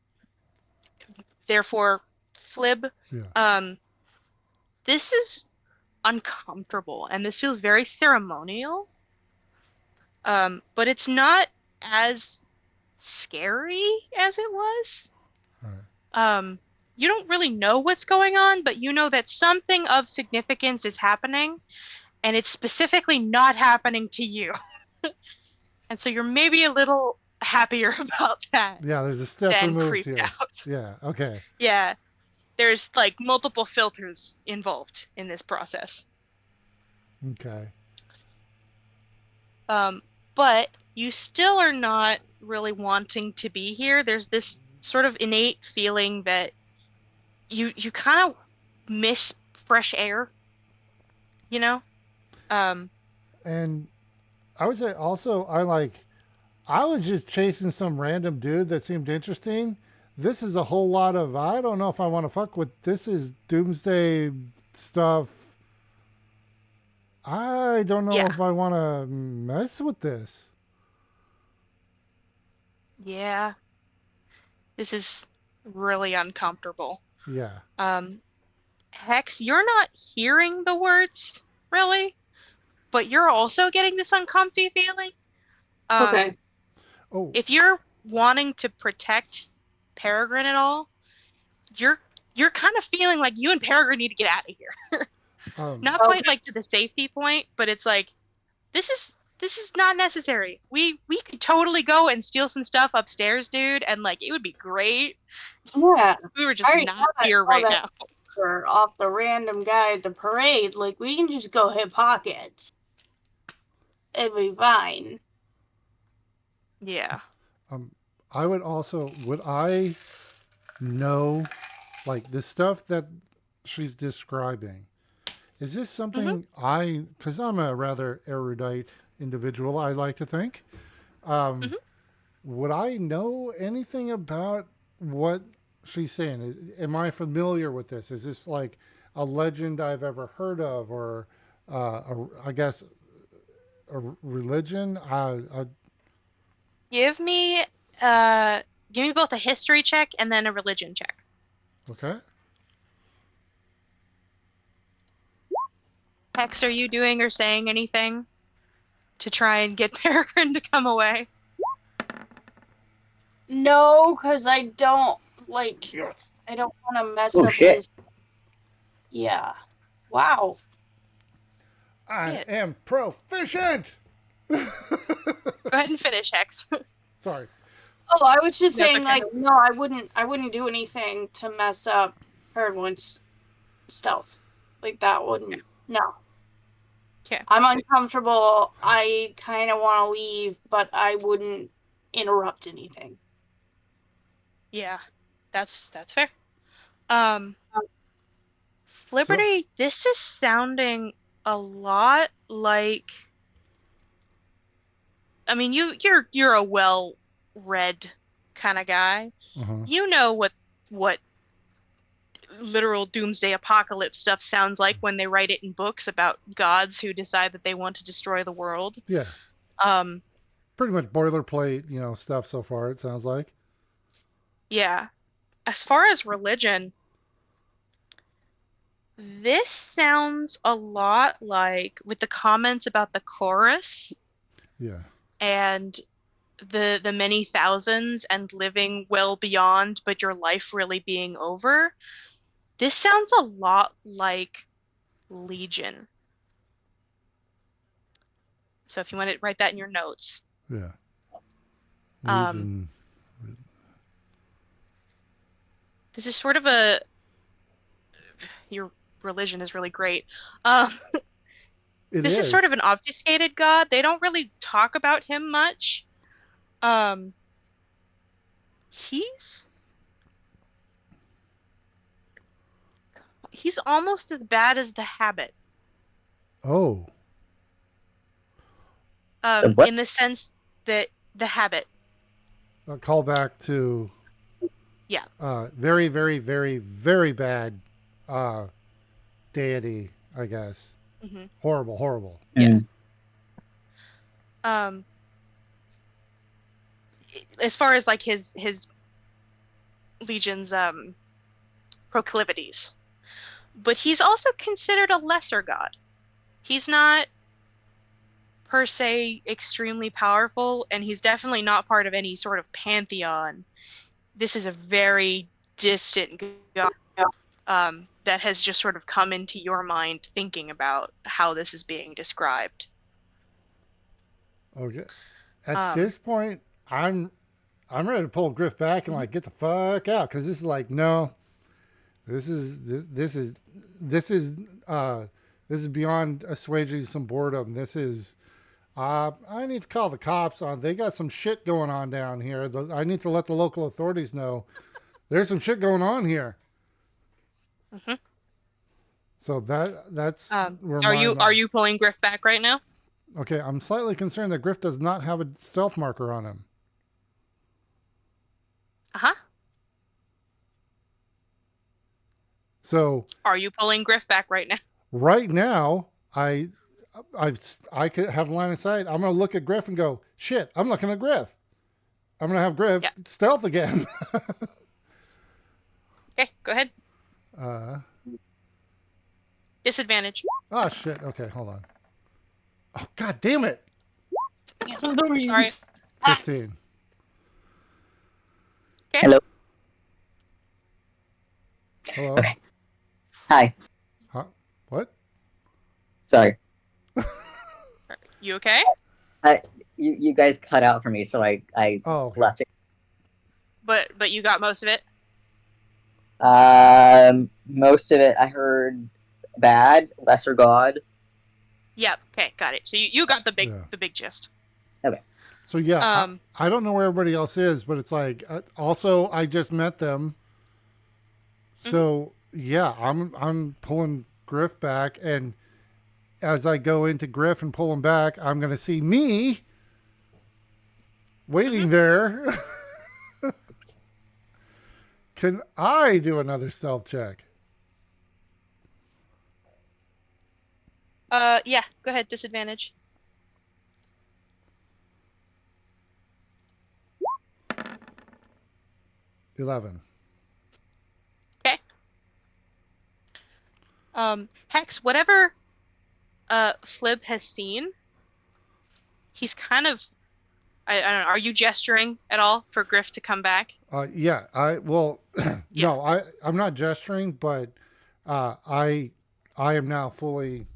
therefore Flib, Yeah. this is uncomfortable and this feels very ceremonial. But it's not as scary as it was. All right. You don't really know what's going on, but you know that something of significance is happening, and it's specifically not happening to you. And so you're maybe a little happier about that Yeah, there's a step than removed creeped here. out. Yeah. Okay. Yeah, there's like multiple filters involved in this process. Okay. But you still are not really wanting to be here. There's this sort of innate feeling that you kind of miss fresh air, you know? Um, And I would say also I was just chasing some random dude that seemed interesting. This is a whole lot of I don't know if I want to fuck with this is doomsday stuff. I don't know yeah, if I want to mess with this. yeah. This is really uncomfortable. Yeah. Um, Hex, you're not hearing the words really, but you're also getting this uncomfy feeling. Okay. Um, Oh, if you're wanting to protect Peregrine at all, you're you're kind of feeling like you and Peregrine need to get out of here. um, Not quite like to the safety point, but it's like this is not necessary. We could totally go and steal some stuff upstairs, dude, and like it would be great. Yeah. We were I just already not got here all right that now. paper off the random guy at the parade. Like, we can just go hit pockets. It'd be fine. Yeah. I would I know like the stuff that she's describing. Is this Hmm. something because I'm a rather erudite individual, I like to think. Um, Hmm. would I know anything about what she's saying? Am I familiar with this? Is this like a legend I've ever heard of, or I guess a religion? Give me uh give me both a history check and then a religion check. Okay. Hex, are you doing or saying anything to try and get Peregrine to come away? No, because I don't, like, Yes. I don't want to mess Oh up shit. his. Yeah. Wow. I Shit. am proficient. Go ahead and finish, Hex. Sorry. Oh, I was just That's saying, okay. like, no, I wouldn't do anything to mess up Herdwood's stealth. Like, that wouldn't, no. Okay. I'm uncomfortable. I kind of want to leave, but I wouldn't interrupt anything. Yeah. That's fair. Um So Liberty, this is sounding a lot like I mean you're a well-read kind of guy. uh-huh. You know what literal doomsday apocalypse stuff sounds like when they write it in books about gods who decide that they want to destroy the world. Yeah. Um, Pretty much boilerplate, stuff so far, it sounds like. yeah. As far as religion, this sounds a lot like with the comments about the chorus Yeah. and the many thousands and living well beyond, but your life really being over. This sounds a lot like Legion. So if you want to write that in your notes. Yeah. Um, Legion. this is sort of your religion is really great. It This is sort of is. an obfuscated god. They don't really talk about him much. Um, he's almost as bad as the Habit. Oh, The what? In the sense that the Habit. a callback to Yeah. very, very, very, very bad uh, deity, I guess. Mm-hmm. Horrible, horrible. Yeah. Mm. As far as like his legion's proclivities, but he's also considered a lesser god. He's not per se extremely powerful, and he's definitely not part of any sort of pantheon. This is a very distant god that has just sort of come into your mind thinking about how this is being described. Okay. At this point, I'm ready to pull Griff back and like get the fuck out because this is like no, this is this is this is this is beyond assuaging some boredom. This is I need to call the cops on. They got some shit going on down here. I need to let the local authorities know there's some shit going on here. Mm-hmm. So that's where so are you pulling Griff back right now? Okay, I'm slightly concerned that Griff does not have a stealth marker on him. Uh-huh. So are you pulling Griff back right now? Right now, I could have line of sight. I'm gonna look at Griff and go, shit, I'm looking at Griff. I'm gonna have Griff stealth again. Okay, go ahead. Disadvantage. Oh shit. Okay, hold on. Oh god damn it. Sorry. 15. Okay. Hello. Hello. Okay. Hi. Huh? What? Sorry. You okay? You guys cut out for me, so I Oh, okay. left it. But you got most of it. Most of it I heard bad, lesser god. Yep. Okay, got it. So you got the Yeah. big gist. Okay. So yeah, I don't know where everybody else is, but it's like also I just met them. So yeah, I'm pulling Griff back, and as I go into Griff and pull him back, I'm gonna see me waiting there. Can I do another stealth check? Yeah. Go ahead. Disadvantage. $11. Okay. Hex, whatever Flib has seen, he's kind of I don't know, are you gesturing at all for Griff to come back? Yeah, no, I'm not gesturing, but I am now fully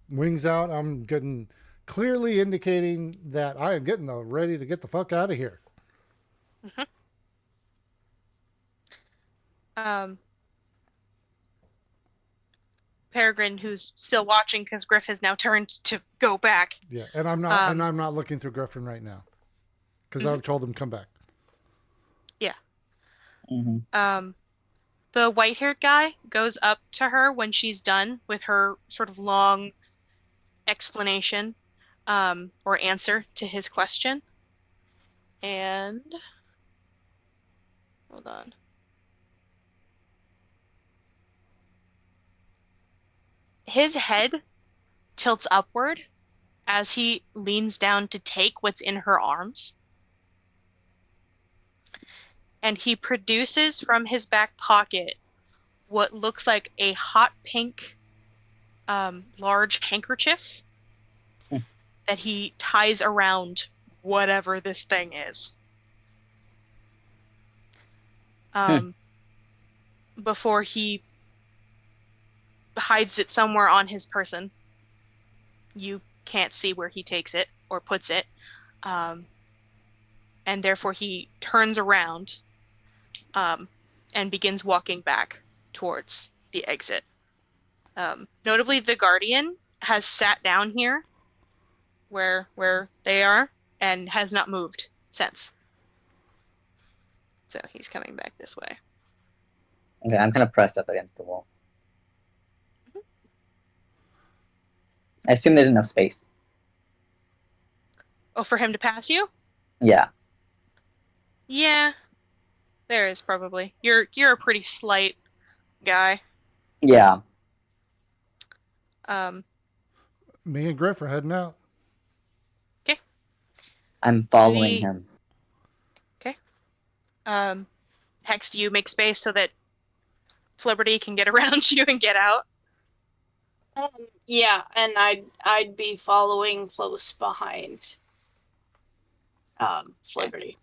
wings out. I'm getting clearly indicating that I am getting ready to get the fuck out of here. Peregrine, who's still watching because Griff has now turned to go back. Yeah, and I'm not looking through Griffin right now because I've told him come back. Yeah. Mm-hmm. The white-haired guy goes up to her when she's done with her sort of long explanation or answer to his question. And hold on. His head tilts upward as he leans down to take what's in her arms. And he produces from his back pocket what looks like a hot pink large handkerchief that he ties around whatever this thing is. Before he hides it somewhere on his person. You can't see where he takes it or puts it. And therefore he turns around and begins walking back towards the exit. Notably, the Guardian has sat down here where they are and has not moved since. So he's coming back this way. Okay, I'm kind of pressed up against the wall. I assume there's enough space. Oh, for him to pass you? Yeah. Yeah, there is probably. You're a pretty slight guy. Yeah. Me and Griff are heading out. Okay. I'm following him. Okay. Hex, do you make space so that Flibberty can get around you and get out? Yeah, and I'd be following close behind Flibberty.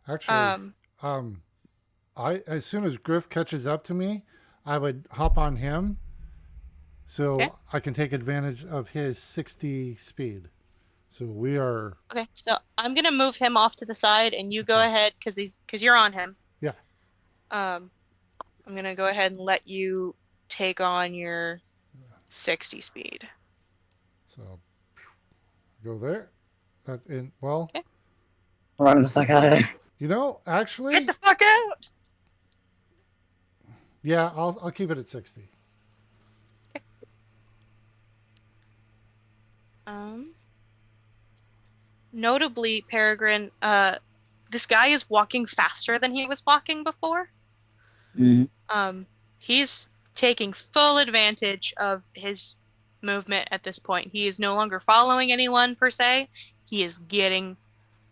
Actually, I as soon as Griff catches up to me, I would hop on him, so Okay. I can take advantage of his 60 speed. So we are. Okay, so I'm gonna move him off to the side, and you go ahead because you're on him. Yeah. I'm gonna go ahead and let you take on your 60 speed. So go there. Well, Okay. Run the fuck out of there. you know, Get actually, the fuck out! yeah, I'll keep it at 60. Notably, Peregrine, this guy is walking faster than he was walking before. Mm-hmm. He's taking full advantage of his movement at this point. He is no longer following anyone per se. He is getting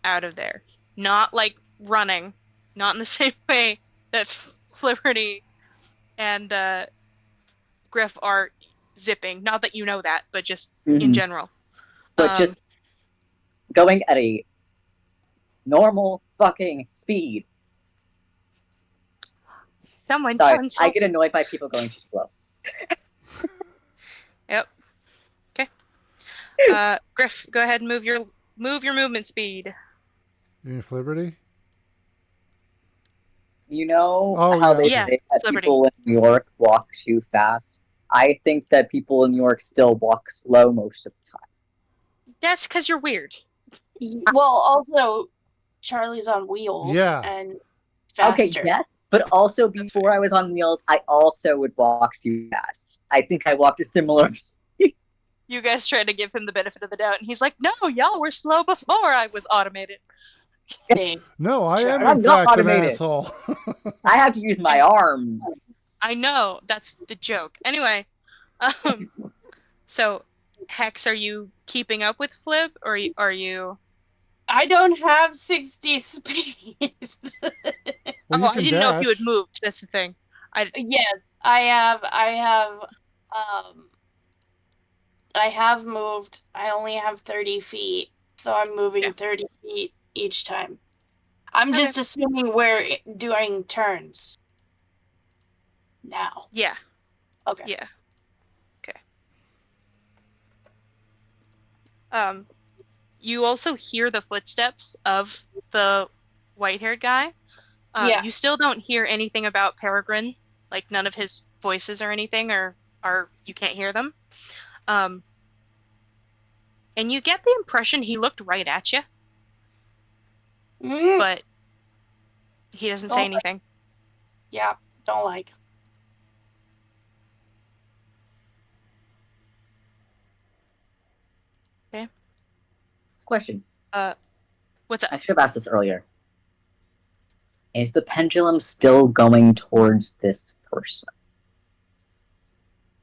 out of there. Not like running, not in the same way that Flibberty and Griff are zipping. Not that you know that, but just in general. But just going at a normal fucking speed. Someone Sorry, sounds I get annoyed by people going too slow. Yep. Okay. Griff, go ahead and move your movement speed. You mean Flibberty? You know how they say that Flibberty. people in New York walk too fast? I think that people in New York still walk slow most of the time. That's because you're weird. Well, also, Charlie's on wheels and faster. Okay, yes, but also before I was on wheels, I also would walk too fast. I think I walked a similar speed. You guys try to give him the benefit of the doubt, and he's like, "No, y'all were slow before I was automated." No, I am I'm in not fact automated. an asshole. I have to use my arms. I know, that's the joke. Anyway, so Hex, are you keeping up with Flib, or are you? I don't have 60 speed. Well, I didn't know if you had moved. That's the thing. Yes, I have moved. I only have 30 feet, so I'm moving 30 feet each time. I'm just assuming we're doing turns now. Yeah. Okay. Yeah. Okay. You also hear the footsteps of the white-haired guy. You still don't hear anything about Peregrine, like none of his voices or anything, or you can't hear them. And you get the impression he looked right at you, but he doesn't say anything. Yeah, don't like. Okay. Question. What's up? I should have asked this earlier. Is the pendulum still going towards this person?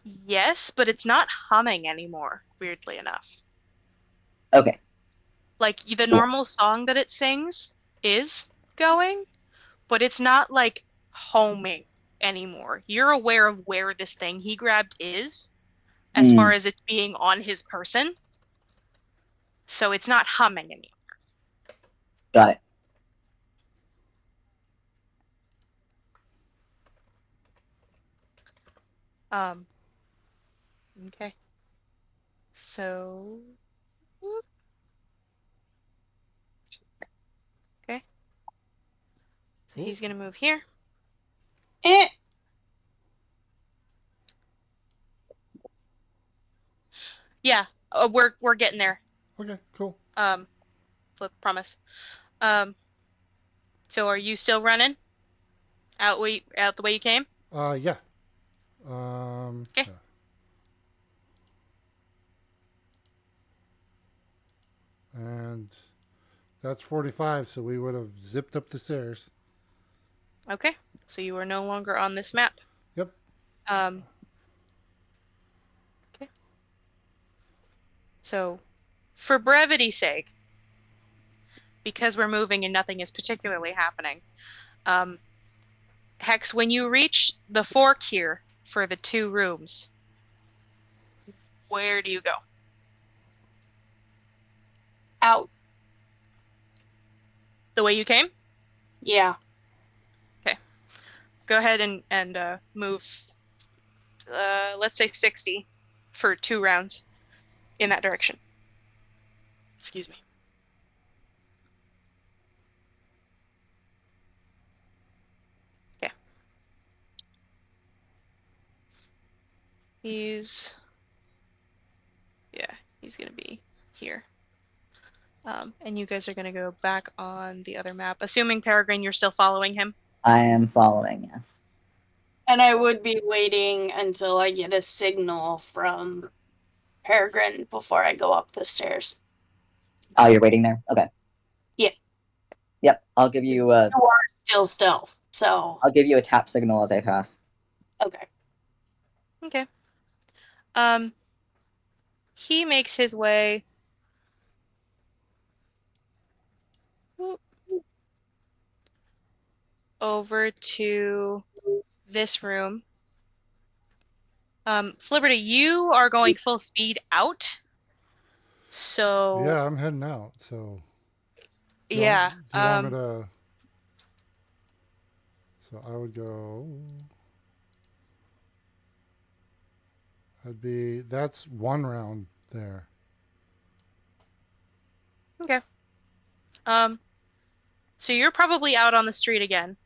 Yes, but it's not humming anymore, weirdly enough. Okay. Like, the normal song that it sings is going, but it's not, like, homing anymore. You're aware of where this thing he grabbed is, as far as it's being on his person. So it's not humming anymore. Got it. Okay. So... Okay. So he's gonna move here. Yeah, we're getting there. Okay, cool. Flip, promise. So are you still running out the way you came? Yeah. Okay. Yeah. And that's 45, so we would have zipped up the stairs. Okay. So you are no longer on this map. Yep. Okay. So, for brevity's sake, because we're moving and nothing is particularly happening, Hex, when you reach the fork here for the 2 rooms, where do you go? Out. The way you came? Yeah. Go ahead and move, let's say 60 for 2 rounds in that direction. Excuse me. Okay. He's gonna be here. And you guys are gonna go back on the other map. Assuming Peregrine, you're still following him. I am following, yes. And I would be waiting until I get a signal from Peregrine before I go up the stairs. Oh, you're waiting there? Okay. Yeah. Yep, I'll give you You are still stealth, so I'll give you a tap signal as I pass. okay. Okay. He makes his way over to this room. Flibberty, you are going full speed out. So Yeah, I'm heading out. So yeah. do you want me to? So I would go. That's 1 round there. Okay. So you're probably out on the street again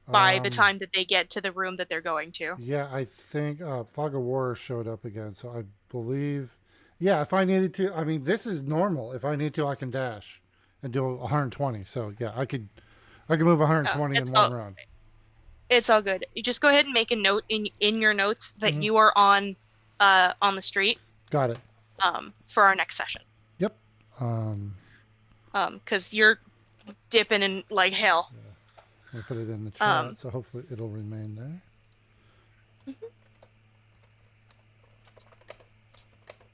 by the time that they get to the room that they're going to. Yeah, I think Fog of War showed up again. So I believe, yeah, if I needed to, I mean, this is normal. If I need to, I can dash and do 120. So yeah, I could move 120 in 1 round. It's all good. You just go ahead and make a note in your notes that you are on the street. Got it. For our next session. Yep. Because you're dipping in like hell. Yeah. I'll put it in the chat, so hopefully it'll remain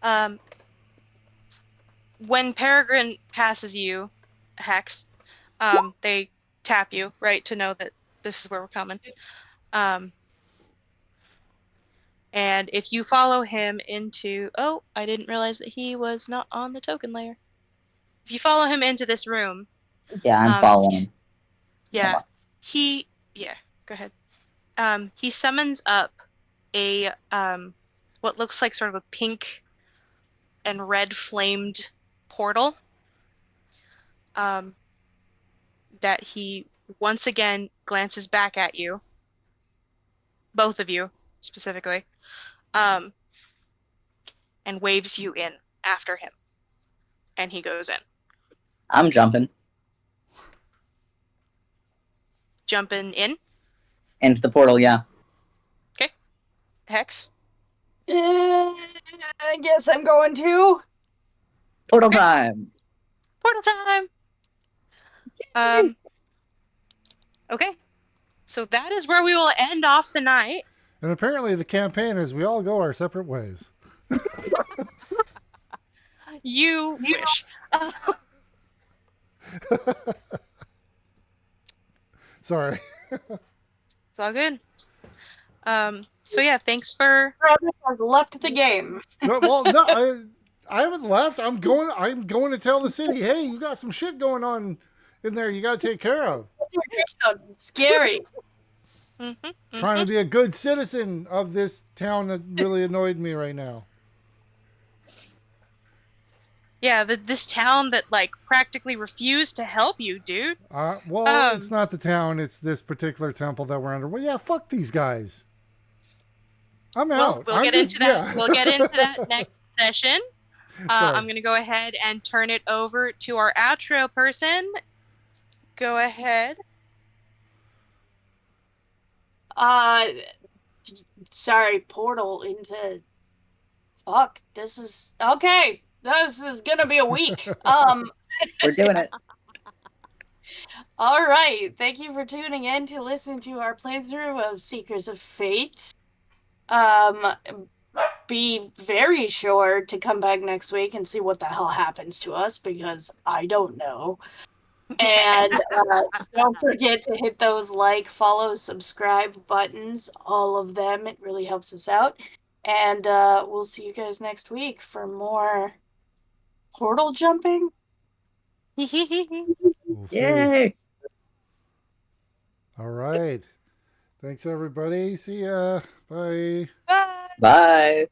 there. When Peregrine passes you, Hex, they tap you, right, to know that this is where we're coming. And if you follow him into... Oh, I didn't realize that he was not on the token layer. If you follow him into this room... Yeah, I'm following. Yeah. Yeah, go ahead. He summons up a... what looks like sort of a pink and red flamed portal. That he once again glances back at you. Both of you, specifically. And waves you in after him. And he goes in. I'm jumping. Jumping in? Into the portal, yeah. Okay. Hex? I guess I'm going to. Portal time! Portal time! Okay. So that is where we will end off the night. And apparently the campaign is we all go our separate ways. You wish. Sorry. It's all good. So yeah, thanks for... Travis has left the game. Well, no, I haven't left. I'm going to tell the city, hey, you got some shit going on in there you got to take care of. Scary. Trying to be a good citizen of this town that really annoyed me right now. Yeah, this town that like practically refused to help you, dude. Well, it's not the town. It's this particular temple that we're under. Well, yeah, fuck these guys. I'm out. We'll get into that. We'll get into that next session. I'm going to go ahead and turn it over to our outro person, go ahead. Sorry, portal into. Fuck, this is okay. This is gonna be a week. We're doing it. All right. Thank you for tuning in to listen to our playthrough of Seekers of Fate. Be very sure to come back next week and see what the hell happens to us because I don't know. And don't forget to hit those like, follow, subscribe buttons, all of them. It really helps us out. And we'll see you guys next week for more portal jumping. We'll see. Yay! All right. Thanks, everybody. See ya. Bye. Bye. Bye.